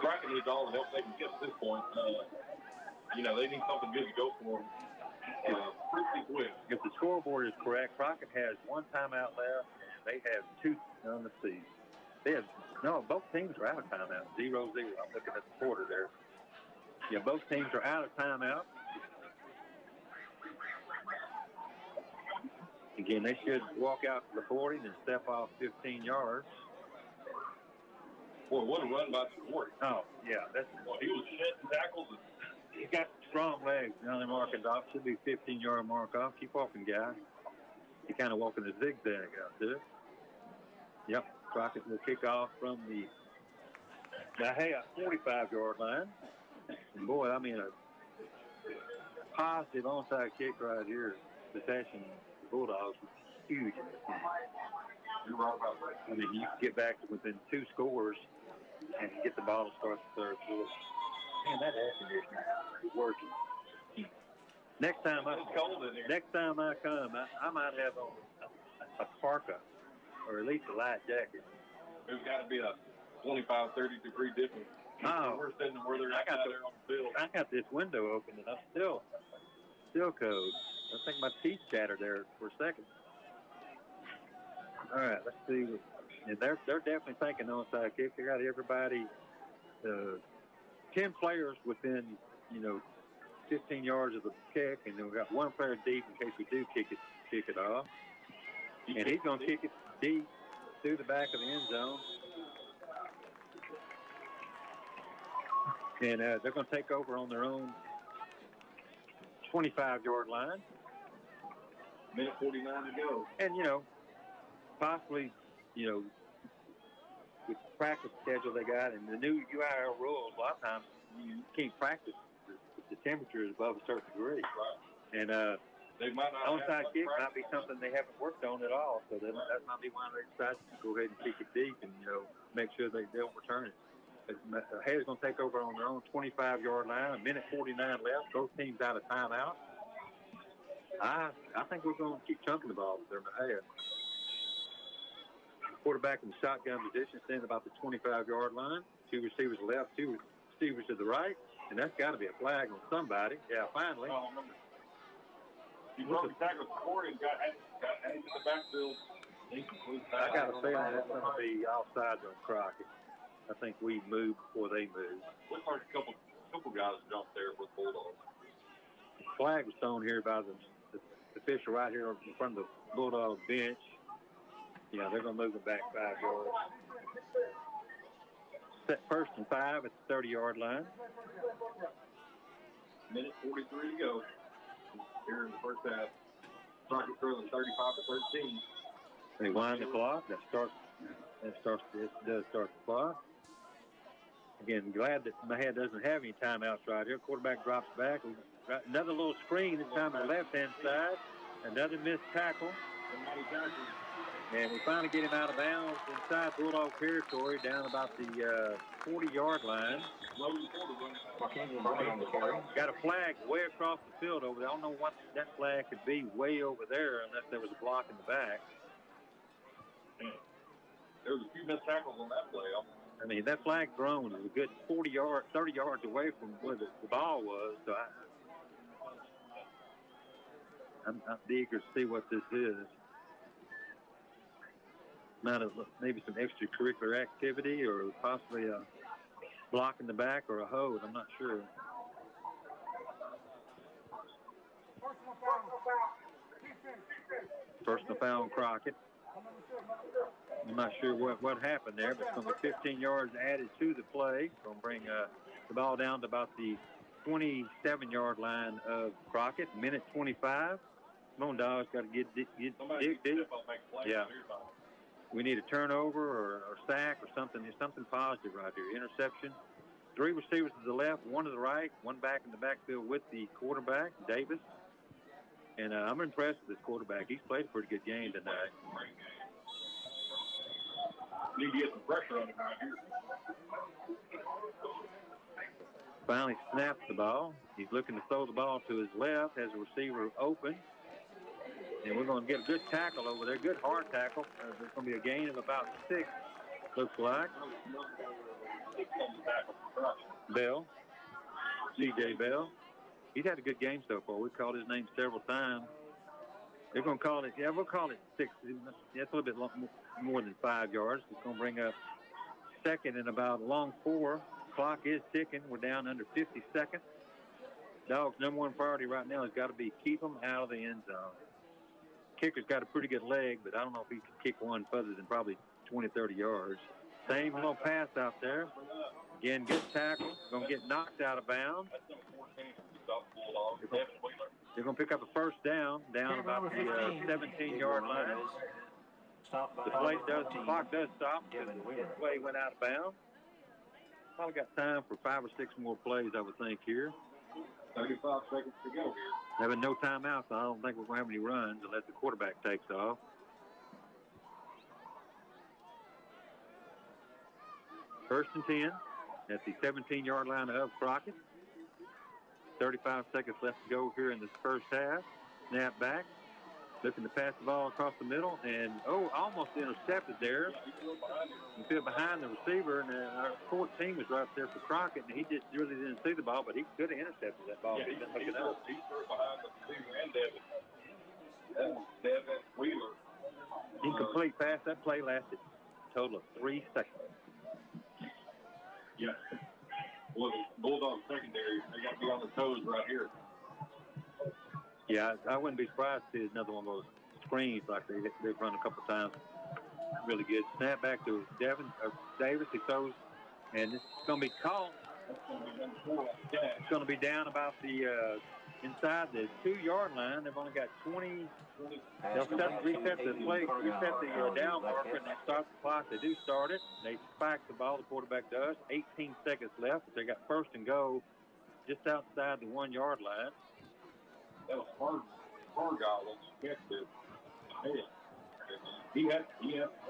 Crockett needs all the help they can get at this point. They need something good to go for them pretty quick. If the scoreboard is correct, Crockett has 1 timeout left, and they have 2. Let's see. Both teams are out of timeout. 0-0. I'm looking at the quarter there. Yeah, both teams are out of timeout. Again, they should walk out to the 40 and step off 15 yards. Boy, what a run by the 40. Oh, yeah. He was shedding tackles. He's got strong legs. Now they're marking off. Should be 15-yard mark off. Keep walking, guy. He kind of walking a zigzag out there. Yep. Crockett will kick off from the Now, hey, a 45-yard line. And boy, I mean, a positive onside kick right here, possession, the Bulldogs was huge. You're right about that. I mean, you can get back to within 2 scores and get the ball to start the third quarter. Man, that air conditioner is working. Next time I come, I might have on a parka or at least a light jacket. There's got to be a 25, 30 degree difference. Oh, we're sitting where they're out there on the field. I got this window open and I'm still cold. I think my teeth shattered there for a second. All right, let's see. And they're definitely thinking onside kick. They got everybody, 10 players within, 15 yards of the kick, and then we got 1 player deep in case we do kick it off. And he's going to kick it deep through the back of the end zone. And they're going to take over on their own 25-yard line. Minute 49 to go. And, possibly, with the practice schedule they got and the new UIL rules, a lot of times you can't practice if the temperature is above a certain degree. Right. And they might not onside kick might be something they haven't worked on at all, so that might be why they decide to go ahead and kick it deep and, make sure they don't return it. Hayes going to take over on their own 25-yard line. A minute 49 left. Both teams out of timeout. I think we're going to keep chunking the ball with their Hayes. Quarterback in the shotgun position, standing about the 25-yard line. 2 receivers left, 2 receivers to the right, and that's got to be a flag on somebody. Yeah, finally. He broke the tackle for Corey and got into the backfield. I got a feeling that's going to be offside on Crockett. I think we moved before they moved. Looks like a couple guys jumped there for the Bulldogs. Flag was thrown here by the official right here in front of the Bulldog bench. Yeah, they're going to move it back 5 yards. Set 1st and 5 at the 30-yard line. Minute 43 to go here in the first half. Crockett trailing 35-13. They wind the clock. That does start the clock. Again, glad that Mahad doesn't have any timeouts right here. Quarterback drops back. We've got another little screen this time on the left-hand side. Another missed tackle. And we finally get him out of bounds inside Bulldog territory down about the 40-yard line. Got a flag way across the field over there. I don't know what that flag could be way over there unless there was a block in the back. There was a few missed tackles on that play. I mean, that flag thrown is a good 30 yards away from where the ball was. So I'm eager to see what this is. Maybe some extracurricular activity or possibly a block in the back or a hold. I'm not sure. Personal foul on Crockett. I'm not sure what happened there, but it's going to be 15 yards added to the play. Going to bring the ball down to about the 27-yard line of Crockett. Minute 25. Come on, Dogs. Got to dig deep. Yeah. We need a turnover or sack or something. There's something positive right here. Interception. 3 receivers to the left, 1 to the right, 1 back in the backfield with the quarterback, Davis. And I'm impressed with this quarterback. He's played a pretty good game tonight. Need to get some pressure on him out here. Finally snaps the ball. He's looking to throw the ball to his left, has a receiver open. And we're going to get a good tackle over there, good hard tackle. There's going to be a gain of about 6, looks like. Bell, C.J. Bell. He's had a good game so far. We've called his name several times. They're going to call it, we'll call it 6. That's a little bit more than 5 yards. It's going to bring up 2nd and about a long 4. Clock is ticking. We're down under 50 seconds. Dogs' number 1 priority right now has got to be keep them out of the end zone. Kicker's got a pretty good leg, but I don't know if he can kick one further than probably 20, 30 yards. Same little pass out there. Again, good tackle. Going to get knocked out of bounds. They're going to pick up a first down about the 17-yard line. The clock does stop because the play went out of bounds. probably got time for 5 or 6 more plays, I would think, here. 35 seconds to go here. Having no timeouts, so I don't think we're going to have any runs unless the quarterback takes off. First and 10 at the 17-yard line of Crockett. 35 seconds left to go here in this first half. Snap back. Looking to pass the ball across the middle, and almost intercepted there. You feel behind the receiver, and our 14 was right there for Crockett, and he just really didn't see the ball, but he could have intercepted that ball. Yeah, he's behind the receiver and Devin. That was Devin Wheeler. Incomplete pass. That play lasted a total of 3 seconds. Yeah. Well, the Bulldogs secondary, they got to be on their toes right here. Yeah, I wouldn't be surprised to see another one of those screens like they've run a couple times. Really good. Snap back to Davis. He throws, and it's going to be caught. It's going to be down about the inside the 2-yard line. They've only got 20. They'll reset the down marker and they start the clock. They do start it. They spike the ball. The quarterback does. 18 seconds left. But they got first and goal just outside the 1-yard line. That was Hargall on the catch there. He had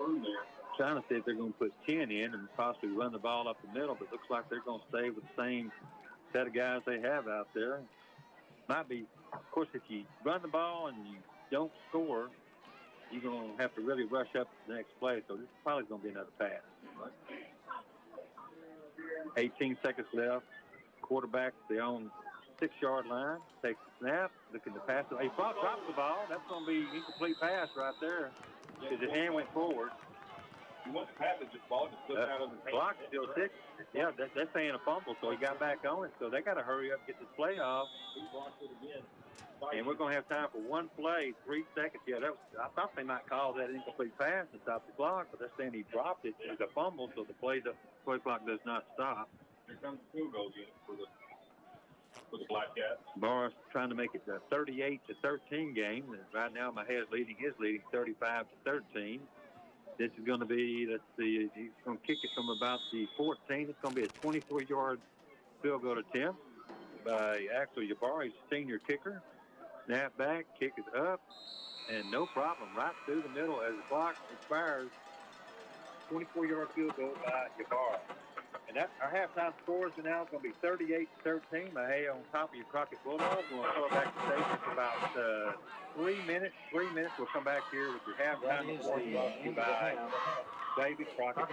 room there. Trying to see if they're going to put 10 in and possibly run the ball up the middle, but it looks like they're going to stay with the same set of guys they have out there. Might be, of course, if you run the ball and you don't score, you're going to have to really rush up the next play. So this is probably going to be another pass. 18 seconds left. Quarterback, the own 6-yard line, takes the snap, looking to pass it. He drops the ball. That's going to be incomplete pass right there because his hand went forward. He wants to pass it, just ball just slipped out of his hand. Clock still ticking. Yeah, that's saying a fumble, so he got back on it. So they got to hurry up and get this play off. He blocked it again. And we're going to have time for one play, 3 seconds. Yeah, I thought they might call that incomplete pass and stop the clock, but they're saying he dropped it. It was a fumble, so the play clock does not stop. Here comes the field goal unit for the Black Cats. Morris trying to make it a 38-13 game. And right now, Mexia is leading 35-13. This is going to be, let's see, he's going to kick it from about the 14. It's going to be a 24-yard field goal attempt by Axel Yabari's senior kicker. Snap back, kick is up, and no problem, right through the middle as the clock expires. 24-yard field goal by Yabar. And that's our halftime scores now is going to be 38-13. Mexia on top of your Crockett Bulldogs. We're going to throw it back to the station for about 3 minutes. 3 minutes. We'll come back here with your halftime scores brought to you by Baby Crockett.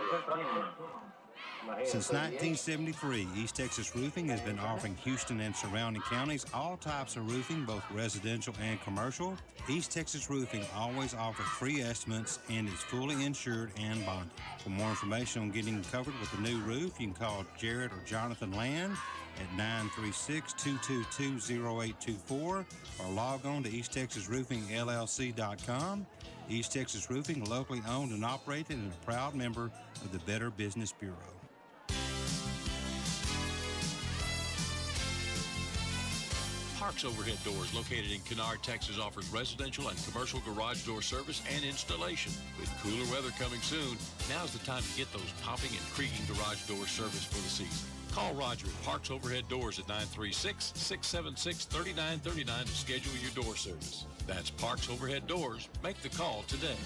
Since 1973, East Texas Roofing has been offering Houston and surrounding counties all types of roofing, both residential and commercial. East Texas Roofing always offers free estimates and is fully insured and bonded. For more information on getting covered with a new roof, you can call Jared or Jonathan Land at 936-222-0824 or log on to EastTexasRoofingLLC.com. East Texas Roofing, locally owned and operated, and a proud member of the Better Business Bureau. Parks Overhead Doors, located in Kennard, Texas, offers residential and commercial garage door service and installation. With cooler weather coming soon, now's the time to get those popping and creaking garage door service for the season. Call Roger at Parks Overhead Doors at 936-676-3939 to schedule your door service. That's Parks Overhead Doors. Make the call today.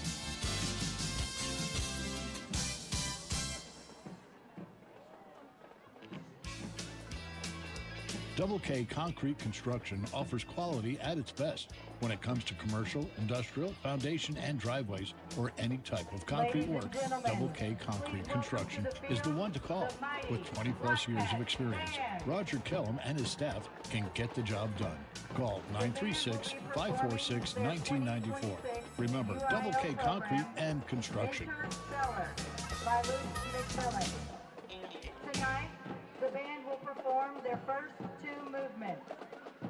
Double K Concrete Construction offers quality at its best when it comes to commercial, industrial, foundation, and driveways, or any type of concrete work. Double K Concrete Construction is the one to call. With 20-plus years of experience, Roger Kellum and his staff can get the job done. Call 936-546-1994. Remember, Double K Concrete and Construction. Tonight, the band will perform their first 2 movements.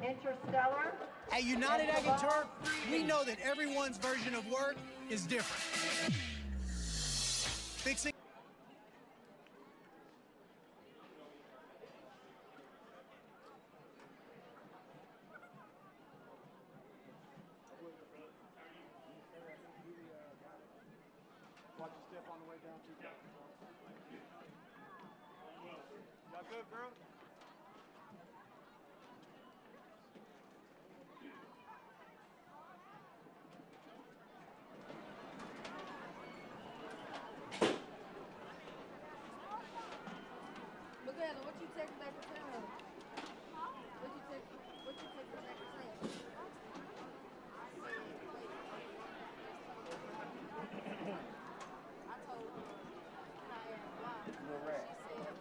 Interstellar. At United Ag and Turf, we know that everyone's version of work is different. Fixing. Watch your step on the way down to good, girl? Michaela, what you take back to town? What you take back to town? I told her K.I.V.Y. You're right. She said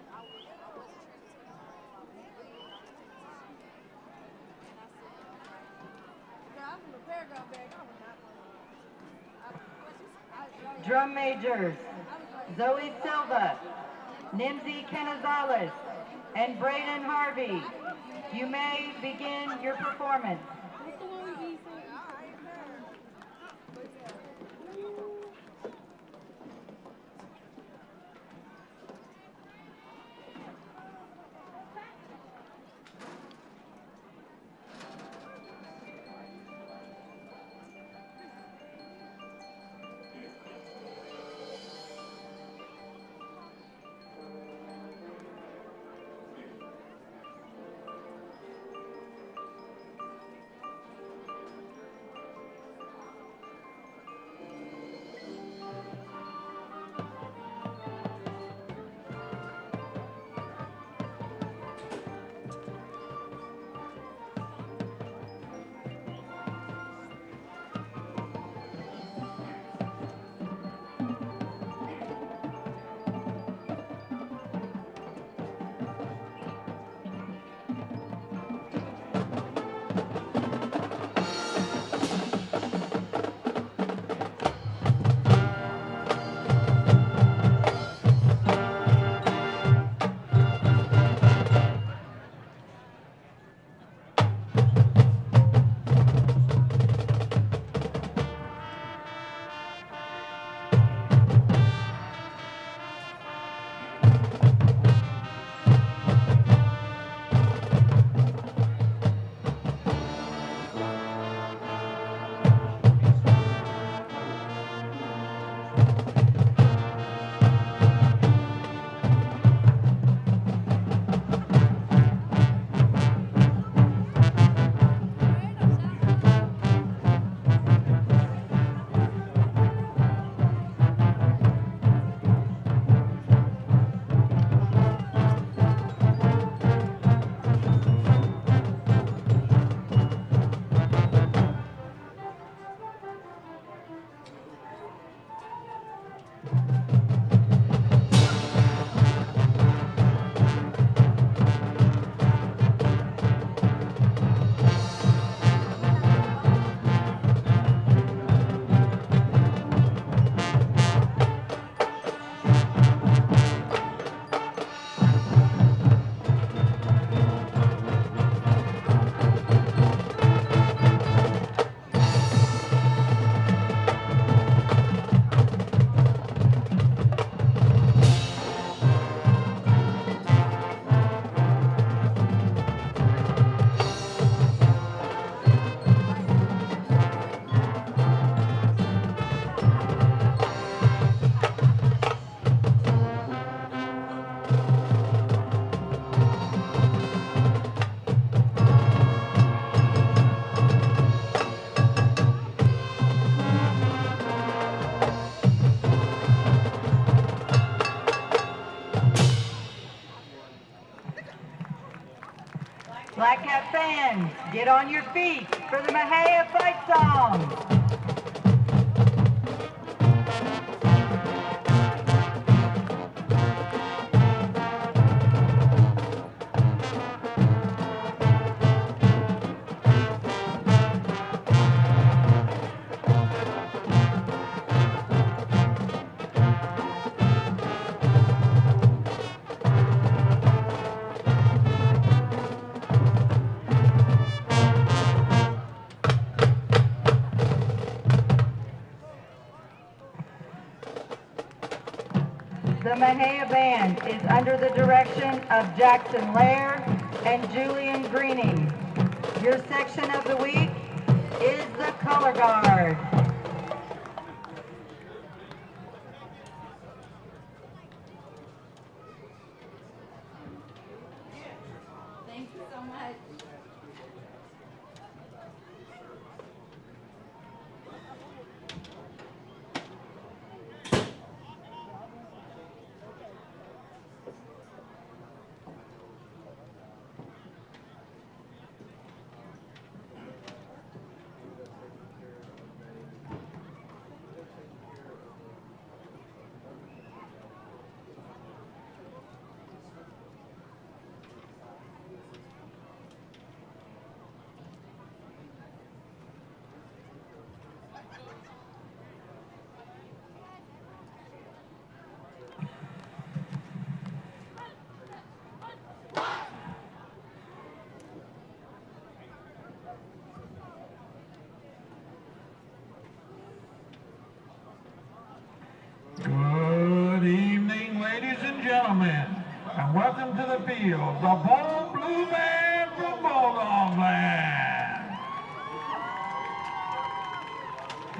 I wasn't trying to take her home. I was leaving. I was taking her. And I said, girl, I'm from the paragraph bag. I was not going to. Drum majors, Zoe Silva, Nimsy Canizales, and Braden Harvey. You may begin your performance. Black Cat fans, get on your feet for the Mexia fight song. The Mexia Band is under the direction of Jackson Laird and Julian Greening. Your section of the week is the Color Guard. much. Good evening, ladies and gentlemen, and welcome to the field, the Bold Blue Band from Bulldog Land.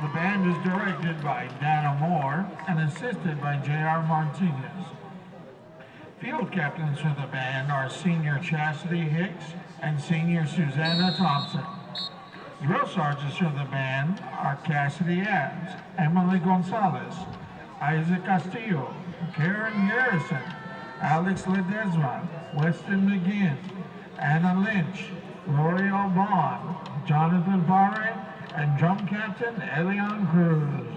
The band is directed by Dana Moore and assisted by J.R. Martinez. Field captains for the band are Senior Chastity Hicks and Senior Susanna Thompson. Drill sergeants for the band are Cassidy Adams, Emily Gonzalez, Isaac Castillo, Karen Garrison, Alex Ledesma, Weston McGinn, Anna Lynch, L'Oreal Bond, Jonathan Barre, and drum captain Elion Cruz.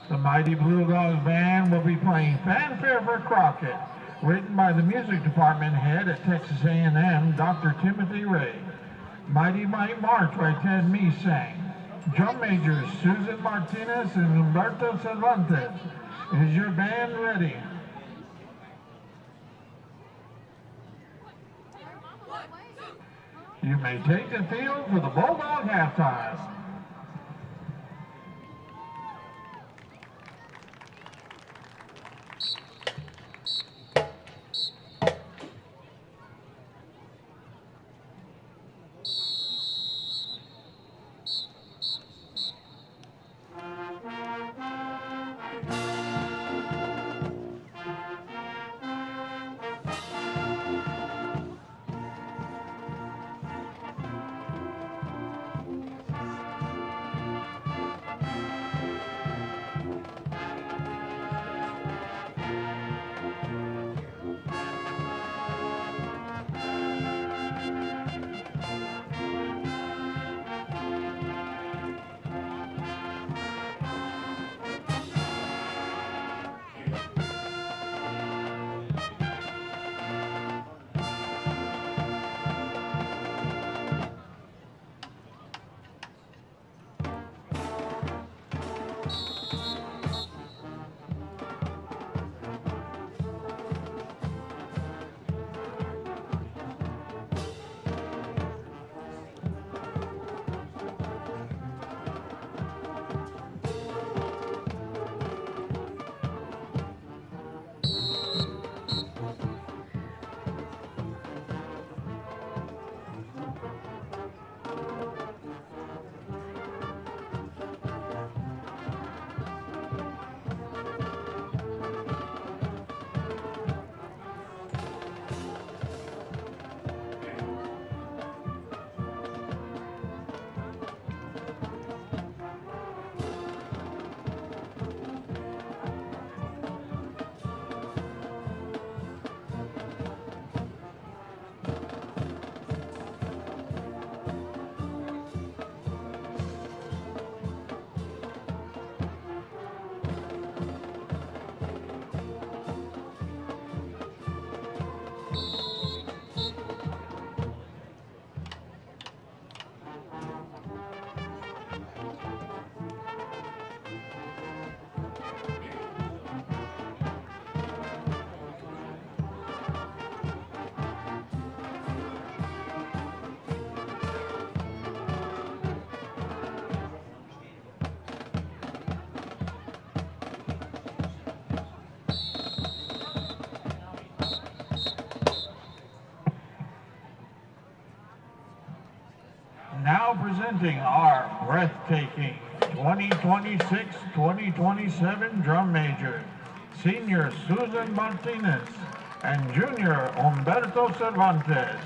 The Mighty Blue Dogs Band will be playing Fanfare for Crockett, written by the music department head at Texas A&M, Dr. Timothy Ray. Mighty Might March by Ted Meesang. Drum majors Susan Martinez and Humberto Cervantes. Is your band ready? You may take the field for the Bulldog halftime. Now presenting our breathtaking 2026-2027 drum major, senior Susan Martinez, and junior Humberto Cervantes.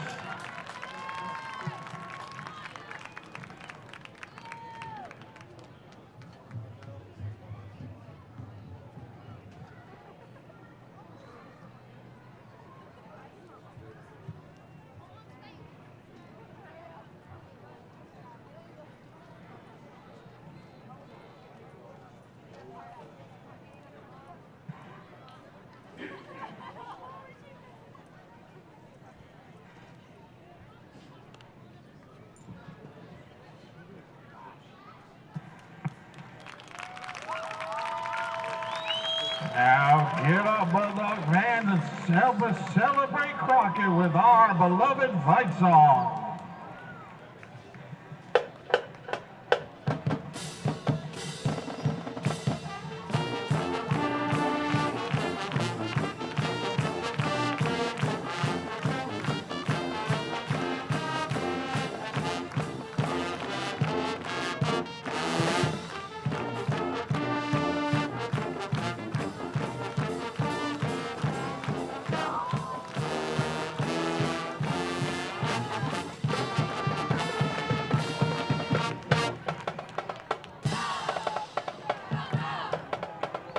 Now get up, Bulldog fans, and help us celebrate Crockett with our beloved fight song.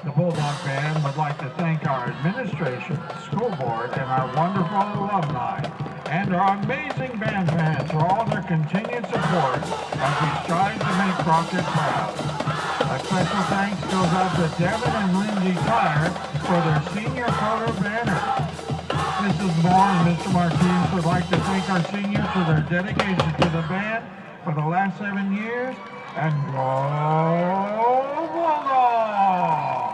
The Bulldog Band would like to thank our administration, school board, and our wonderful alumni, and our amazing band fans for all their continued support as we strive to make Crockett proud. A special thanks goes out to Devin and Lindsay Tyre for their senior photo banner. Mrs. Moore and Mr. Martinez would like to thank our seniors for their dedication to the band for the last 7 years, and go Bulldogs!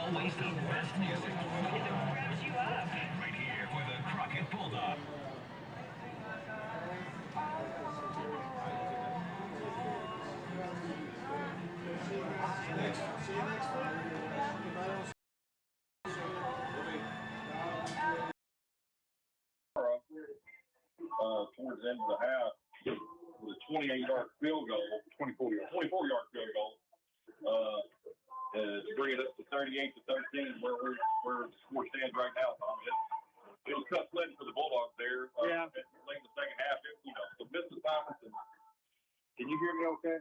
Always the best music. It revs you up. Right here for the Crockett Bulldogs. Towards the end of the half, with a 28-yard field goal, 24-yard field goal, to bring it up to 38-13, where the score stands right now. Tom. It was tough sledding for the Bulldogs there. Late in the second half, some missed assignments. Can you hear me okay?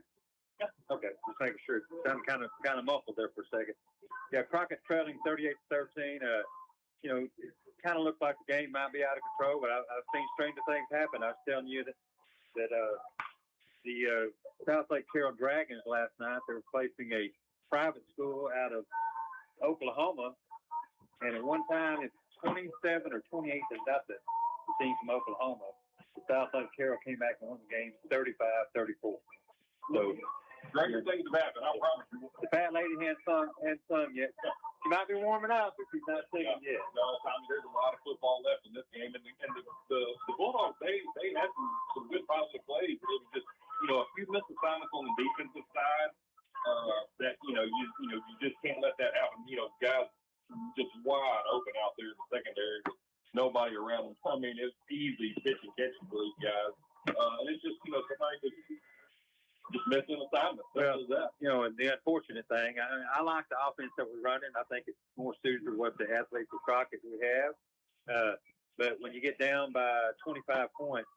Yeah. Okay, just making sure. It sounded kind of muffled there for a second. Yeah, Crockett trailing 38-13. It kind of looked like the game might be out of control, but I've seen stranger things happen. I was telling you that the South Lake Carroll Dragons last night, they were placing a private school out of Oklahoma, and at one time it's 27 or 28 to nothing. The team from Oklahoma. The South Lake Carroll came back and won the game 35-34. So stranger things have happened, I promise you. The fat lady hadn't sung yet. She might be warming up, but she's not singing yet. No, I mean, there's a lot of football left in this game, and the Bulldogs they had some good positive plays. But it was just a few missed assignments on the defensive side that you just can't let that happen. Guys just wide open out there in the secondary with nobody around them. I mean, it's easy pitch and catch for these guys, and it's just somebody just missing assignments. Well, and the unfortunate thing, I like the offense that we're running. I think it's more suited to what the athletes of Crockett we have. But when you get down by 25 points,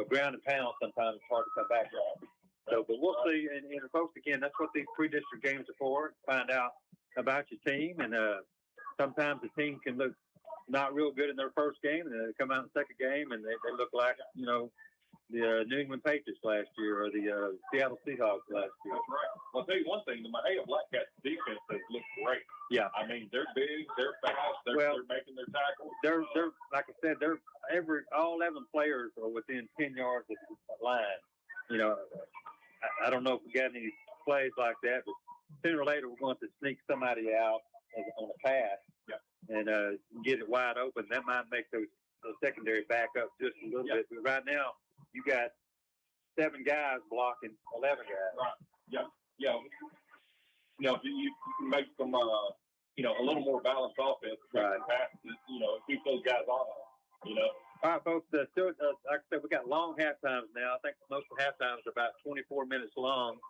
ground and pound, sometimes it's hard to come back from. So, but we'll see. And folks, again, that's what these pre-district games are for. Find out about your team. And sometimes the team can look not real good in their first game, and then they come out in the second game, and they look like, New England Patriots last year or the Seattle Seahawks last year. That's right. Well, I'll tell you one thing, the Mexia Blackcats defense has looked great. Yeah. I mean, they're big, they're fast, they're making their tackles. They're like I said, all 11 players are within 10 yards of the line. You know, I don't know if we got any plays like that, but sooner or later we're going to sneak somebody out on a pass and get it wide open. That might make those secondary back up just a little bit. But right now, you got 7 guys blocking 11 guys. Right. Yeah. Yeah. You know, if you make them, you know, a little more balanced offense, right? Passes, you know, keep those guys on. You know. All right, folks. Like I said, we got long half times now. I think most of the half times are about 24 minutes long.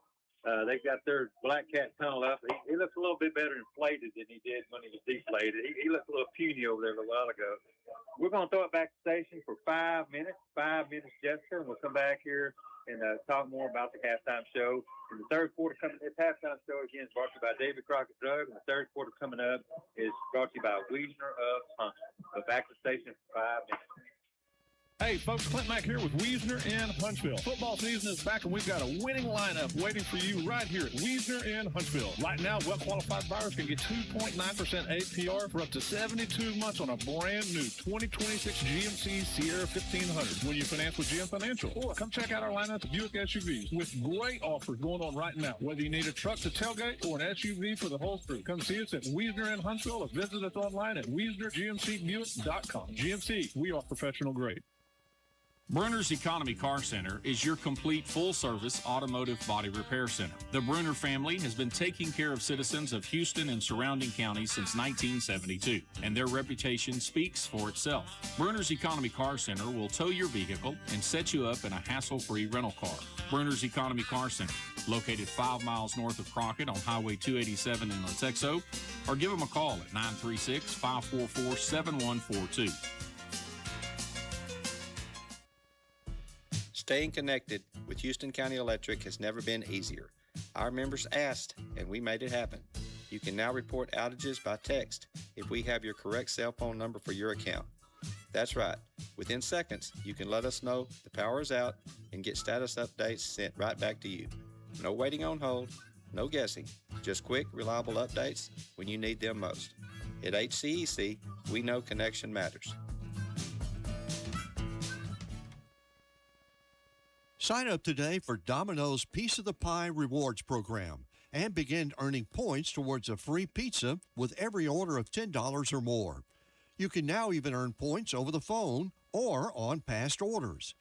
They've got their black cat tunnel up. He looks a little bit better inflated than he did when he was deflated. He looked a little puny over there a little while ago. We're going to throw it back to the station for 5 minutes. 5 minutes, Jessica, and we'll come back here and talk more about the halftime show. And the third quarter coming, this halftime show again is brought to you by David Crockett Drug. And the third quarter coming up is brought to you by Wiesner of Huntsville. So back to the station for 5 minutes. Hey, folks, Clint Mack here with Wiesner in Huntsville. Football season is back, and we've got a winning lineup waiting for you right here at Wiesner in Huntsville. Right now, well-qualified buyers can get 2.9% APR for up to 72 months on a brand-new 2026 GMC Sierra 1500 when you finance with GM Financial. Or come check out our lineup of Buick SUVs with great offers going on right now. Whether you need a truck to tailgate or an SUV for the whole crew, come see us at Wiesner in Huntsville or visit us online at WiesnerGMCBuick.com. GMC, we are professional grade. Bruner's Economy Car Center is your complete full-service automotive body repair center. The Bruner family has been taking care of citizens of Houston and surrounding counties since 1972, and their reputation speaks for itself. Bruner's Economy Car Center will tow your vehicle and set you up in a hassle-free rental car. Bruner's Economy Car Center, located 5 miles north of Crockett on Highway 287 in Latexo, or give them a call at 936-544-7142. Staying connected with Houston County Electric has never been easier. Our members asked, and we made it happen. You can now report outages by text if we have your correct cell phone number for your account. That's right. Within seconds, you can let us know the power is out and get status updates sent right back to you. No waiting on hold, no guessing, just quick, reliable updates when you need them most. At HCEC, we know connection matters. Sign up today for Domino's Piece of the Pie Rewards Program and begin earning points towards a free pizza with every order of $10 or more. You can now even earn points over the phone or on past orders.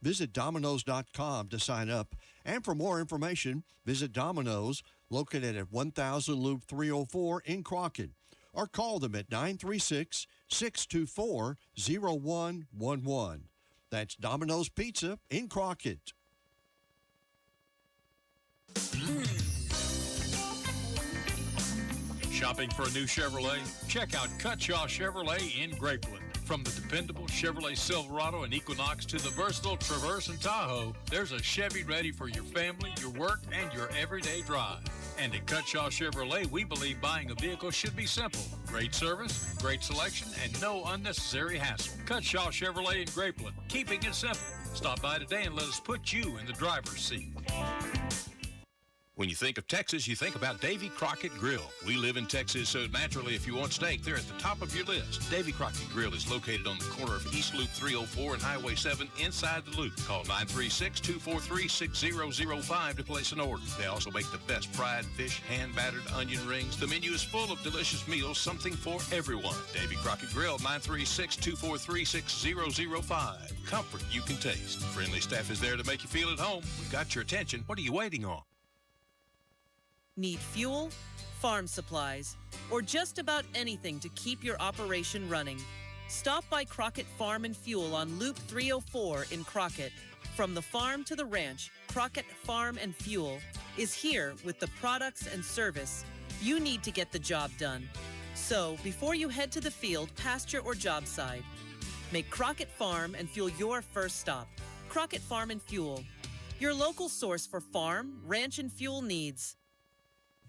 Visit Domino's.com to sign up, and for more information, visit Domino's, located at 1000 Loop 304 in Crockett, or call them at 936-624-0111. That's Domino's Pizza in Crockett. Shopping for a new Chevrolet? Check out Cutshaw Chevrolet in Grapeland. From the dependable Chevrolet Silverado and Equinox to the versatile Traverse and Tahoe, there's a Chevy ready for your family, your work, and your everyday drive. And at Cutshaw Chevrolet, we believe buying a vehicle should be simple. Great service, great selection, and no unnecessary hassle. Cutshaw Chevrolet in Grapeland, keeping it simple. Stop by today and let us put you in the driver's seat. When you think of Texas, you think about Davy Crockett Grill. We live in Texas, so naturally, if you want steak, they're at the top of your list. Davy Crockett Grill is located on the corner of East Loop 304 and Highway 7 inside the loop. Call 936-243-6005 to place an order. They also make the best fried fish, hand-battered onion rings. The menu is full of delicious meals, something for everyone. Davy Crockett Grill, 936-243-6005. Comfort you can taste. Friendly staff is there to make you feel at home. We've got your attention. What are you waiting on? Need fuel, farm supplies, or just about anything to keep your operation running? Stop by Crockett Farm and Fuel on Loop 304 in Crockett. From the farm to the ranch, Crockett Farm and Fuel is here with the products and service you need to get the job done. So, before you head to the field, pasture, or job site, make Crockett Farm and Fuel your first stop. Crockett Farm and Fuel, your local source for farm, ranch, and fuel needs.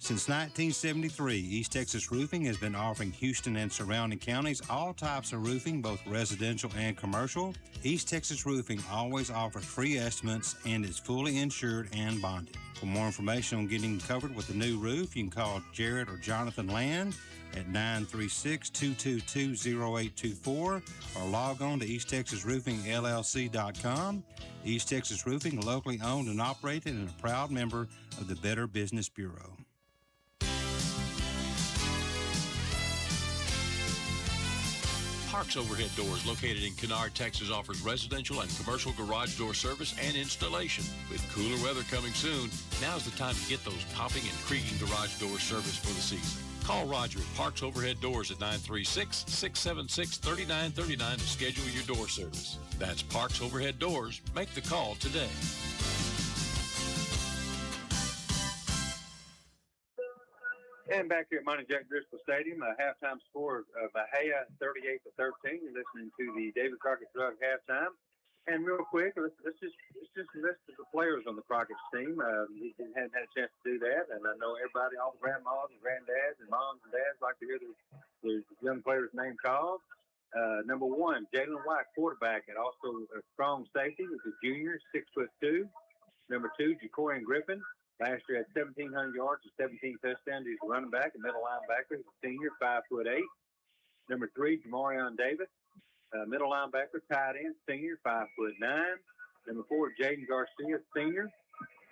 Since 1973, East Texas Roofing has been offering Houston and surrounding counties all types of roofing, both residential and commercial. East Texas Roofing always offers free estimates and is fully insured and bonded. For more information on getting covered with a new roof, you can call Jared or Jonathan Land at 936-222-0824 or log on to easttexasroofingllc.com. East Texas Roofing, locally owned and operated and a proud member of the Better Business Bureau. Parks Overhead Doors, located in Kennard, Texas, offers residential and commercial garage door service and installation. With cooler weather coming soon, now's the time to get those popping and creaking garage door service for the season. Call Roger at Parks Overhead Doors at 936-676-3939 to schedule your door service. That's Parks Overhead Doors. Make the call today. And back here at Monte Driskell Stadium, a halftime score of Mexia 38-13. You're listening to the David Crockett Drug halftime. And real quick, let's just list the players on the Crockett's team. We hadn't had a chance to do that, and I know everybody, all the grandmas and granddads and moms and dads, like to hear the young players' name called. Number 1, Jalen White, quarterback, and also a strong safety, which is junior, 6'2". Number 2, Jacorian Griffin. Last year had 1,700 yards and 17 touchdowns. He's a running back and middle linebacker. He's a senior, 5'8". Number 3, Jamarion Davis, middle linebacker, tight end, senior, 5'9". Number 4, Jaden Garcia, senior.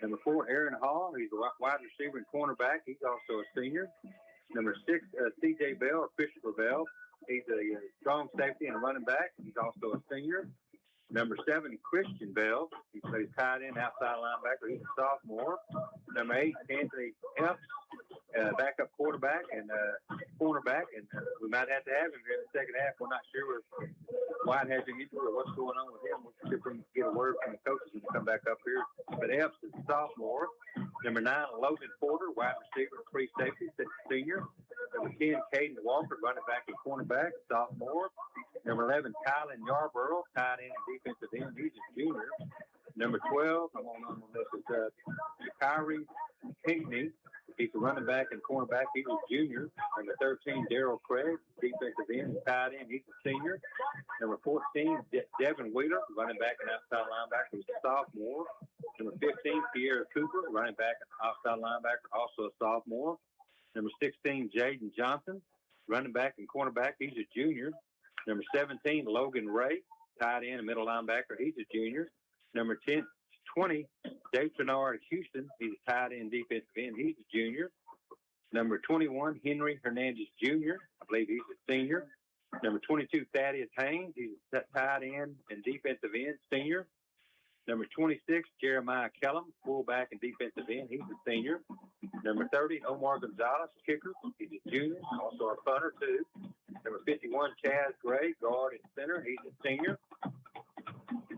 Number 4, Aaron Hall. He's a wide receiver and cornerback. He's also a senior. Number 6, C.J. Bell, or Christopher Bell. He's a strong safety and a running back. He's also a senior. Number 7, Christian Bell. He plays tight end, outside linebacker. He's a sophomore. Number 8, Anthony Epps, backup quarterback and cornerback. And we might have to have him here in the second half. We're not sure if White has an injury or what's going on with him. We'll see if we can get a word from the coaches when we come back up here. But Epps is a sophomore. Number 9, Logan Porter, wide receiver, free safety, senior. Number 10, Caden Walker, running back and cornerback, sophomore. Number 11, Kylan Yarborough, tight end and defensive end. He's a junior. Number 12, I'm on this, is K.I.V.Y. Pinckney. He's a running back and cornerback. He's a junior. Number 13, Daryl Craig, defensive end, tight end. He's a senior. Number 14, Devin Wheeler, running back and outside linebacker. He's a sophomore. Number 15, Pierre Cooper, running back and outside linebacker, also a sophomore. Number 16, Jaden Johnson, running back and cornerback. He's a junior. Number 17, Logan Ray, tight end and middle linebacker. He's a junior. Number 20, Dave Trinard, Houston. He's a tight end defensive end. He's a junior. Number 21, Henry Hernandez Jr. I believe he's a senior. Number 22, Thaddeus Haynes. He's a tight end and defensive end, senior. Number 26, Jeremiah Kellum, fullback and defensive end. He's a senior. Number 30, Omar Gonzalez, kicker. He's a junior, also a punter, too. Number 51, Chaz Gray, guard and center. He's a senior.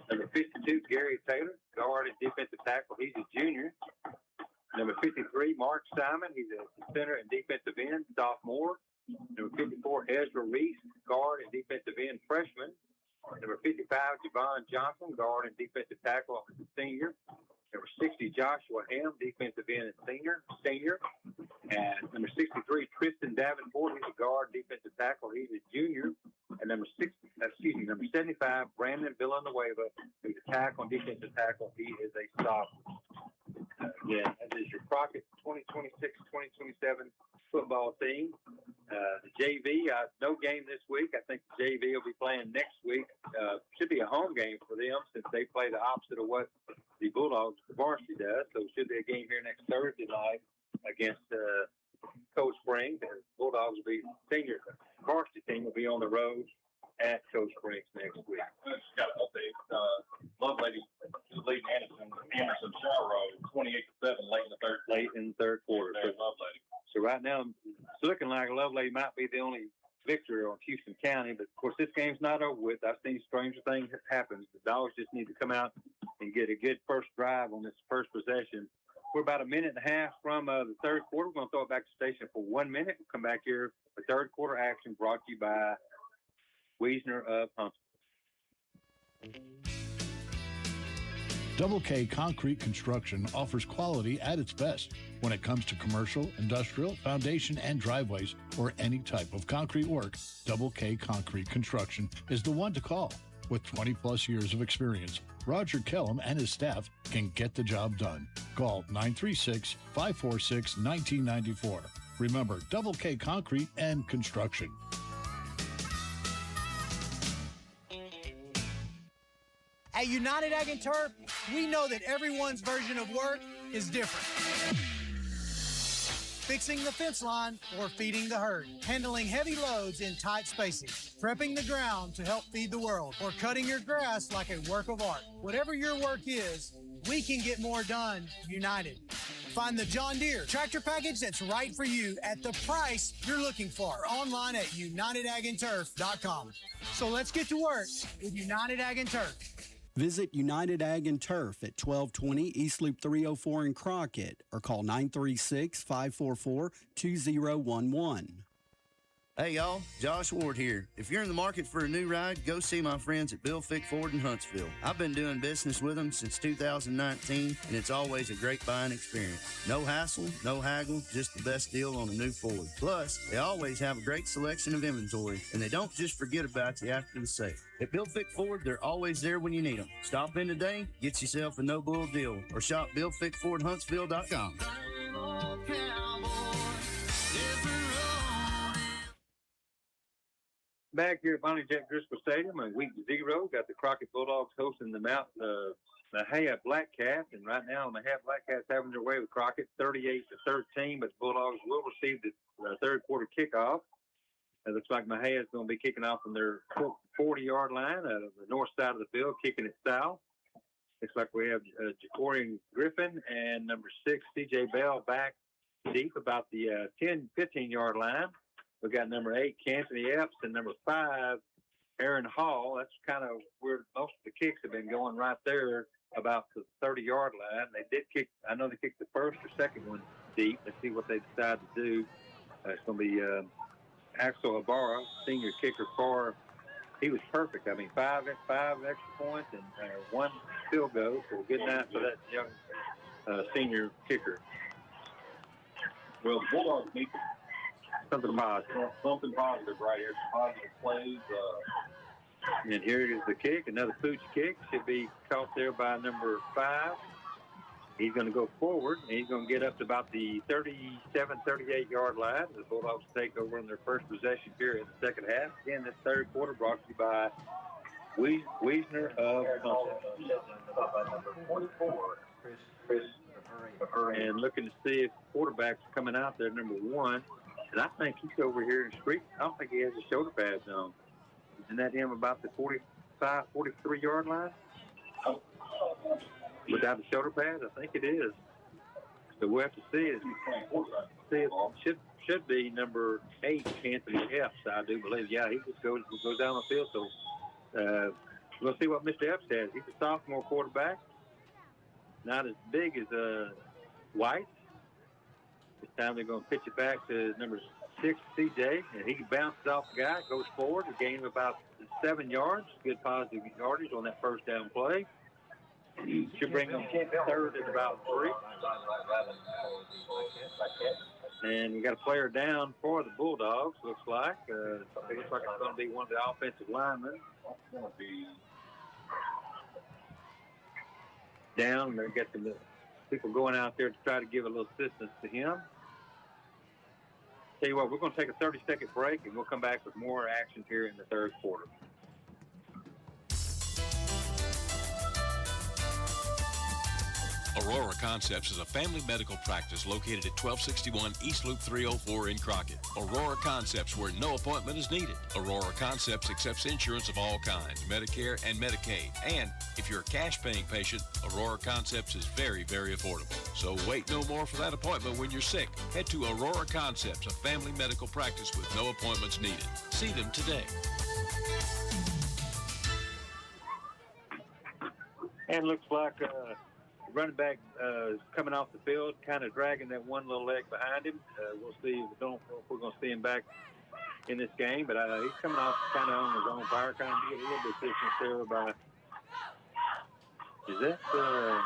Number 52, Gary Taylor, guard and defensive tackle. He's a junior. Number 53, Mark Simon. He's a center and defensive end, sophomore. Number 54, Ezra Reese, guard and defensive end, freshman. Number 55, Javon Johnson, guard and defensive tackle, senior. Number 60, Joshua Ham, defensive end and senior. And number 63, Tristan Davenport, he's a guard, defensive tackle. He's a junior. And number 75, Brandon Villanueva, he's a tackle and defensive tackle. He is a sophomore. That is your Crockett 2026-2027 football team. The JV, no game this week. I think the JV will be playing next week. Should be a home game for them since they play the opposite of what the Bulldogs, the varsity, does. So it should be a game here next Thursday night against Coach Springs. And Bulldogs will be, senior varsity team will be on the road at Coach Springs next week. Just got an update. Lovelady is leading Anderson Shire 28-7 late in the third quarter. There's Lovelady. So right now, it's looking like Lovelady might be the only victor on Houston County. But, of course, this game's not over with. I've seen stranger things happen. The Dogs just need to come out and get a good first drive on this first possession. We're about a minute and a half from the third quarter. We're going to throw it back to the station for 1 minute. We'll come back here for third quarter action brought to you by Wiesner of Huntsville. Double K Concrete Construction offers quality at its best when it comes to commercial, industrial, foundation, and driveways, or any type of concrete work. Double K Concrete Construction is the one to call. With 20-plus years of experience, Roger Kellum and his staff can get the job done. Call 936-546-1994. Remember, Double K Concrete and Construction. At United Ag and Turf, we know that everyone's version of work is different. Fixing the fence line or feeding the herd, handling heavy loads in tight spaces, prepping the ground to help feed the world, or cutting your grass like a work of art. Whatever your work is, we can get more done united. Find the John Deere tractor package that's right for you at the price you're looking for. Online at UnitedAgAndTurf.com. So let's get to work with United Ag and Turf. Visit United Ag and Turf at 1220 East Loop 304 in Crockett or call 936-544-2011. Hey y'all, Josh Ward here. If you're in the market for a new ride, go see my friends at Bill Fick Ford in Huntsville. I've been doing business with them since 2019, and it's always a great buying experience. No hassle, no haggle, just the best deal on a new Ford. Plus, they always have a great selection of inventory, and they don't just forget about you after the sale. At Bill Fick Ford, they're always there when you need them. Stop in today, get yourself a no-bull deal, or shop BillFickFordHuntsville.com. Back here at Bonnie Jack Driskell Stadium in week 0, got the Crockett Bulldogs hosting the Mexia Black Cats, and right now the Mexia Black Cats having their way with Crockett 38-13, but the Bulldogs will receive the third quarter kickoff. It looks like Mexia is going to be kicking off from their 40-yard line out of the north side of the field, kicking it south. Looks like we have Jacorian Griffin and number 6, C.J. Bell, back deep about the 15-yard line. We got number 8, Anthony Epps, and number 5, Aaron Hall. That's kind of where most of the kicks have been going, right there about the 30-yard line. They did kick, I know they kicked the first or second one deep. Let's see what they decide to do. It's going to be Axel Ibarra, senior kicker for, he was perfect. I mean, five extra points and 1 field goal. So good night for that young senior kicker. Well, the Bulldogs need something positive. Something positive right here. Some positive plays. And here is the kick. Another pooch kick. Should be caught there by number 5. He's going to go forward, and he's going to get up to about the 37, 38-yard line. The Bulldogs take over on their first possession here in the second half. Again, this third quarter brought to you by Wiesner of Monte. And looking to see if quarterback's coming out there, number 1. And I think he's over here in the street. I don't think he has his shoulder pads on. Isn't that him about the 45, 43-yard line? Without the shoulder pads? I think it is. So we'll have to see it. It should be number 8, Anthony Epps, I do believe. Yeah, he just goes down the field. So we'll see what Mr. Epps has. He's a sophomore quarterback. Not as big as White. This time they're going to pitch it back to number 6, CJ, and he bounces off the guy, goes forward, a gain of about 7 yards. Good positive yardage on that first down play. Should bring them third at about 3. And we got a player down for the Bulldogs, looks like. It looks like it's going to be one of the offensive linemen. It's going to be down. They're getting the people going out there to try to give a little assistance to him. Tell you what, we're going to take a 30-second break, and we'll come back with more action here in the third quarter. Aurora Concepts is a family medical practice located at 1261 East Loop 304 in Crockett. Aurora Concepts, where no appointment is needed. Aurora Concepts accepts insurance of all kinds, Medicare and Medicaid. And if you're a cash-paying patient, Aurora Concepts is very, very affordable. So wait no more for that appointment when you're sick. Head to Aurora Concepts, a family medical practice with no appointments needed. See them today. And looks like running back coming off the field, kind of dragging that one little leg behind him. We'll see if we're going to see him back in this game, but he's coming off kind of on his own power, kind of get a little bit distance there by Is that, I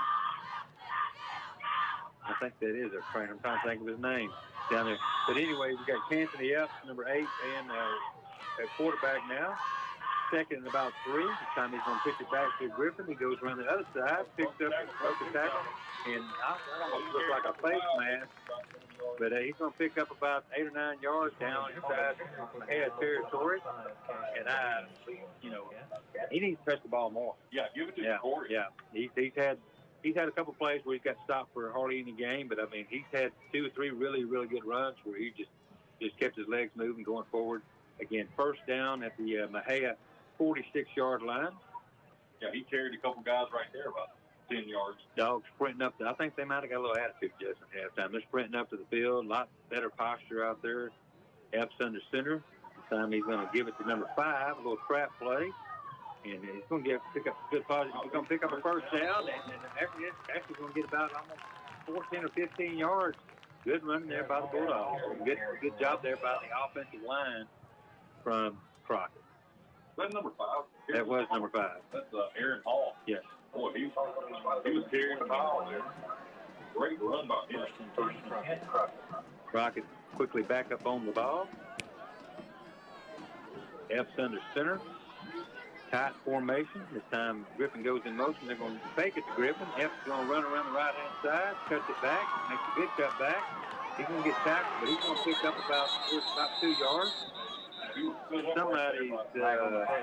think that is a trainer. I'm trying to think of his name down there. But anyway, we got Anthony Epps, number 8, and at quarterback now. Second and about 3. This time he's going to pitch it back to Griffin. He goes around the other side, picks up a broken tackle, and almost looks like a face mask. But he's going to pick up about 8 or 9 yards down inside Mexia territory. And he needs to touch the ball more. Yeah, give it to Corey. Yeah, he's had a couple plays where he's got stopped for hardly any game, but I mean he's had 2 or 3 really, really good runs where he just kept his legs moving, going forward. Again, first down at the Mexia 46-yard line. Yeah, he carried a couple guys right there about 10 yards. Dogs sprinting up. I think they might have got a little attitude just at halftime. They're sprinting up to the field. A lot better posture out there. Epps under center. This time he's going to give it to number 5, a little trap play. And he's going to pick up a good positive. He's going to pick up a first down, and actually going to get about almost 14 or 15 yards. Good run there by the Bulldogs. Good job there by the offensive line from Crockett. That's number 5. That was number 5. That's Aaron Hall. Yes. Boy, he was carrying the ball there. Great run by him. Crockett quickly back up on the ball. Epps under center. Tight formation. This time Griffin goes in motion. They're going to fake it to Griffin. Epps is going to run around the right-hand side, cuts it back, makes a good cut back. He's going to get tackled, but he's going to pick up about 2 yards. Somebody's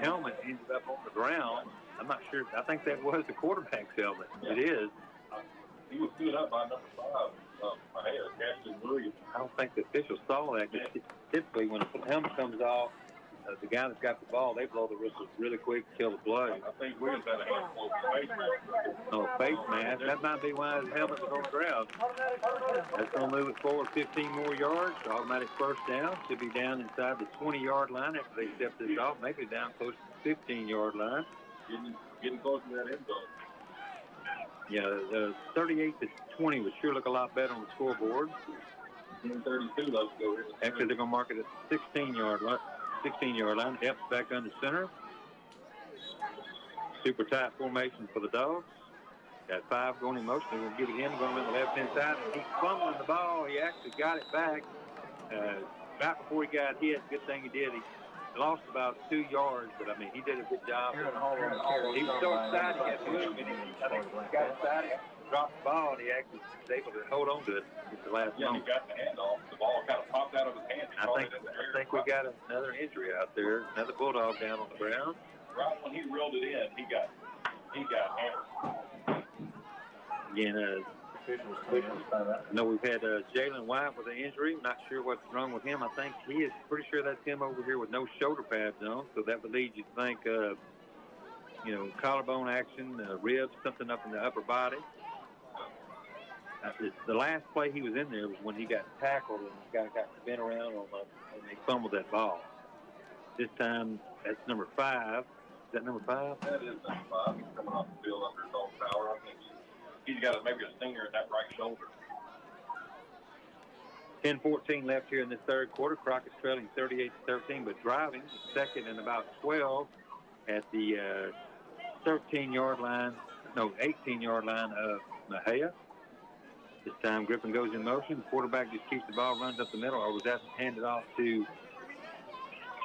helmet ended up on the ground. I'm not sure. I think that was the quarterback's helmet. Yeah. It is. He was stood up by number 5. Captain Williams. I don't think the officials saw that. Typically, when the helmet comes off, the guy that's got the ball, they blow the whistle really quick to kill the play. I think Williams had a handful of face mask. Oh, face mask. That might be why his helmet was on the ground. That's going to move it forward 15 more yards. Automatic first down. Should be down inside the 20-yard line after they step this off. Maybe down close to the 15-yard line. Getting close to that end zone. Yeah, 38 to 20 would sure look a lot better on the scoreboard. 32, let's go. Actually, they're going to mark it at 16-yard line. 16-yard line. Epps back under center. Super tight formation for the Dogs. Got 5 going in motion. They're going to give it in. Going on the left-hand side. And he's fumbling the ball. He actually got it back. Right before he got hit, good thing he did. He lost about 2 yards, but I mean, he did a good job. He was so excited he had to move, and I think he got excited, dropped the ball, and he actually was able to hold on to it at the last moment. He got the handoff. The ball kind of popped out of his hand. I think we got another injury out there. Another Bulldog down on the ground. Right when he reeled it in, he got hammered. Again, I know we've had Jalen White with an injury. Not sure what's wrong with him. I think he is pretty sure that's him over here with no shoulder pads on. So that would lead you to think, collarbone action, ribs, something up in the upper body. The last play he was in there was when he got tackled and the guy got bent around and they fumbled that ball. This time, that's number 5. Is that number 5? That is number 5. He's coming off the field under his own power. I think he's got maybe a stinger in that right shoulder. 10-14 left here in this third quarter. Crockett's trailing 38-13, but driving second and about 12 at the 18-yard line of Mexia. This time Griffin goes in motion. The quarterback just keeps the ball, runs up the middle, or was that handed off to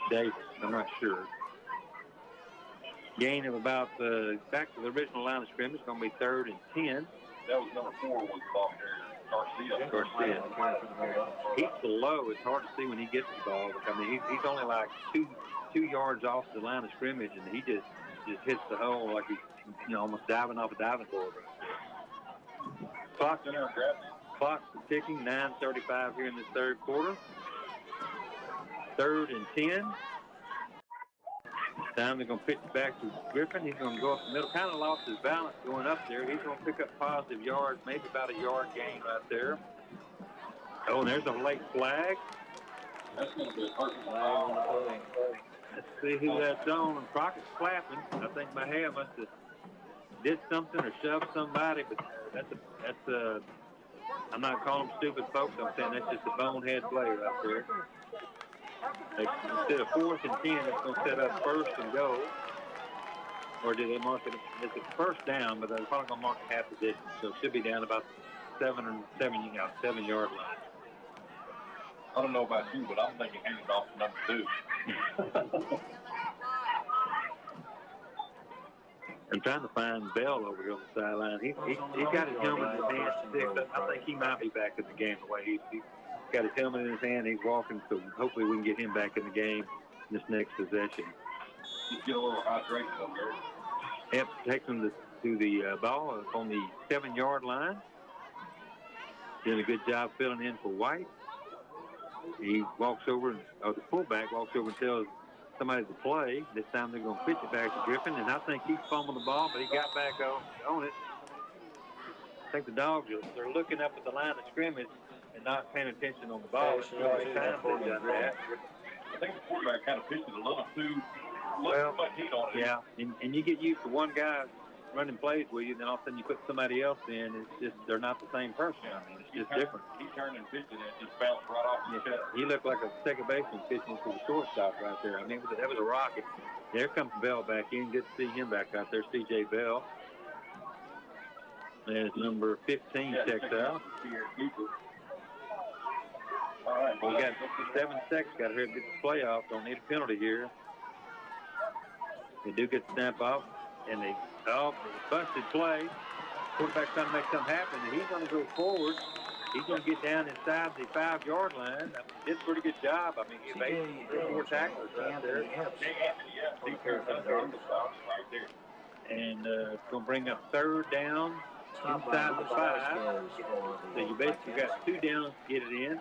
Davis? I'm not sure. Gain of about back to the original line of scrimmage. Going to be 3rd and 10. That was number 4 was the ball carrier, Garcia. He's slow. It's hard to see when he gets the ball. I mean, he's only like two yards off the line of scrimmage, and he just hits the hole like he's almost diving off a diving board. Clock's ticking. 9:35 here in the third quarter. 3rd and 10. This time they're going to pitch it back to Griffin. He's going to go up the middle. Kind of lost his balance going up there. He's going to pick up positive yards, maybe about a yard gain right there. Oh, and there's a late flag. That's going to be a perfect flag. Let's see who that's on. And Crockett's clapping. I think Mexia must have did something or shoved somebody, but that's I'm not calling them stupid folks. I'm saying that's just a bonehead play right there. Instead of 4th and 10, it's going to set up 1st and goal. or did they mark it? It's a first down, but they're probably going to mark it half position, so it should be down about 7-yard line. I don't know about you, but I'm thinking hand it off to number 2. I'm trying to find Bell over here on the sideline. He's got his helmet in his hand. I think he might be back in the game the way he's got his helmet in his hand. He's walking, so hopefully we can get him back in the game this next possession. Just get a little hydration up there. Yep, takes him to the ball on the 7-yard line. Doing a good job filling in for White. He walks over, or the fullback walks over and tells somebody to play. This time they're going to pitch it back to Griffin, and I think he fumbled the ball, but he got back on it. I think the Dogs they're looking up at the line of scrimmage and not paying attention on the ball. It's really time they've done that. I think the quarterback kind of pitched it a little too much heat on it. Yeah, and you get used to one guy running plays with you, then all of a sudden you put somebody else in. It's just they're not the same person. I mean, it's just different. He turned and pitched it and it just bounced right off his chest. He looked like a second baseman pitching to the shortstop right there. I mean, that was a rocket. There comes Bell back in. Good to see him back out there. C.J. Bell. There's number 15 checks out. All right. We got 7 seconds. Got to hurry up and get the play off. Don't need a penalty here. They do get the snap off, and they busted play. Quarterback's trying to make something happen, and he's going to go forward. He's going to get down inside the 5-yard line. I mean, he did a pretty good job. I mean, he evaded 4 tacklers right there. And it's going to bring up 3rd down inside the 5. So you basically got 2 downs to get it in.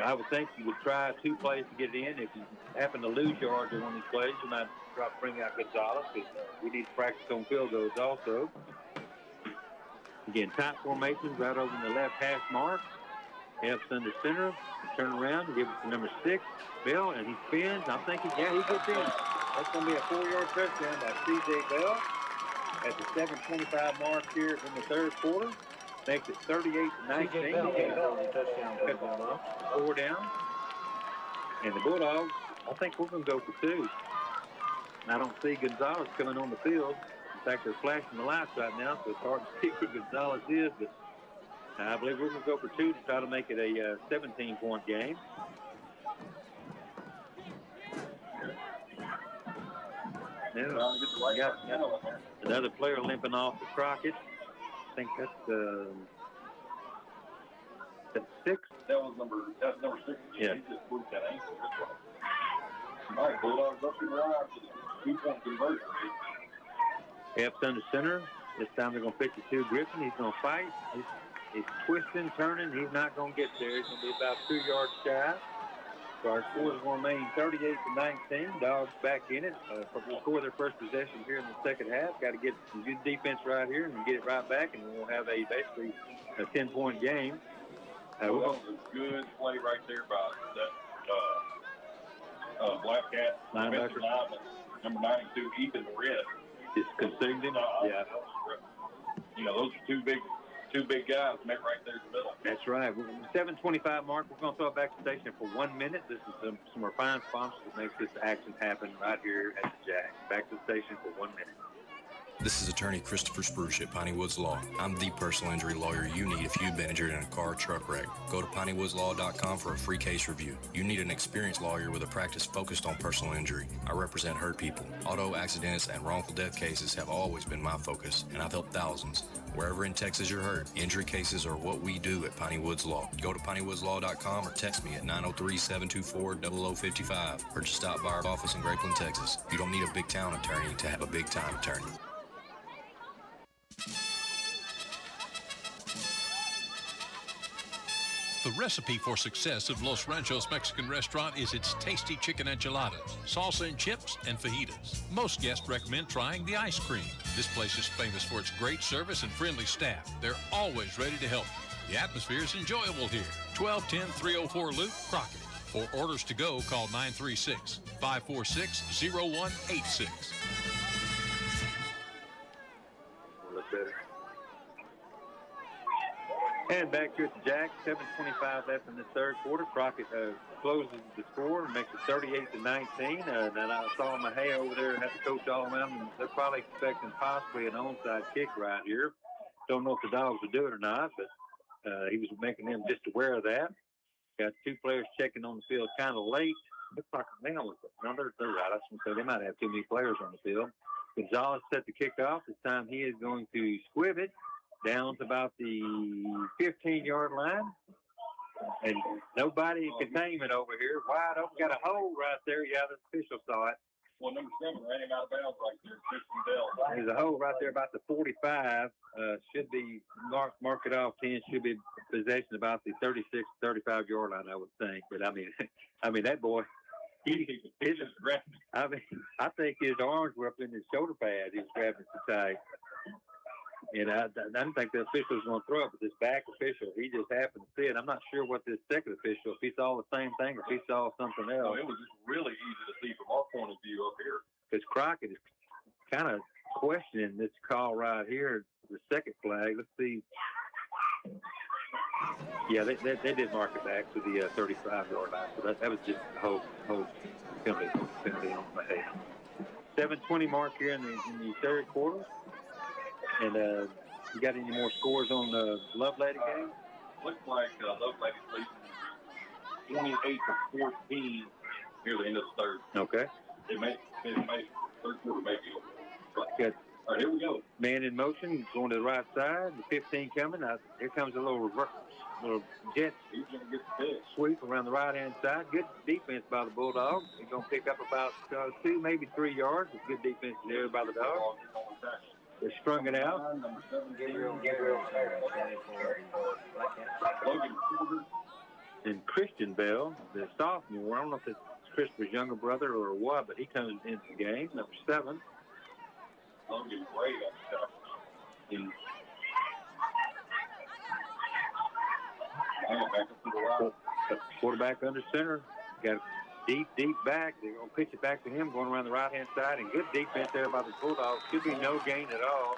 I would think you would try 2 plays to get it in. If you happen to lose yards on one of these plays, you might try to bring out Gonzalez, because we need to practice on field goals also. Again, tight formations right over in the left hash mark. F's under center. Turn around and give it to number 6, Bell, and he spins. I'm thinking, he gets in. That's going to be a 4-yard touchdown by C.J. Bell at the 7:25 mark here in the 3rd quarter. Makes it 38-19. 4 down. And the Bulldogs, I think we're going to go for 2. I don't see Gonzalez coming on the field. In fact, they're flashing the lights right now, so it's hard to see who Gonzalez is. But I believe we're going to go for 2 to try to make it a 17-point game. Now, we got another player limping off the Crockett. I think that's 6. That's number 6. Yeah. He just moved that ankle. All right, Bulldogs up in the line for the 2-point conversion. F's under center. This time they're going to pitch it to Griffin. He's going to fight. He's twisting, turning. He's not going to get there. He's going to be about 2 yards shy. So our score is going to remain 38-19. Dogs back in it. Score their first possession here in the second half. Got to get some good defense right here and get it right back, and we'll have basically a 10-point game. That was a good play right there by that Black Cat linebacker, number 92, Ethan Red. Just consumed him. Yeah. Those are two big guys met right there in the middle. That's right. 7:25 mark. We're going to throw it back to the station for 1 minute. This is some refined sponsors that makes this action happen right here at the Jack. Back to the station for 1 minute. This is attorney Christopher Spruce at Piney Woods Law. I'm the personal injury lawyer you need if you've been injured in a car or truck wreck. Go to PineyWoodsLaw.com for a free case review. You need an experienced lawyer with a practice focused on personal injury. I represent hurt people. Auto accidents and wrongful death cases have always been my focus, and I've helped thousands. Wherever in Texas you're hurt, injury cases are what we do at Piney Woods Law. Go to PineyWoodsLaw.com or text me at 903-724-0055 or just stop by our office in Grapeland, Texas. You don't need a big town attorney to have a big time attorney. The recipe for success of Los Ranchos Mexican Restaurant is its tasty chicken enchiladas, salsa and chips, and fajitas. Most guests recommend trying the ice cream. This place is famous for its great service and friendly staff. They're always ready to help you. The atmosphere is enjoyable here. 1210-304 Loop, Crockett. For orders to go, call 936-546-0186. Look better. And back here at the Jack, 7:25 left in the third quarter. Crockett closes the score and makes it 38-19. And I saw Mexia over there have to coach all around, and they're probably expecting possibly an onside kick right here. Don't know if the Dogs will do it or not, but he was making them just aware of that. Got two players checking on the field kind of late. Looks like they're right. So they might have too many players on the field. Gonzalez set the kickoff. This time he is going to squib it down to about the 15-yard line. And nobody can tame it over here. Wide open. Got a hole right there. Yeah, the official saw it. Well, number 7 ran him out of bounds right there. Christian Bell. There's a hole right there about the 45. Should be mark it off 10. Should be possession about the 36, 35-yard line, I would think. But I mean that boy. I think his arms were up in his shoulder pads. He was grabbing it so tight. And I don't think the official was going to throw it, but this back official, he just happened to see it. I'm not sure what this second official, if he saw the same thing or if he saw something else. No, it was just really easy to see from our point of view up here. Because Crockett is kind of questioning this call right here, the second flag. Let's see. Yeah, they did mark it back to the 35-yard line. So that was just a whole penalty on my head. 7:20 mark here in the third quarter. And you got any more scores on the Lovelady game? Looks like Lovelady's leading 28-14 near the end of the third. Okay. It may third quarter may be over. Good. All right, here we go. Man in motion, going to the right side. The 15 coming. Here comes a little jet sweep around the right-hand side. Good defense by the Bulldogs. They're going to pick up about 2, maybe 3 yards. It's good defense there by the Dogs. They strung it out. Number 7, and Christian Bell, the sophomore. I don't know if it's Christopher's younger brother or what, but he comes into the game. Number 7. Logan Gray up top. Quarterback under center. Got a deep back. They're going to pitch it back to him, going around the right-hand side. And good defense there by the Bulldogs. Should be no gain at all.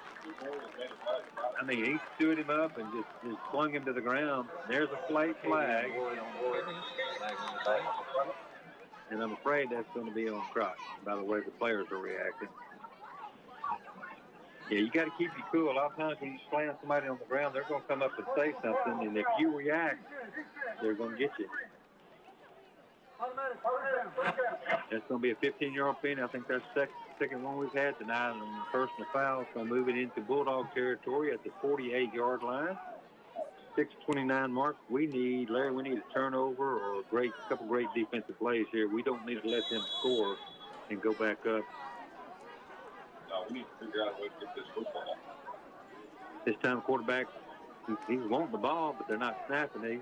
I mean, he stood him up and just flung him to the ground. There's a flag. And I'm afraid that's going to be on Crockett by the way the players are reacting. Yeah, you got to keep you cool. A lot of times when you slam somebody on the ground, they're going to come up and say something, and if you react, they're going to get you. That's going to be a 15-yard penalty. I think that's the second one we've had tonight on personal foul. It's going to move it into Bulldog territory at the 48-yard line. 6:29 mark. We need a turnover or a couple great defensive plays here. We don't need to let them score and go back up. We need to figure out a way to get this football. This time, quarterback, he's wanting the ball, but they're not snapping it.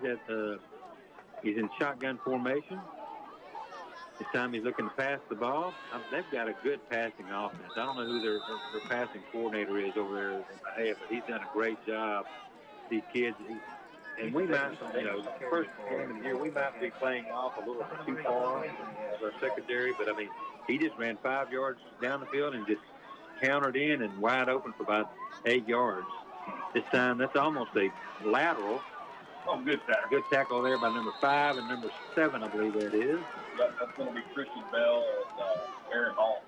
He's in shotgun formation. This time, he's looking to pass the ball. They've got a good passing offense. I don't know who their passing coordinator is over there in Mexia, but he's done a great job. These kids, and we might, first game of the year, we might be playing off a little too far as our secondary, but I mean, he just ran 5 yards down the field and just countered in and wide open for about 8 yards. This time, that's almost a lateral. Oh, good tackle. Good tackle there by number 5 and number 7, I believe that is. That's going to be Christian Bell and Aaron Hall.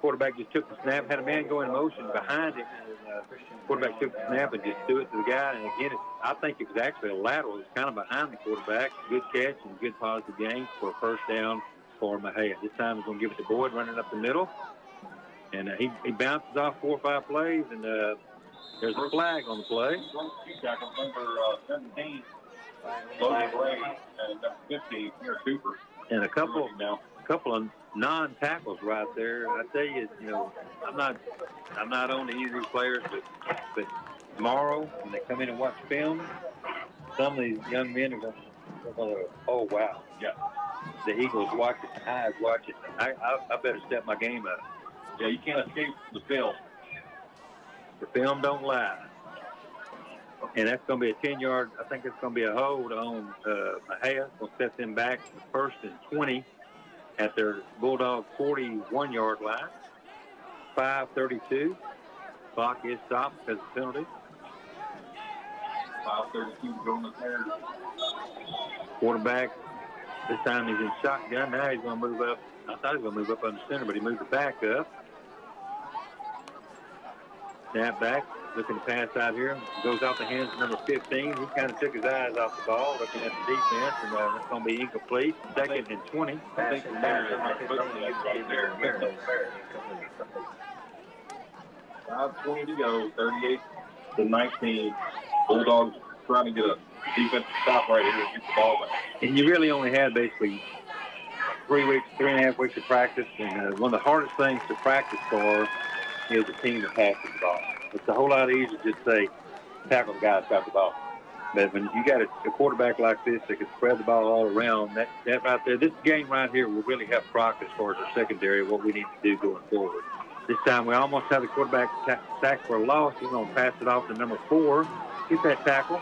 Quarterback just took the snap, had a man go in motion behind him. And, quarterback took the snap and just threw it to the guy. And again, I think it was actually a lateral. It was kind of behind the quarterback. Good catch and good positive gain for a first down for Mexia. This time he's going to give it to Boyd running up the middle. And he bounces off 4 or 5 plays, and there's a flag on the play. Tackle number 17, Logan Gray, and number 15, Peter Cooper. And a couple of non-tackles right there. I tell you, I'm not on to either players, but tomorrow when they come in and watch film, some of these young men are going to, oh wow, yeah. The Eagles watch it, the Hives watch it. I better step my game up. Yeah, you can't escape the film. The film don't lie. And that's going to be a 10-yard. I think it's going to be a hold on Mexia. We'll set them back to first and 20 at their Bulldog 41-yard line. 5:32. Clock is stopped because of penalty. 5:32 going to third. Quarterback, this time he's in shotgun. Now he's going to move up. I thought he was going to move up under center, but he moved it back up. Snap back, looking to pass out here. Goes out the hands of number 15. He kind of took his eyes off the ball, looking at the defense, and that's going to be incomplete. 2nd and 20. I think the mayor is right there. 5:20 to go, 38-19. Bulldogs trying to get a defensive stop right here and get the ball back. And you really only had basically 3.5 weeks of practice, and one of the hardest things to practice for is a team that passes the ball. It's a whole lot easier to just say, tackle the guy that's got the ball. But when you got a quarterback like this that can spread the ball all around, that right there, this game right here will really help Crockett as far as our secondary, what we need to do going forward. This time we almost have the quarterback sacked for a loss. He's going to pass it off to number 4. Get that tackle.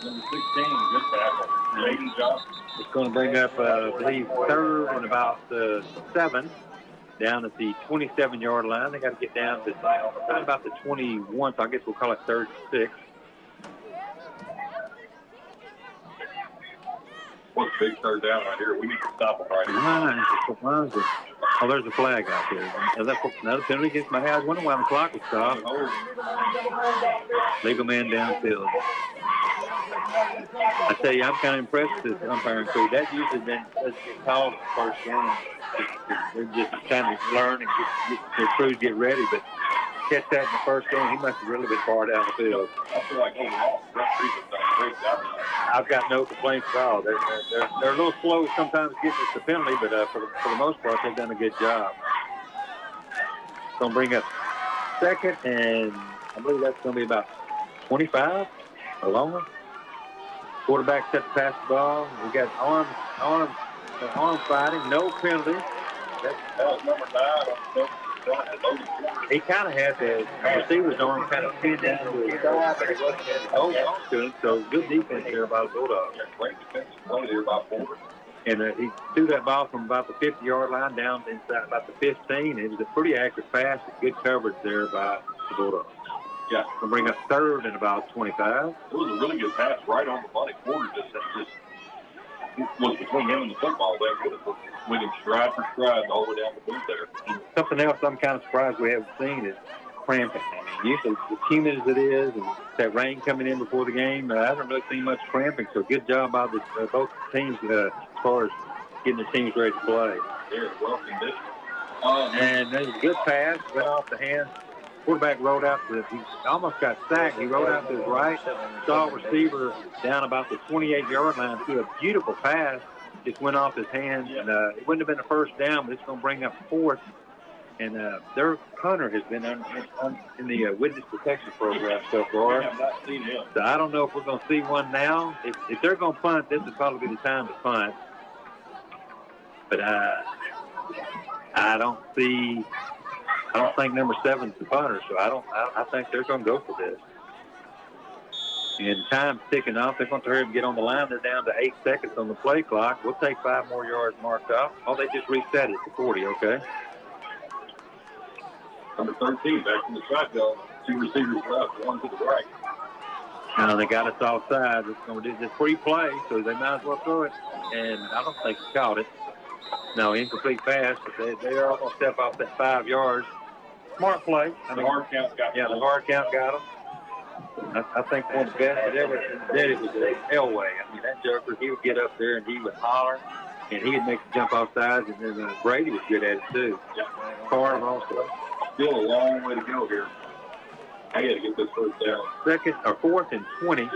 Number 16, good tackle. Jaden Johnson. It's going to bring up, I believe, 3rd and about 7. Down at the 27-yard line. They got to get down to about the 21, so I guess we'll call it 3rd and 6. What's a big third down right here? We need to stop them right here. Oh, there's a flag out there. Another penalty against my head. I was wondering why the clock was stopped. Legal man downfield. I tell you, I'm kind of impressed with this umpiring crew. That usually been called the first game. They're just trying to learn and get their crews get ready, but catch that in the first game, he must have really been far down the field. I feel like overall, referees have done a great job. I've got no complaints at all. They're a little slow sometimes getting us the penalty, but for the most part, they've done a good job. Going to bring up 2nd, and I believe that's going to be about 25 or longer. Quarterback set to pass the ball. We got arm fighting, no penalty. That was number 9. He kind of had the receiver's arm kind of pinned down to his side, but he wasn't hold on to him. So good defense there by the Bulldogs. Great defensive play there by Ford. And he threw that ball from about the 50-yard line down inside about the 15. It was a pretty accurate pass with good coverage there by the Bulldogs. Yeah. We'll bring up 3rd and about 25. It was a really good pass right on the money. Porter just was between him and the football there. Went him stride for stride all the way down the field there. Something else I'm kind of surprised we haven't seen is cramping. I mean, usually as humid as it is and that rain coming in before the game, I haven't really seen much cramping. So good job by both teams as far as getting the teams ready to play. They're well conditioned. And there's a good pass, went off the hands. Quarterback rolled out he almost got sacked. He rolled out to his right, saw a receiver down about the 28-yard line, threw a beautiful pass, just went off his hands, and it wouldn't have been a first down, but it's going to bring up 4th. And their punter has been in the witness protection program so far. I have not seen him. So I don't know if we're going to see one now. If they're going to punt, this would probably be the time to punt. But I don't think number 7's the punter, so I think they're going to go for this. And time's ticking off. They're going to hurry up and get on the line. They're down to 8 seconds on the play clock. We'll take 5 more yards marked off. Oh, they just reset it to 40, okay. Number 13 back from the shotgun. 2 receivers left, 1 to the right. Now they got us offside. It's going to do this free play, so they might as well throw it. And I don't think he caught it. No, incomplete pass, but they are going to step off that 5 yards. Smart play. The hard count got the hard count got him. I think one of the best that ever did it was Elway. I mean, that joker, he would get up there and he would holler, and he would make the jump off sides, and then Brady was good at it, too. Carr also. Still a long way to go here. I got to get this first down. 4th and 20. All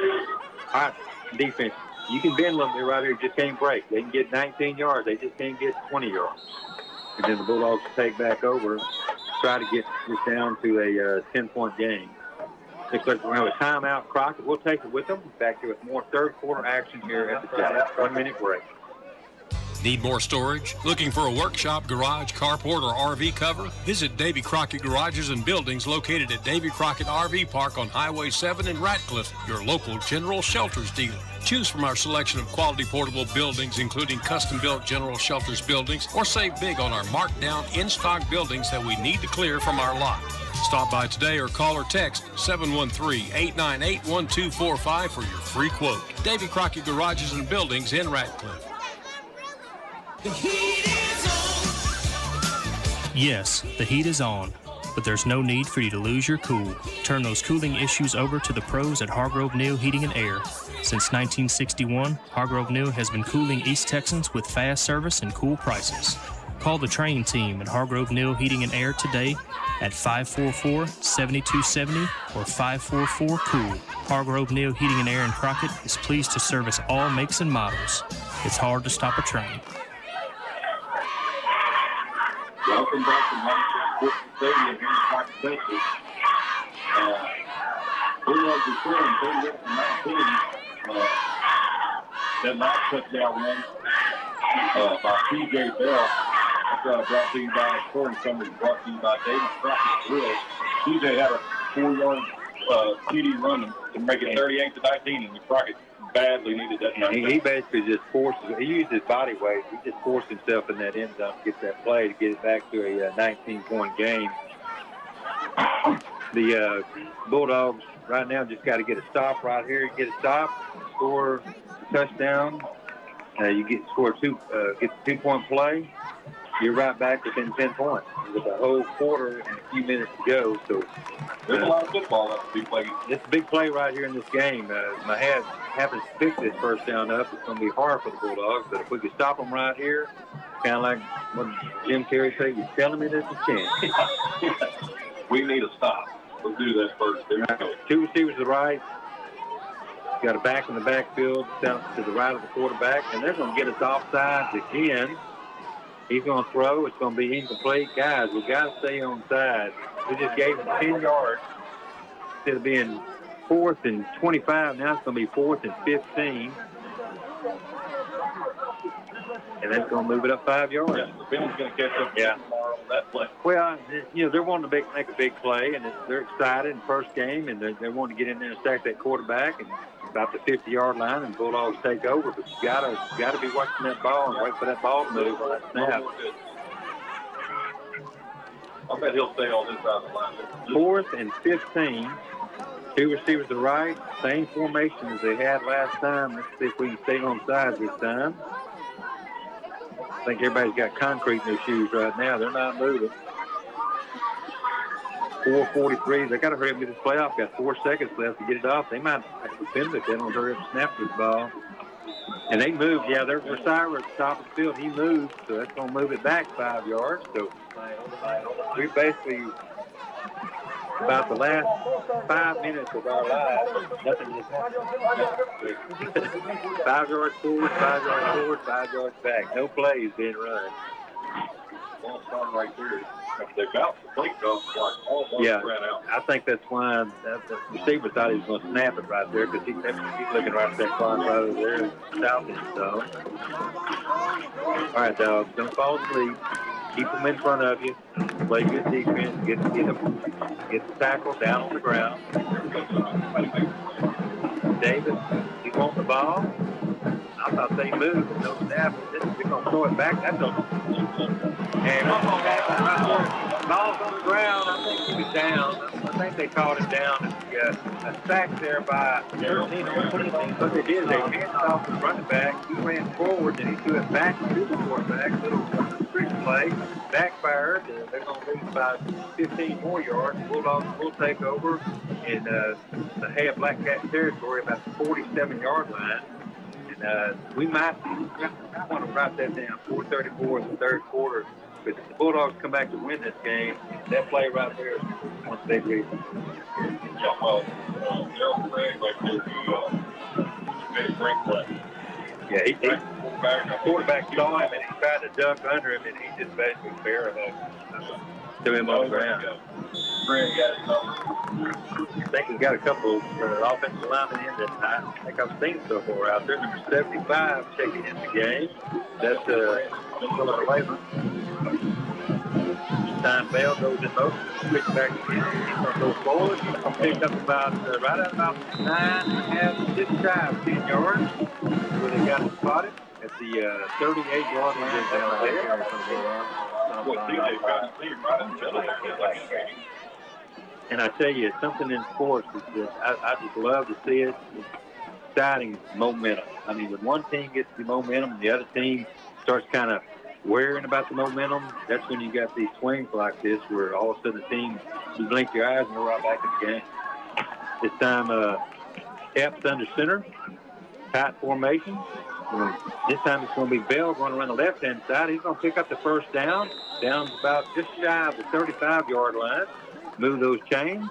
right, defense. You can bend a little bit right here. Just can't break. They can get 19 yards. They just can't get 20 yards. And then the Bulldogs take back over, try to get this down to a 10-point game. Looks like we're going to have a timeout. Crockett, we'll take it with them. Back here with more third-quarter action here at the Jack. 1-minute break. Need more storage? Looking for a workshop, garage, carport, or RV cover? Visit Davy Crockett Garages and Buildings located at Davy Crockett RV Park on Highway 7 in Ratcliffe, your local General Shelters dealer. Choose from our selection of quality portable buildings, including custom-built General Shelters buildings, or save big on our marked-down in-stock buildings that we need to clear from our lot. Stop by today or call or text 713-898-1245 for your free quote. Davy Crockett Garages and Buildings in Ratcliffe. The heat is on. Yes, the heat is on, but there's no need for you to lose your cool. Turn those cooling issues over to the pros at Hargrove Neal Heating and Air. Since 1961, Hargrove Neal has been cooling East Texans with fast service and cool prices. Call the train team at Hargrove Neal Heating and Air today at 544-7270 or 544-COOL. Hargrove Neal Heating and Air in Crockett is pleased to service all makes and models. It's hard to stop a train. Welcome back to Monte Stadium here in Crockett, Texas. Bulldogs are trailing 38-19. That last touchdown run by P.J. Bell. That's brought to you by Scoring Summary, brought to you by David Crockett Grill. P.J. had a 4-yard TD run to make it 38-19, and Crockett badly needed that. He basically just he used his body weight. He just forced himself in that end zone to get that play to get it back to a 19-point game. The Bulldogs right now just got to get a stop right here. Get a stop, score a touchdown. You score get a 2-point play. You're right back within 10 points with a whole quarter and a few minutes to go. So there's a lot of football left to be played. It's a big play right here in this game. Mahad happens to pick this first down up. It's going to be hard for the Bulldogs, but if we could stop them right here, kind of like what Jim Terry said, he's telling me there's a chance. We need a stop. Let's do that first. Two receivers to the right. Got a back in the backfield down to the right of the quarterback, and they're going to get us offsides again. He's going to throw. It's going to be incomplete. Guys, we got to stay on side. We just gave him 10 yards. Instead of being 4th and 25, now it's going to be 4th and 15. And that's going to move it up 5 yards. Yeah, the Bill's going to catch up tomorrow on that play. Well, they're wanting to make a big play, and they're excited in first game, and they want to get in there and sack that quarterback, and about the 50-yard line, and Bulldogs take over. But you gotta be watching that ball and wait for that ball to move on that snap. I bet he'll stay on this side of the line. 4th and 15. Two receivers to the right. Same formation as they had last time. Let's see if we can stay on sides this time. I think everybody's got concrete in their shoes right now. They're not moving. 4:43. They got to hurry up and get this play off. Got 4 seconds left to get it off. They might have to defend it. They don't hurry up and snap this ball. And they moved. Yeah, their receiver at the top of the field, he moved. So that's going to move it back 5 yards. So we basically, about the last 5 minutes of our lives, nothing just happened. 5 yards forward, 5 yards forward, 5 yards back. No plays being run. Well, it's right there. They bounced the plate off like all yeah, ran out. I think that's why the receiver thought he was going to snap it right there because he's looking right at that clock right over there, south end zone. All right, dogs, don't fall asleep. Keep them in front of you. Play good defense. Get the tackle down on the ground. Davis, you want the ball? I thought they moved and no snap. They're going to throw it back. That's a and ball's on the ground. I think he was down. I think they called him down. A sack there by 13 or 14. What they did is they handed off the running back. He ran forward and he threw it back to the quarterback. Little trick play. Backfired. They're going to lose about 15 more yards. Bulldogs will take over in the Hay of Black Cat territory about the 47-yard line. We might want to write that down. 4:34 in the third quarter. But if the Bulldogs come back to win this game, that play right there is once they read. Yeah, well, Gerald Craig right there, he made a great play. Yeah, the quarterback saw him and he tried to duck under him and he just basically barreled him to him on the ground. Craig got his number. I think he's got a couple offensive linemen in that night. I think I've seen so far out there. Number 75 checking in the game. That's Philip Latham. Time Bell goes in motion. Switch back again. He's going to go forward. He's going to pick up about right at about 9.5, 6 times, 10 yards. Where they got him spotted at the 38-yard line down there. And I tell you, something in sports that I just love to see it. It's exciting momentum. I mean, when one team gets the momentum and the other team starts kind of worrying about the momentum, that's when you got these swings like this where all of a sudden the team, you blink your eyes and they're right back in the game. This time, Epps under center, tight formation. This time it's going to be Bell going around the left-hand side. He's going to pick up the first down about just shy of the 35-yard line. Move those chains.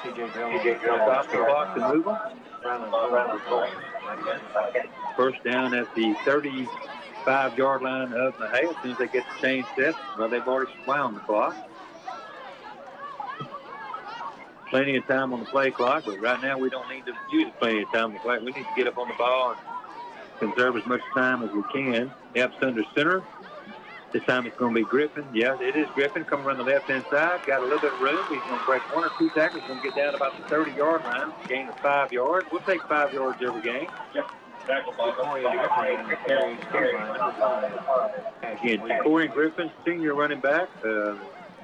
Stop the clock to move them. First down at the 35-yard line of Mexia. As soon as they get the chain set, well, they've already wound the clock. Plenty of time on the play clock, but right now we don't need to use plenty of time on the clock. We need to get up on the ball and conserve as much time as we can. Epps under center. This time it's going to be Griffin. Yeah, it is Griffin coming around the left-hand side. Got a little bit of room. He's going to break one or two tackles. He's going to get down about the 30-yard line. Gain of 5 yards. We'll take 5 yards every game. Again, Corey Griffin, senior running back.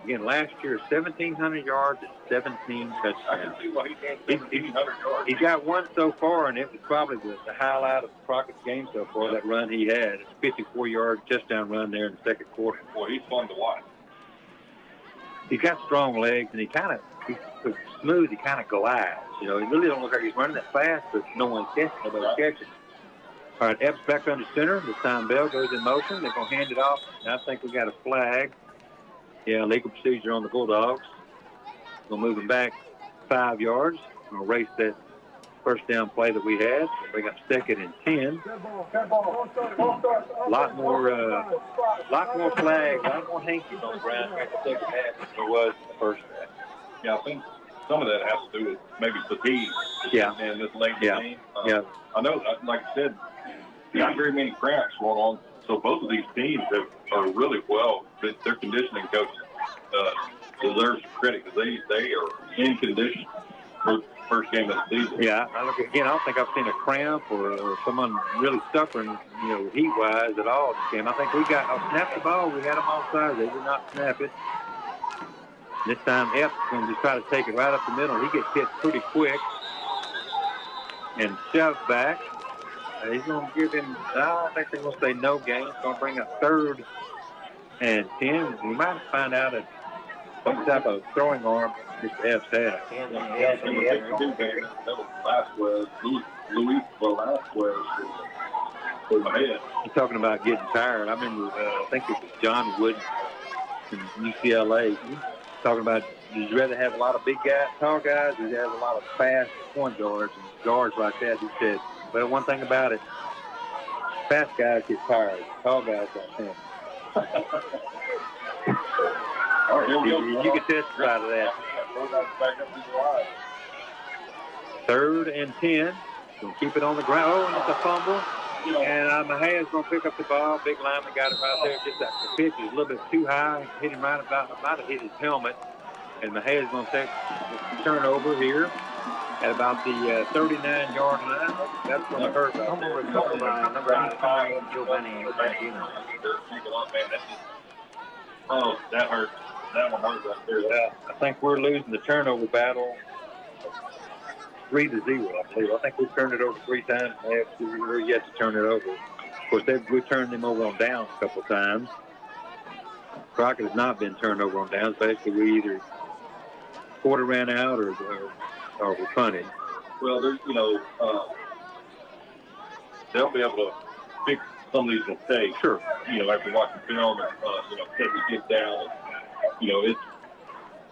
Again, last year, 1,700 yards and 17 touchdowns. He's got one so far, and it was probably the highlight of Crockett's game so far, that run he had. It's a 54-yard touchdown run there in the second quarter. Boy, he's fun to watch. He's got strong legs, and he's smooth. He kind of glides. You know, he really don't look like he's running that fast, but nobody's catching. All right, Epps back under center. This time Bell goes in motion. They're going to hand it off. And I think we got a flag. Yeah, legal procedure on the Bulldogs. We'll move them back 5 yards. We'll erase that first down play that we had. We'll bring up second and 10. A lot more flags, a lot more hankies on the ground in the second half than there was in the first half. Yeah, I think some of that has to do with maybe fatigue. Yeah. And this late game. Yeah. I know, like I said, not very many cracks going on. So both of these teams are really well. Their conditioning coach deserves credit because they are in condition for the first game of the season. Yeah, I don't think I've seen a cramp or someone really suffering, heat-wise at all this game. I think we snapped the ball. We had them all sides. They did not snap it. This time, Epps is going to just try to take it right up the middle. He gets hit pretty quick and shoved back. He's going to give him, I think they're going to say no gain. He's going to bring up third and 10. We might find out some type of throwing arm Mr. Epps had. He's talking about getting tired. I remember, I think it was John Wood in UCLA. He's talking about, would you rather have a lot of big guys, tall guys, or you have a lot of fast point guards and guards like that? He said, well, one thing about it, fast guys get tired. Tall guys don't. You can testify to that. Third and 10. Gonna keep it on the ground. Oh, and it's a fumble. And Mexia's gonna pick up the ball. Big lineman got it right there. Just that the pitch is a little bit too high. Hit him right about to hit his helmet. And Mexia's gonna take the turnover here at about the 39-yard line. That's going to hurt. Oh, that hurt. That one hurt right there. I think we're losing the turnover battle 3-0, I believe. I think we've turned it over 3 times. We're yet to turn it over. Of course, we've turned them over on downs a couple of times. Crockett has not been turned over on downs. Basically, we either quarter ran out or we punted. Well, there's, they'll be able to fix some of these mistakes. Sure. After watching film and, take the kids down. It's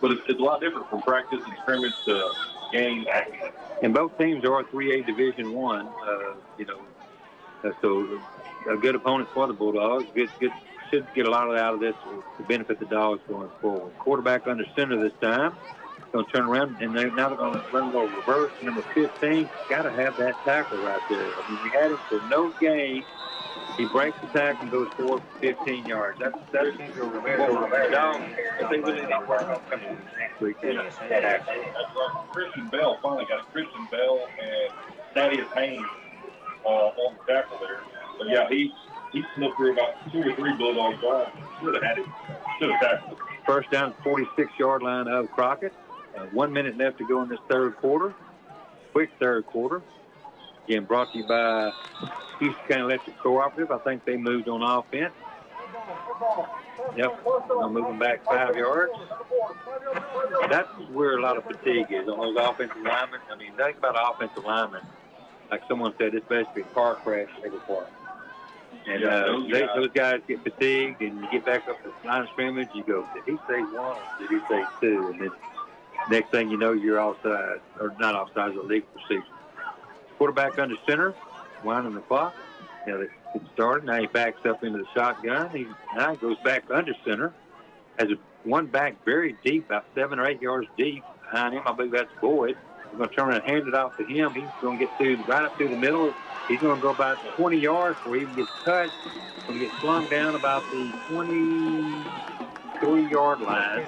a lot different from practice and scrimmage to game action. And both teams are 3A Division I. So a good opponent for the Bulldogs. Should get a lot out of this to benefit the Dogs going forward. Quarterback under center this time. Going to turn around, and now they're going to run a little reverse. Number 15, got to have that tackle right there. I mean, we had him for no gain. He breaks the tackle and goes forward for 15 yards. That's the Dogs. If they really need to work on coming next week. That's right. Christian Bell finally got Christian Bell and Thaddeus Haynes on the tackle there. But yeah, he slipped through about 2 or 3 Bulldogs. Should have tackled him. First down, 46-yard line of Crockett. 1 minute left to go in this third quarter. Quick third quarter. Again, brought to you by Houston County Electric Cooperative. I think they moved on offense. Yep, I'm moving back 5 yards. That's where a lot of fatigue is on those offensive linemen. I mean, think about offensive linemen. Like someone said, it's basically a car crash every part. And those guys get fatigued, and you get back up to the line of scrimmage, you go, did he say one or did he say two? And then next thing you know, you're offside, or not offside, it's a legal procedure. Quarterback under center, winding the clock. Now it started. Now he backs up into the shotgun. Now he goes back under center. Has one back very deep, about 7 or 8 yards deep behind him. I believe that's Boyd. He's going to turn around and hand it off to him. He's going to get right up through the middle. He's going to go about 20 yards before he even gets touched. He's going to get slung down about the 23-yard line.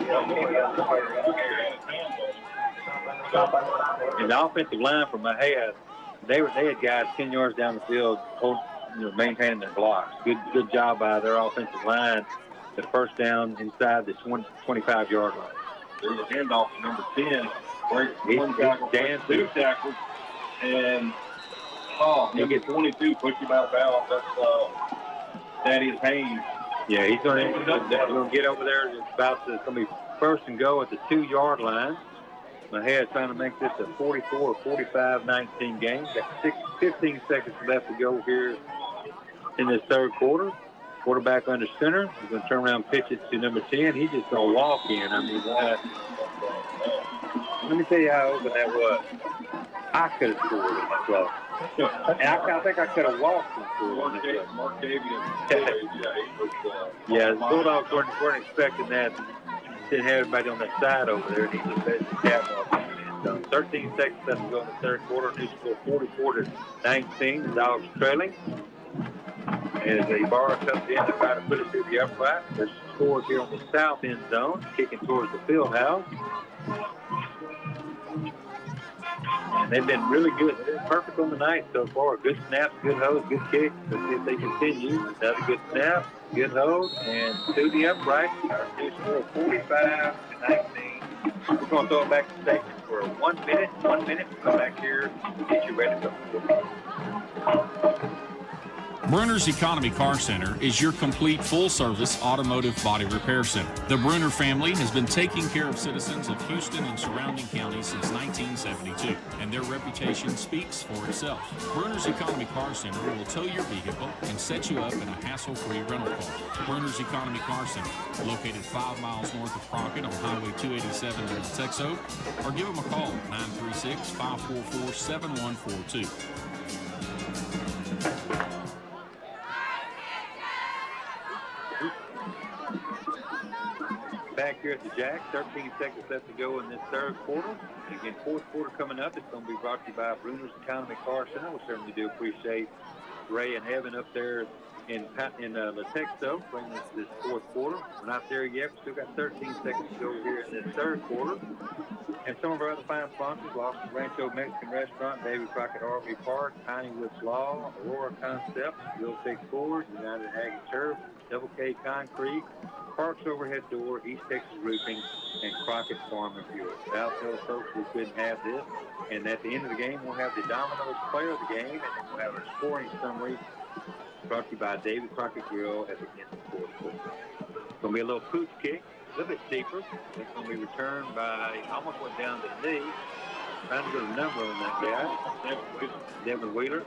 And the offensive line from Mexia, they had guys 10 yards down the field, maintaining their blocks. Good job by their offensive line. The first down inside the 25-yard line. There's a handoff to number 10. He's 2 tackles. And number 22 pushed him out of bounds. That's Thaddeus Haynes. Yeah, he's going to get over there. It's going to be first and go at the 2-yard line. Mexia is trying to make this a 44 or 45-19 game. Got 15 seconds left to go here in this third quarter. Quarterback under center. He's going to turn around and pitch it to number 10. He's just going to walk in. I mean, let me tell you how open that was. I could have scored in that play. And I think I could have walked and scored in that play. Yeah, the Bulldogs weren't expecting that. Didn't have everybody on that side over there. He just had the catwalk. 13 seconds left to go in the third quarter. New score 44-19. The Dogs trailing. As the bar comes in to try to put it through the upright. There's scores here on the south end zone, kicking towards the field house. And they've been really good. They're perfect on the night so far. Good snaps, good holds, good kicks. Let's see if they continue. Another good snap, good hold, and to the upright. New score 45-19. We're going to throw it back to station for 1 minute. 1 minute. Come back here and get you ready to go. Bruner's Economy Car Center is your complete full-service automotive body repair center. The Bruner family has been taking care of citizens of Houston and surrounding counties since 1972, and their reputation speaks for itself. Bruner's Economy Car Center will tow your vehicle and set you up in a hassle-free rental car. Bruner's Economy Car Center, located 5 miles north of Crockett on Highway 287 in Texo, or give them a call at 936-544-7142. Back here at the Jack, 13 seconds left to go in this third quarter. And again, fourth quarter coming up. It's going to be brought to you by Bruner's Economy Car Center. We certainly do appreciate Ray and Evan up there in La Texo bringing us this fourth quarter. We're not there yet. We still got 13 seconds to go here in this third quarter. And some of our other fine sponsors, Los Rancho Mexican Restaurant, David Crockett RV Park, Piney Woods Law, Aurora Concepts, Bill Fix Ford, United Ag and Turf, Double K Concrete, Parks Overhead Door, East Texas Roofing, and Crockett Farm and Fuel. Without those folks, we couldn't have this. And at the end of the game, we'll have the Domino's player of the game, and then we'll have our scoring summary brought to you by David Crockett Grill at the end of the fourth quarter. It's going to be a little pooch kick, a little bit deeper. It's going to be returned by, almost went down to the knee. Trying to get a number on that guy, Devin Wheeler.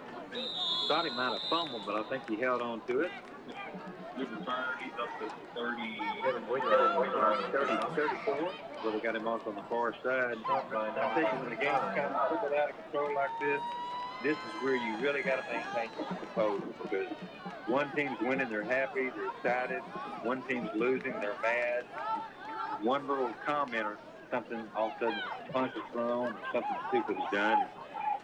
Thought he might have fumbled, but I think he held on to it. Good return. He's up to 30. 34. So we got him off on the far side. I think when the game's kind of put out of control like this is where you really got to maintain your composure, because one team's winning, they're happy, they're excited. One team's losing, they're mad. One little comment or something, all of a sudden, punch is thrown, or something stupid is done,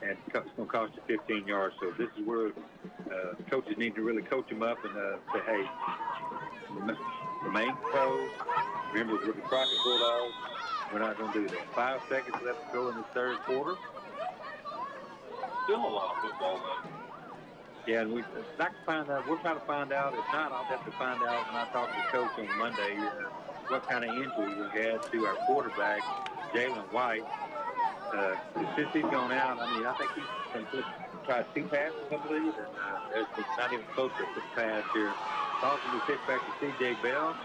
and it's going to cost you 15 yards. So this is where coaches need to really coach them up and say, hey, remain composed. Remember, we're the Crockett Bulldogs. We're not going to do that. 5 seconds left to go in the third quarter. Still a lot of football left. Yeah, and we'll try to find out. If not, I'll have to find out when I talk to the coach on Monday what kind of injury we had to our quarterback, Jalen White. Since he's gone out, I mean, I think he's tried 2 passes, I believe, and there's not even close to a pass here. Dawson will pitch back to C.J. Bell.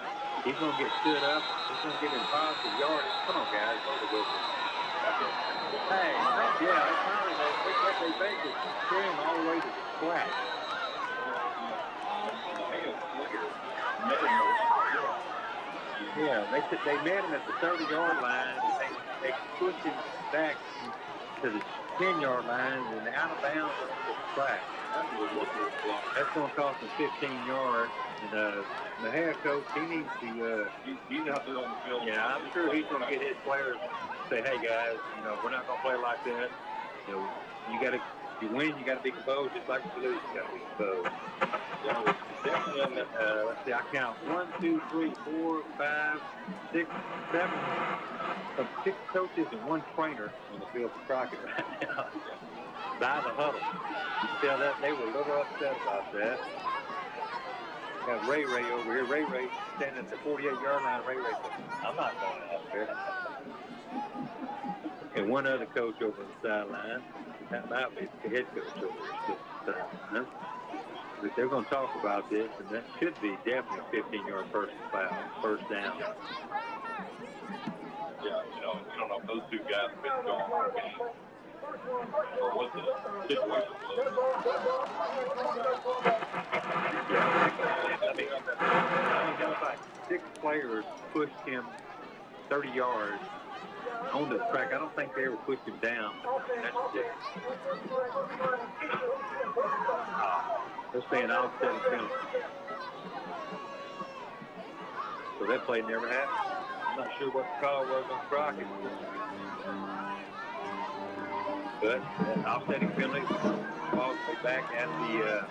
He's going to get stood up. He's going to get in positive yardage. Come on, guys. Go to Wilson. Hey, yeah, that's finally they basically carry him all the way to the flat. Yeah, they met him at the 30-yard line. They pushed him back to the 10-yard line and out of bounds on the track. That's going to cost him 15 yards. And the head coach, he needs to he's out there on the field. Yeah, I'm sure he's going to get his players to say, hey, guys, we're not going to play like that. If you win, you got to be composed. Just like you lose, you got to be composed. Let's see, I count 1, 2, 3, 4, 5, 6, 7. Some 6 coaches and 1 trainer on the field for Crockett right now. By the huddle. You can tell that they were a little upset about that. Got Ray over here. Ray standing at the 48-yard line. Ray said, I'm not going out there. And one other coach over on the sideline. That might be the head coach over the sideline. But they're going to talk about this, and that should be definitely a 15-yard personal foul, first down. Yeah, you don't know if those 2 guys have been going on the game or what the situation was. Yeah, I mean, it was like 6 players pushed him 30 yards onto the track. I don't think they ever pushed him down. That's just... They're saying offsetting penalty. So that play never happened. I'm not sure what the call was on Crockett. But that offsetting penalty falls back at the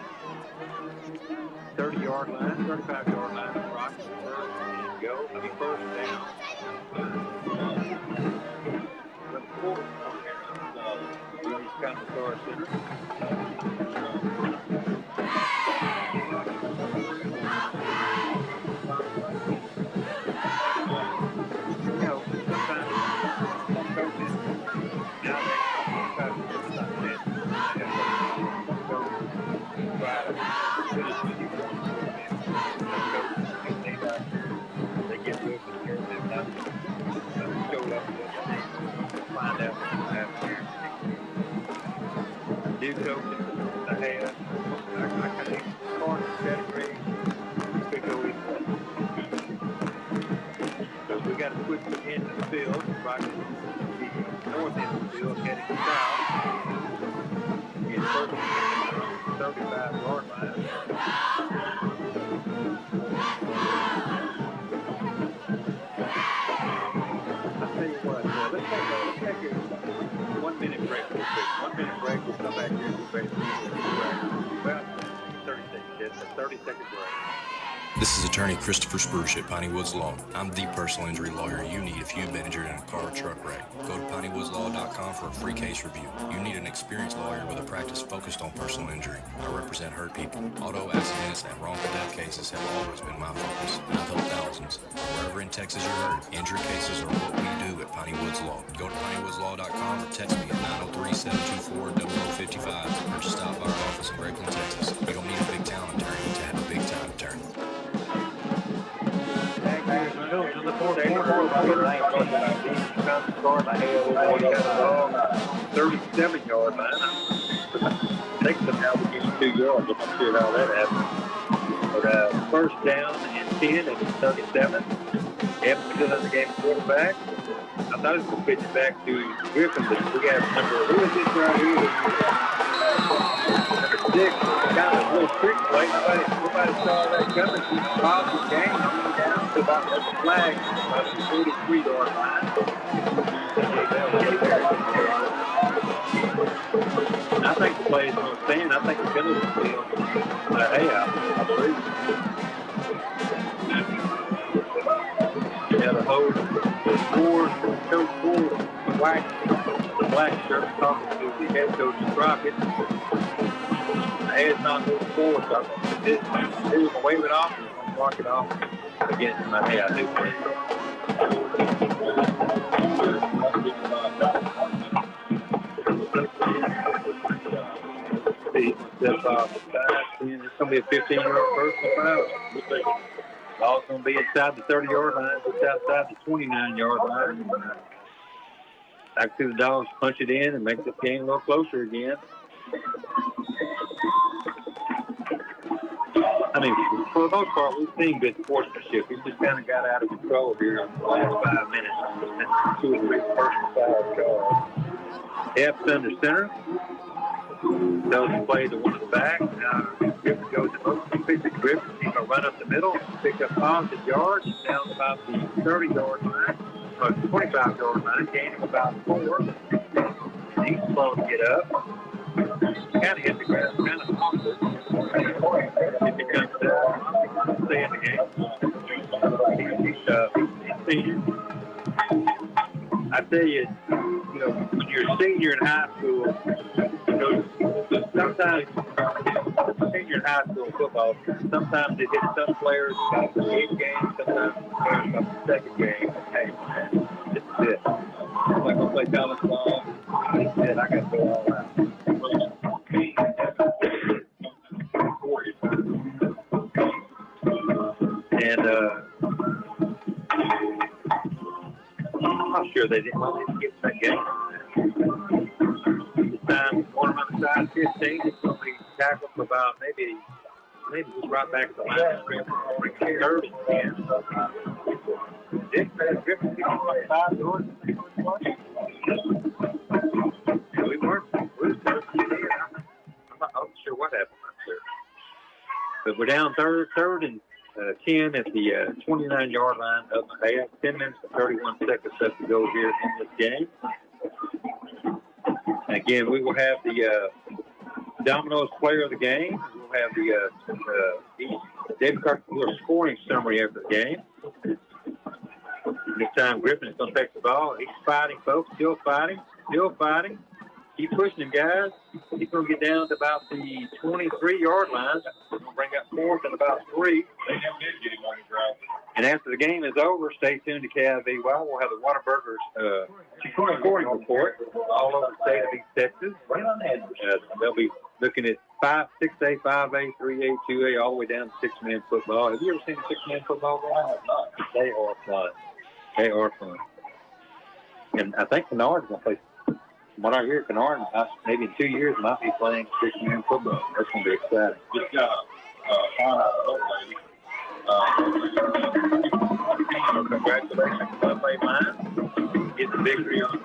30-yard line, 35-yard line of Crockett. First down. The fourth kind of Star Center. They get moved and turn them up. Showed up and find out what happened here. New coaches, the head. I kind of corner pedigree. We go in. So we got to switch the end of the field, right to the north end of the field, heading south. In first 35-yard line. I'll tell you what, let's take a 1 minute break real quick. 1 minute break, we'll come back here and we'll about 30 seconds. A 30-second break. This is attorney Christopher Spruce at Piney Woods Law. I'm the personal injury lawyer you need if you've been injured in a car or truck wreck. Go to PineyWoodsLaw.com for a free case review. You need an experienced lawyer with a practice focused on personal injury. I represent hurt people. Auto accidents and wrongful death cases have always been my focus, and I've helped thousands. Wherever in Texas you're hurt, injury cases are what we do at Piney Woods Law. Go to PineyWoodsLaw.com or text me at 903-724-0055 or just stop by our office in Grapeland, Texas. You don't need a big town attorney to have a big time attorney. In the fourth quarter, 37-yard line. Takes them now to get 2 yards. I'm not sure how that happened. But first down and 10 and 37. Evans still in the game quarterback. I thought he was going to pitch it back to Griffin, but we got who is this right here? Number 6. Kind of a little trick play. Nobody saw that coming. He paused the game. Down to about the flag, about the 43-yard line. I think the play is going to stand. I think the penalty will be on the hey, I believe. Yeah, the hold. Coach Ford, the black shirt, talking to the head coach Crockett. The head's not moving forward, so I think he was going to wave it off and going to mark it off against my head. I do believe. foul. It's going to be a 15-yard personal foul. Ball's going to be inside the 30-yard line, just outside the 29-yard line. Back to the Dogs, punch it in and make the game a little closer again. I mean, for the most part, we've seen good sportsmanship. He just kind of got out of control here in the last 5 minutes. That's 2 or 3 personal fouls called. F's under center. Those play to one of the backs. Griffin goes to motion. He picks it Griffin. He's going to run up the middle, pick up positive yards down about the 30-yard line, or 25-yard line, gaining about 4. He's slow to get up. Kind of hit the ground, kind of awkward. If he comes down, he'll stay in the game. He's senior. I tell you, when you're a senior in high school, sometimes senior in high school football, sometimes it hits some players about the 8th game, sometimes players about the 2nd game. Hey, this is it. I'm not going to play college ball. This is it. I got to go all out. And I'm sure they didn't want to get that game. This time, going around the side 15, it's going to be tackled for about maybe just right back to the line of scrimmage. 3rd and 10. Dick says Griffin got on the 5 doors. And we weren't. I'm not sure what happened right there. But we're down third and 10 at the 29-yard line of the half. 10 minutes and 31 seconds left to go here in this game. And again, we will have the Domino's player of the game. We'll have the David Carter scoring summary after the game. This time Griffin is going to take the ball. He's fighting, folks. Still fighting. Keep pushing him, guys. He's going to get down to about the 23-yard line. We're going to bring up 4th and about 3. And after the game is over, stay tuned to K.I.V.Y. We'll have the Whataburgers scoring report all over the state of East Texas. They'll be looking at 6A, 5A, 3A, 2A, all the way down to 6-man football. Have you ever seen a 6-man football game? They are fun. And I think Kennard's going to play. From what I hear, Kennard, maybe in 2 years, might be playing 6-man football. That's going to be exciting. Just got Congratulations, Buffet Line. Get the victory on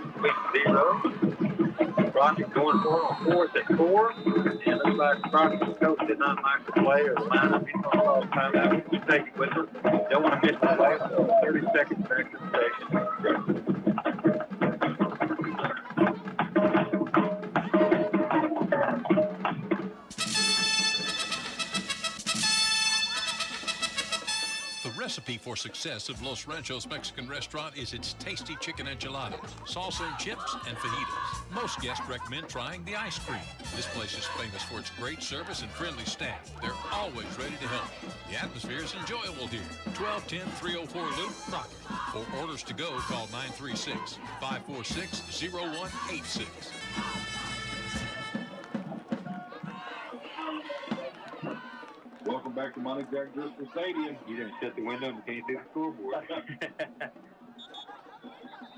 6-0. Crockett going for on 4th and 4. And it looks like Crockett's coach did not like the play or the lineup. He's going to call timeout. We take it with us. Don't want to miss the play. So 30 seconds back to the station. The recipe for success of Los Ranchos Mexican Restaurant is its tasty chicken enchiladas, salsa and chips, and fajitas. Most guests recommend trying the ice cream. This place is famous for its great service and friendly staff. They're always ready to help. The atmosphere is enjoyable here. 1210-304 Loop, Crockett. For orders to go, call 936-546-0186. welcome back to Monte Driskell Stadium. You didn't shut the window and you can't see the scoreboard.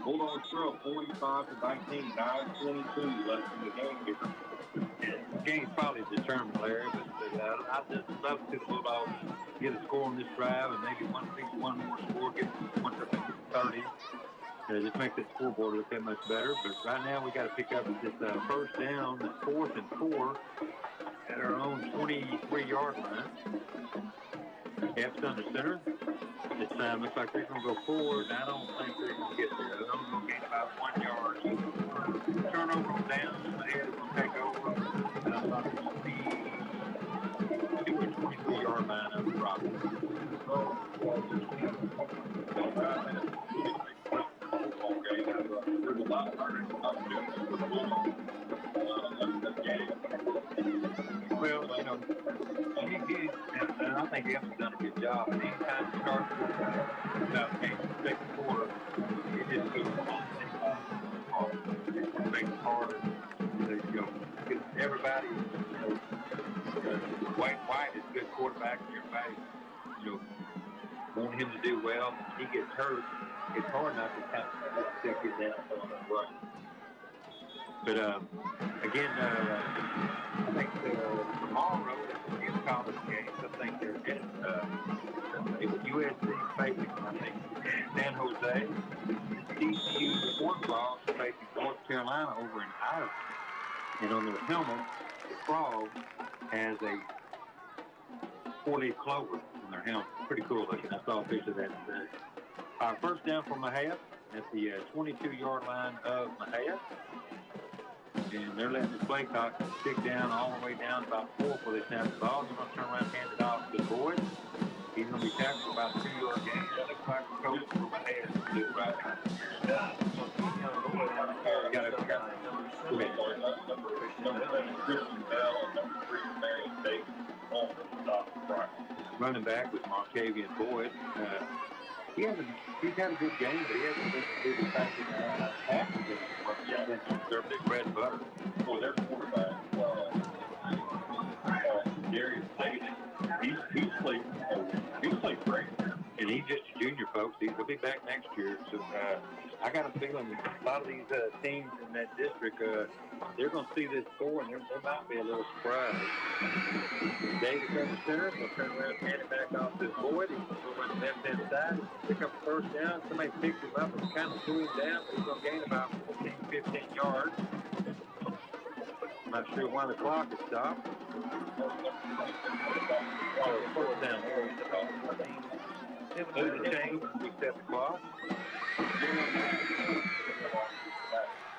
Bulldogs trail 45-19, 9:22 left in the game here. The game's probably determined, Larry, but I'd just love to see the Bulldogs get a score on this drive and maybe one more score, get once up to 30. Just make that scoreboard look that much better. But right now we got to pick up this first down, the 4th and 4 at our own 23-yard line. F's under center. This time looks like they're going to go forward. I don't think they're going to get there. They're going to gain about 1 yard. Turnover on down. The head is going to take over. And I thought it would be 2 or 23-yard line of the Rockets. There's a lot of learning opportunities for the Bulldogs in this game. Well, you know, and I think F's done a good job. And anytime you start about the second quarter, it just goes on. It makes it harder. You know, everybody, you know, quarterback and everybody, want him to do well. He gets hurt. It's hard not to kind of stick it down on the run. But again, I think tomorrow in college games, I think they're in USC facing, I think, San Jose. TCU Horned Frogs facing North Carolina over in Ireland. And on their helmet, the frog has a 4-leaf clover on their helmet. Pretty cool looking. I saw a picture of that today. First down for Mexia at the 22-yard line of Mexia. And they're letting the play clock tick down all the way down about 4 before they snap the ball. They're going to turn around and hand it off to Boyd. He's going to be tackled for about a 2-yard gain. That looks like the coach from Mexia to do right now. Running back with Monte and Boyd. He's had a good game, but he hasn't been able to pass it half of it. He's been conservative bread and butter. Well, their quarterback, Darius Davis, he's played great. And he's just a junior, folks. He'll be back next year. So I got a feeling a lot of these teams in that district, they're going to see this score, and there might be a little surprise. Davis over center. He'll turn around and hand it back off to Boyd. He's going to run the left-hand side, pick up the first down. Somebody picks him up and kind of threw him down, but he's going to gain about 14, 15 yards. I'm not sure why the clock is stopped. So first down. Move the chain, reset the clock.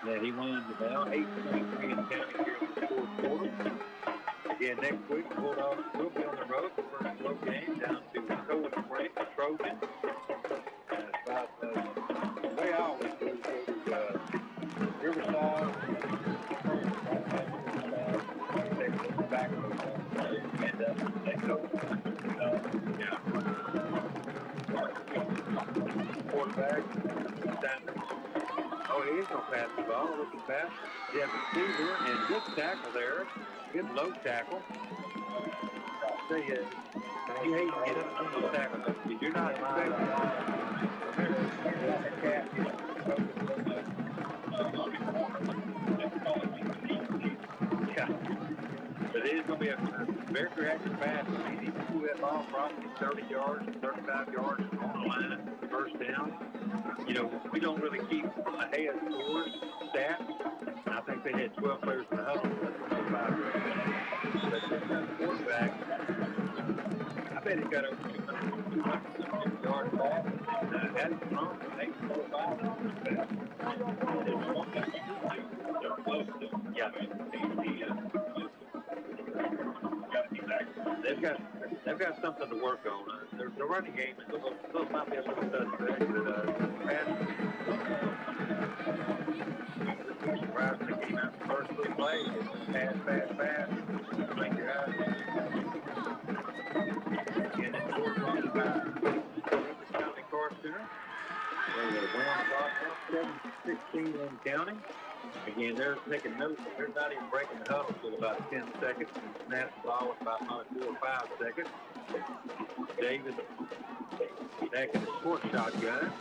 Yeah, he winds it down. 8:23 in the county here in the fourth quarter. Again, next week, the Bulldogs will be on the road for the first road game down to Cold Spring, Trojan. And it's about the way I always do Riverside. Back and quarterback. Oh, he is going to pass the ball. Looking fast. He has a receiver and good tackle there. Good low tackle. I tell you, you hate to get up on those tackles because you're not expecting yeah. But it is going to be a very active pass. You need to pull that ball probably 30 yards, 35 yards on the line, first down. We don't really keep ahead scores, stats. I think they had 12 players in the huddle. That's 5 But the quarterback, I bet he's got over 200 yards back. That's strong. Maybe 4 or 5. Yeah. They've got something to work on. The running game is might be a little suspect, but surprised they came out the first three plays. Pass. Make your eyes. Again, it's short run by County Car Center. They were winning the 7-16 in County. Again, they're taking notes. They're not even breaking the huddle until about 10 seconds. And snap the ball with about 4 or 5 seconds. Davis back in the short shotgun.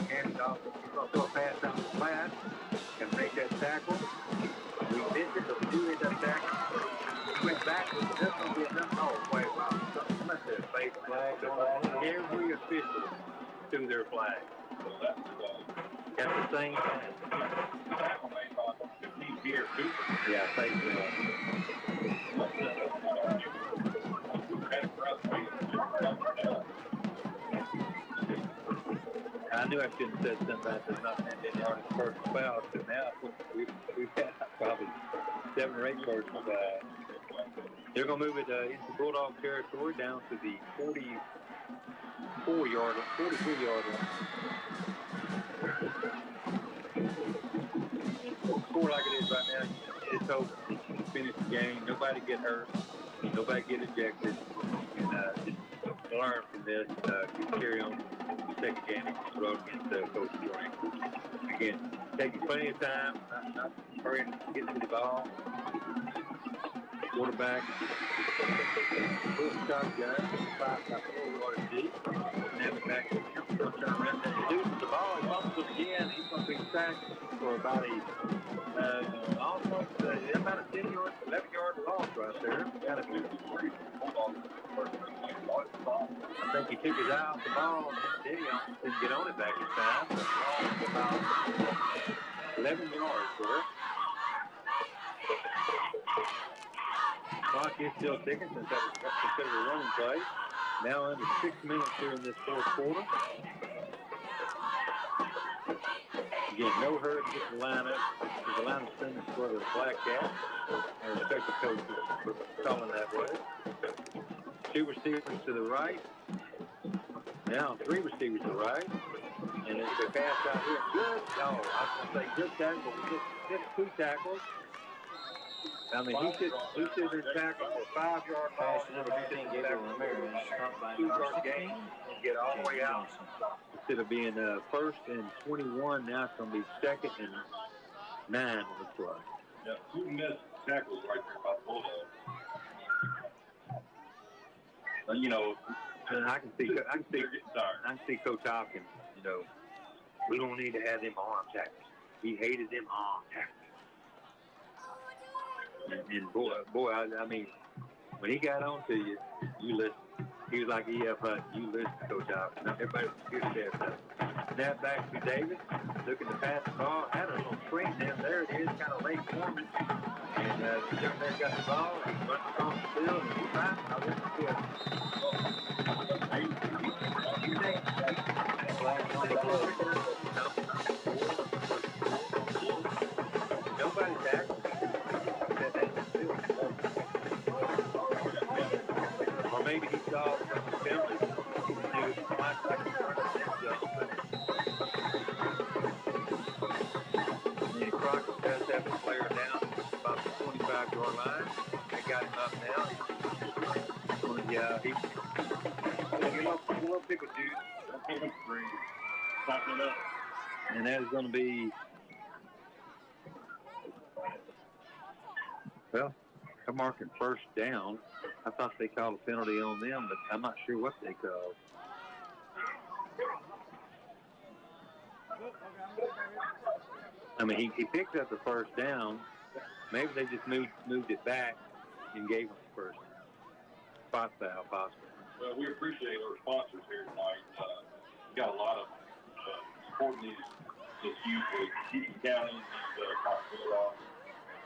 Hand it off. He's going to throw a pass down the flat. Can make that tackle. We missed it, but we do hit that tackle. He went backwards. This will be enough. Oh, wait, wow. That's a fake flag. Every official threw their flag. At the same time. Yeah, fake flag. I knew I shouldn't have said something about this not ending on his first foul. So now we've had probably 7 or 8 first. They're going to move it into Bulldog territory down to the 43-yard line. Score like it is right now, it's over. You can finish the game. Nobody get hurt. Nobody get ejected. And just learn from this. Carry on the second game on the road against Coach Spring. Again, taking plenty of time. Not hurrying to get to the ball. Quarterback, full shotgun, 4 yards deep. Snap it back to him. Still trying to run that dude with the ball. He bumps it again. He's going to be sacked for about almost about a 10 yard, 11 yard loss right there. Got a I think he took his eye off the ball and then he almost didn't get on it back in time. About 11 yards there. Clock is still ticking since that was considered a running play. Now under 6 minutes here in this fourth quarter. Again, no hurry to get the line up. The line of scrimmage for the Black Cats. I respect the coach for calling that way. 2 receivers to the right. Now 3 receivers to the right. And it's a pass out here. Good. I was going to say good tackle. We just 2 tackles. I mean, he should have been tackled for a 5-yard loss. Number 15, Gabriel Ramirez, caught by number 16, and get all the way out. Instead of being first and 21, now it's going to be second and 9 on the play. Yeah, 2 missed tackles right there by the Bulldogs. You know, I can see Coach Hopkins. You know, we don't need to have them arm tackles. He hated them arm tackles. And boy, I mean, when he got on to you, you listen. He was like E.F. Hutton. You listen to Coach Hopkins. Everybody was good at that. Snap back to Davis, looking to pass the ball. Had a little screen down there. It is kind of late forming. And the young man got the ball. He runs across the field, and he's right. I went to field. Nobody tackled. Or maybe he saw the penalty. And Crockett does have the player down about the 25-yard line. They got him up now. He's a little pickle dude. And that is going to be, well, they're marking first down. I thought they called a penalty on them, but I'm not sure what they called. I mean, he picked up the first down. Maybe they just moved it back and gave him the first down. Spot foul, possibly. Well, we appreciate our sponsors here tonight. We got a lot of supporting this youth with Houston County, these Crockett Bulldogs.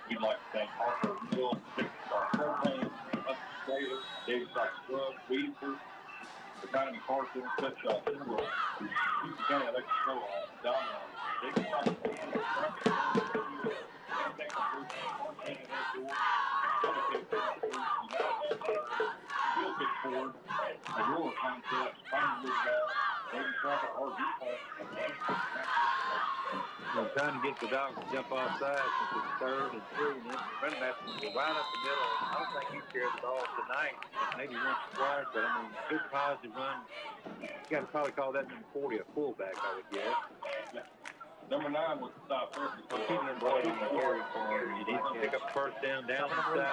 We'd like to thank Arthur Mill, Propane, Taylor, David Club, Weedsford, the Economy Car Center, Pet Shop, Houston County Electric Co-op, Domino, David Ford, Aurora Concepts, David Crockett RV Park. I'm trying to get the Dogs to jump off sides since it's 3rd and 3, and then running back will go right up the middle. I don't think he carried the ball tonight, maybe once or twice, but I mean, good positive run. You got to probably call that number 40 a fullback, I would guess. Yeah. Number 9 was the stop first. He's going to pick up the first down inside the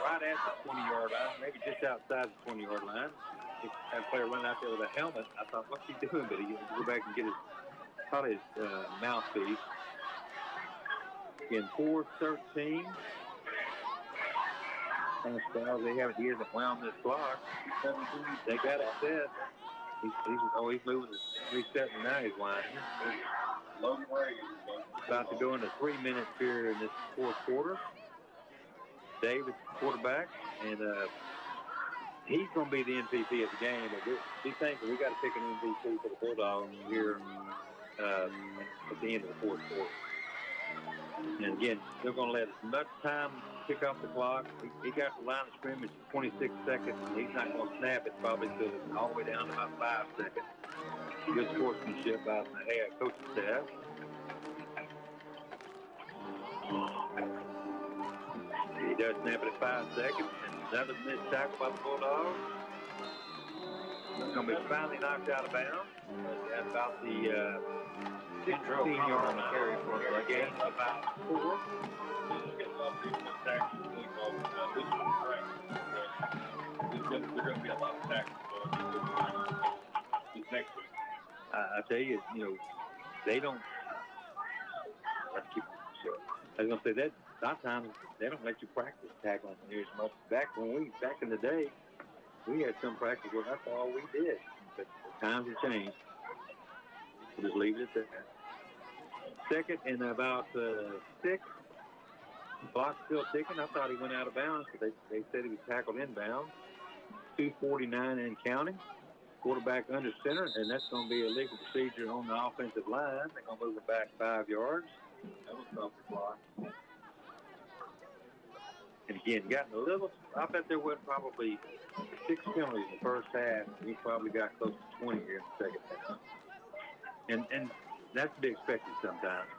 right at the 20-yard line, maybe just outside the 20-yard line. That player running out there with a helmet. I thought, what's he doing? But he had to go back and get his mouthpiece. Again, 4-13. And they haven't years that wound this clock. 17. They got it set. He's moving, resetting now. He's winding. About to go into 3 minutes here in this fourth quarter. Davis, quarterback, and he's going to be the MVP of the game. But we think that we got to pick an MVP for the Bulldogs here at the end of the fourth quarter. And again, they're going to let as much time pick off the clock. He got the line of scrimmage 26 seconds, and he's not going to snap it probably till it's all the way down to about 5 seconds. Good sportsmanship by the head coaching staff. He does snap it at 5 seconds, and another missed tackle by the Bulldogs. It's going to be finally knocked out of bounds at about the 16 yards on the carry for the gain of about 4. There's going to be a lot of tackles this next week. I tell you, they don't. I was going to say that sometimes they don't let you practice tackling near as much. Back in the day, we had some practice where that's all we did. But the times have changed. We'll just leave it at that. Second and about 6. Clock still ticking. I thought he went out of bounds, but they said he was tackled inbounds. 2:49 and counting. Quarterback under center, and that's going to be a legal procedure on the offensive line. They're going to move it back 5 yards. That was off the clock. And again, gotten a little. I bet there were probably 6 penalties in the first half. We probably got close to 20 here in the second half. And that's to be expected sometimes.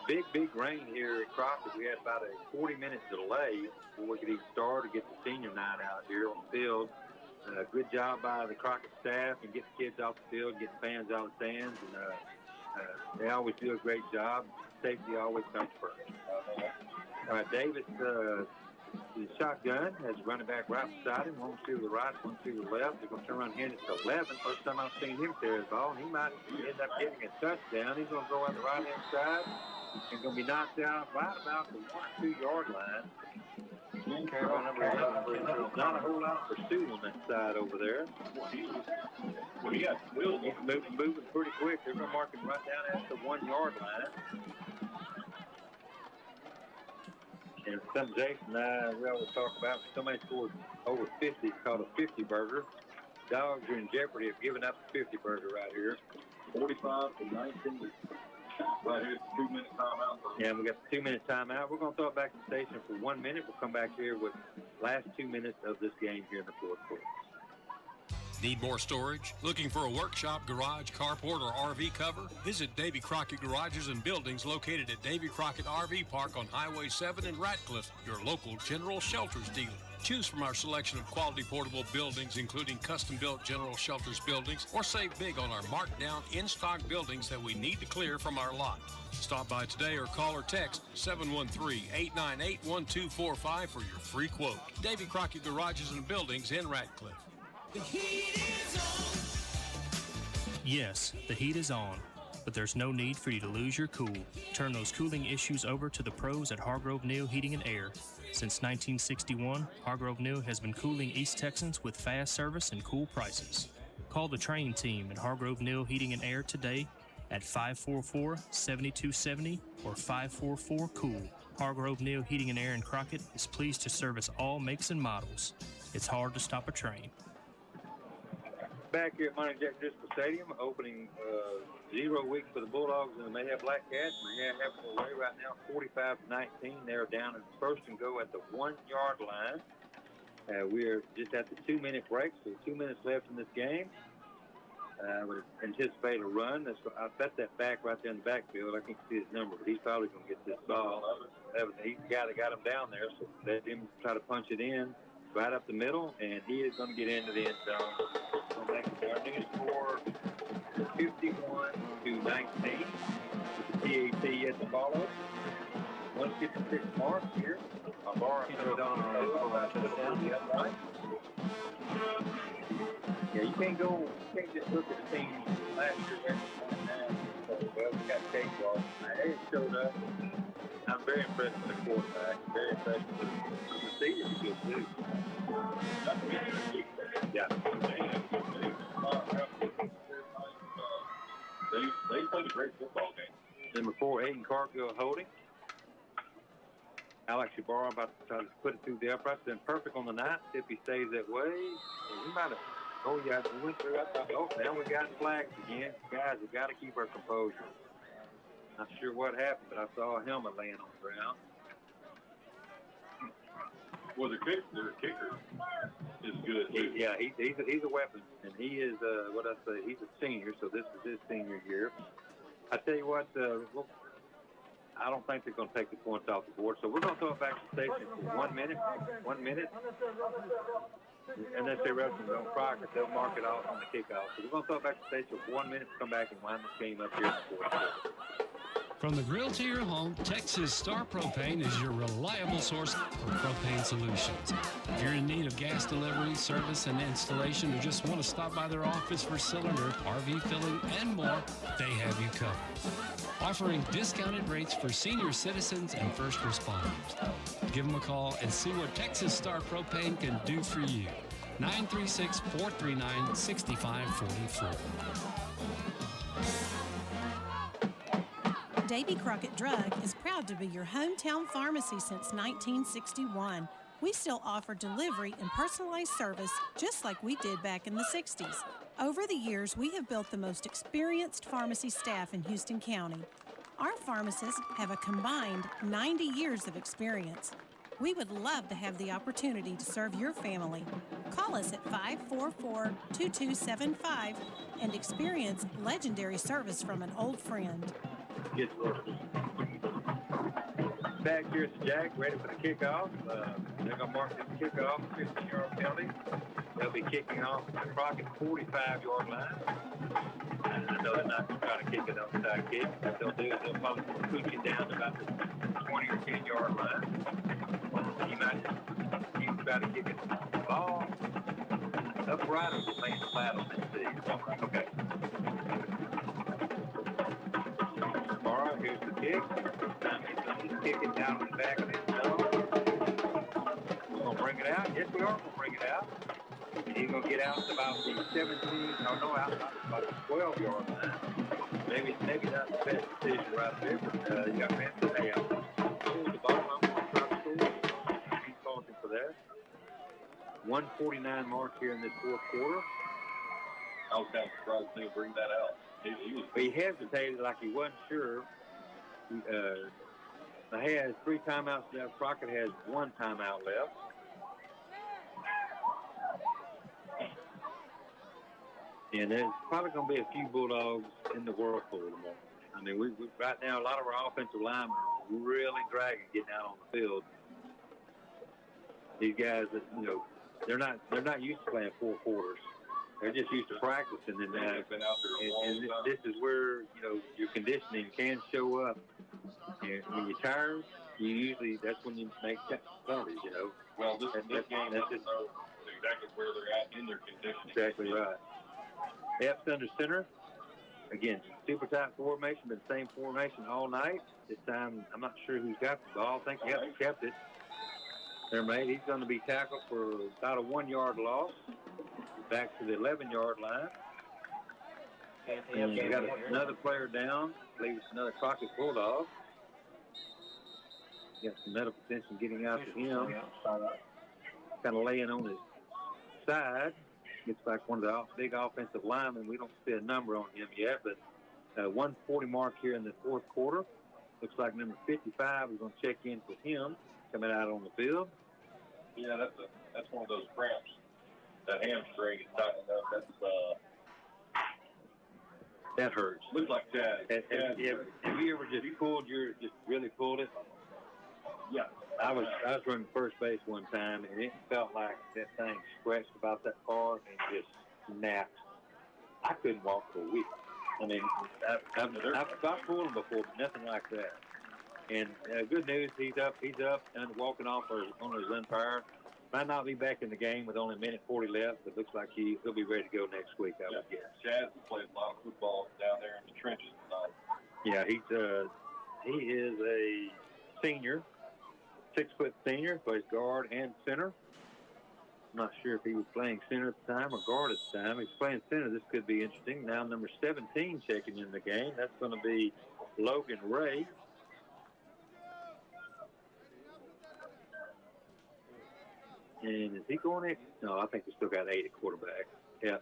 Big rain here at Crockett. We had about a 40-minute delay before we could even start to get the senior night out here on the field. Good job by the Crockett staff and getting kids off the field, getting fans out of the stands. And they always do a great job. Safety always comes first. All right, Davis, the shotgun has running back right beside him. One to the right, one to the left. They're going to turn around and hand it to 11. First time I've seen him carry the ball. He might end up getting a touchdown. He's going to go out the right-hand side. He's going to be knocked out right about the 1 or 2 yard line. Carry by number 11. Not a whole lot of pursuit on that side over there. He's moving pretty quick. They're going to mark him right down at the 1 yard line. And something Jason and I, we always talk about, when somebody scores over 50, it's called a 50 burger. Dogs are in jeopardy of giving up the 50 burger right here. 45 to 19. Right here, 2-minute timeout. Yeah, we got the 2-minute timeout. We're going to throw it back to the station for 1 minute. We'll come back here with last 2 minutes of this game here in the fourth quarter. Need more storage? Looking for a workshop, garage, carport, or RV cover? Visit Davy Crockett Garages and Buildings located at Davy Crockett RV Park on Highway 7 in Ratcliffe, your local General Shelters dealer. Choose from our selection of quality portable buildings, including custom-built General Shelters buildings, or save big on our marked-down in-stock buildings that we need to clear from our lot. Stop by today or call or text 713-898-1245 for your free quote. Davy Crockett Garages and Buildings in Ratcliffe. The heat is on. Yes, the heat is on, but there's no need for you to lose your cool. Turn those cooling issues over to the pros at Hargrove Neal Heating and Air. Since 1961, Hargrove Neal has been cooling East Texans with fast service and cool prices. Call the train team at Hargrove Neal Heating and Air today at 544-7270 or 544-COOL. Hargrove Neal Heating and Air in Crockett is pleased to service all makes and models. It's hard to stop a train. Back here at Monte Driskell Stadium, opening 0 week for the Bulldogs and the Mexia Black Cats. Mexia have it away right now, 45-19. They're down in first and go at the 1 yard line. We're just at the 2-minute break, so 2 minutes left in this game. Would anticipate a run. I bet that back right there in the backfield. I can't see his number, but he's probably going to get this ball. He's the guy that got him down there, so let him try to punch it in right up the middle, and he is going to get into the end zone. So next, our new score 51-19 with the TAT at the follow. 156 mark here. Bar comes on to the right. Yeah, you can't just look at the team last year. Well, we got K.I.V.Y. He showed up. I'm very impressed with the quarterback. Very impressed with the receivers. Good too. Yeah. They played a great football game. Number 4, Aiden Cargill holding. Alex Ybarra about to try to put it through the uprights. Been perfect on the night. If he stays that way, he might have. Oh, yeah, we went through. Oh, now we got flags again. Guys, we got to keep our composure. Not sure what happened, but I saw a helmet laying on the ground. Well, their kicker is good. He's a weapon, and he is he's a senior, so this is his senior year. I tell you what, I don't think they're going to take the points off the board, so we're going to throw it back to the station for 1 minute. 1 minute. unless they wrestle on Crockett, they'll mark it off on the kickoff. So we're going to throw it back to the station for 1 minute to come back and wind this game up here in the fourth quarter. From the grill to your home, Texas Star Propane is your reliable source for propane solutions. If you're in need of gas delivery, service, and installation, or just want to stop by their office for cylinder, RV filling, and more, they have you covered. Offering discounted rates for senior citizens and first responders. Give them a call and see what Texas Star Propane can do for you. 936-439-6544. Davy Crockett Drug is proud to be your hometown pharmacy since 1961. We still offer delivery and personalized service just like we did back in the 60s. Over the years, we have built the most experienced pharmacy staff in Houston County. Our pharmacists have a combined 90 years of experience. We would love to have the opportunity to serve your family. Call us at 544-2275 and experience legendary service from an old friend. Get started. Back here to Jack, ready for the kickoff. They're going to mark this kickoff, 15-yard penalty. They'll be kicking off the Crockett 45-yard line. I know they're not trying to kick it outside kick. What they'll do is they'll probably push it down to about the 20 or 10-yard line. He might just try to kick it the ball upright or just laying flat on this seat. Okay. All right, here's the kick. He's kicking down on the back of his nose. We're going to bring it out. Yes, we are going to bring it out. He's going to get out to about the 17, out about the 12-yard line. Maybe not the best decision right there, but you got to answer the out. Pull the ball. I'm going to try to score. He's talking for that. 1:49 mark here in this fourth quarter. I was kind of surprised they bring that out. He hesitated like he wasn't sure. He has 3 timeouts left. Crockett has 1 timeout left. And there's probably going to be a few Bulldogs in the whirlpool tomorrow. I mean, we right now, a lot of our offensive linemen are really dragging getting out on the field. These guys, they're not used to playing 4 quarters. They're just used to practicing, and this is where your conditioning can show up. And when you're tired, that's when you make penalties. Well, this game that's just exactly where they're at in their conditioning. Exactly right. Epps under center. Again, super tight formation, but the same formation all night. This time, I'm not sure who's got the ball. I think Epps kept it. There, mate. He's going to be tackled for about a 1-yard loss. Back to the 11-yard line. And you got another player down. I believe it's another Crockett Bulldog. Got some medical attention getting out to him. Kind of laying on his side. Looks like one of the big offensive linemen. We don't see a number on him yet, but 1:40 mark here in the fourth quarter. Looks like number 55 is going to check in for him coming out on the field. Yeah, that's one of those cramps. That hamstring is tightening up. That hurts. Looks like Chad. Have you ever just really pulled it? Yeah. I was running first base one time, and it felt like that thing stretched about that far and just snapped. I couldn't walk for a week. I mean, I've pulled them before, but nothing like that. And good news, he's up and walking off on his umpire. Might not be back in the game with only a minute 40 left, but looks like he'll be ready to go next week, I would guess. Chad played a lot of football down there in the trenches tonight. Yeah, he is a senior, 6-foot senior, plays guard and center. I'm not sure if he was playing center at the time or guard at the time. He's playing center. This could be interesting. Now number 17 checking in the game. That's going to be Logan Ray. And is he going in? No, I think we still got 8 at quarterback. Yes.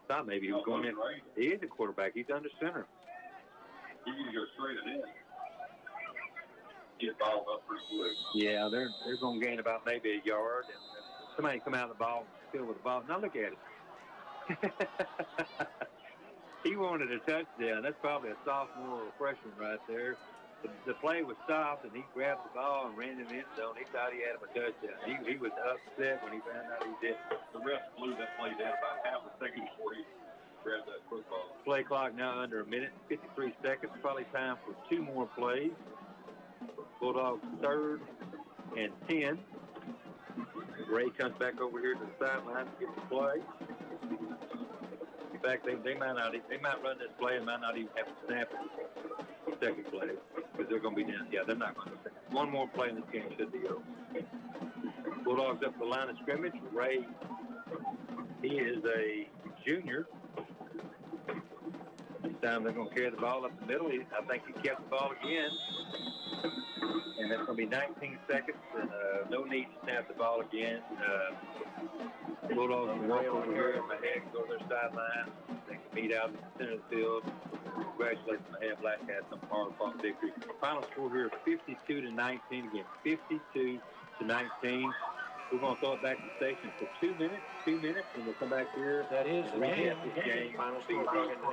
Thought maybe he was going in. He is a quarterback. He's under center. He's going to go straight in. Get balled up pretty quick. Yeah, they're going to gain about maybe a yard. And somebody come out of the ball, still with the ball. Now look at it. He wanted a touchdown. That's probably a sophomore or a freshman right there. The play was stopped, and he grabbed the ball and ran in the end zone. He thought he had him a touchdown. He was upset when he found out he did. The ref blew that play down about half a second before he grabbed that football. Play clock now under a minute, 53 seconds. Probably time for 2 more plays. Bulldogs 3rd and 10. Ray comes back over here to the sideline to get the play. In fact, they might run this play and might not even have to snap the second play because they're going to be down. Yeah, they're not going to snap. 1 more play in this game should be over. Bulldogs up the line of scrimmage. Ray, he is a junior. This time they're going to carry the ball up the middle. I think he kept the ball again. And that's going to be 19 seconds, and no need to snap the ball again. Bulldogs can walk over here and Mahead can go to their sideline. They can meet out in the center of the field. Congratulations, Mahead Black Hats on the hard-fought victory. Final score here is 52-19 again. 52-19. We're going to throw it back to the station for 2 minutes, and we'll come back here. That is the game. This game. Final score.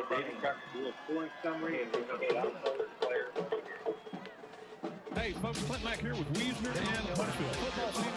David Crockett will scoring summary, and we're going to get out the player. Hey, folks, Clint Mack here with Wiesner and Huntsville. Football season.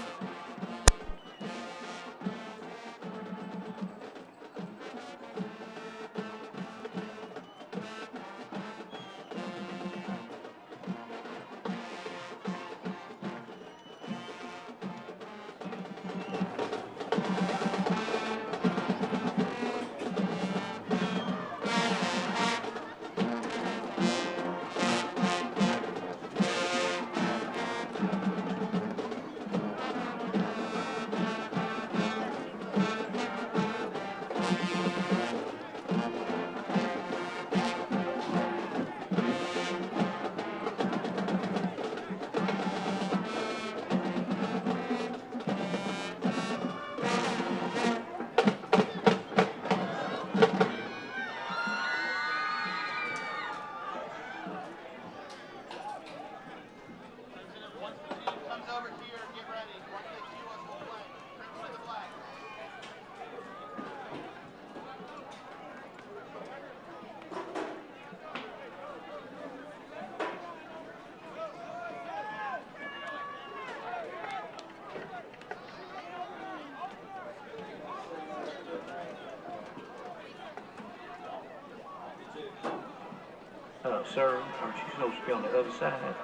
Sir, aren't you supposed to be on the other side?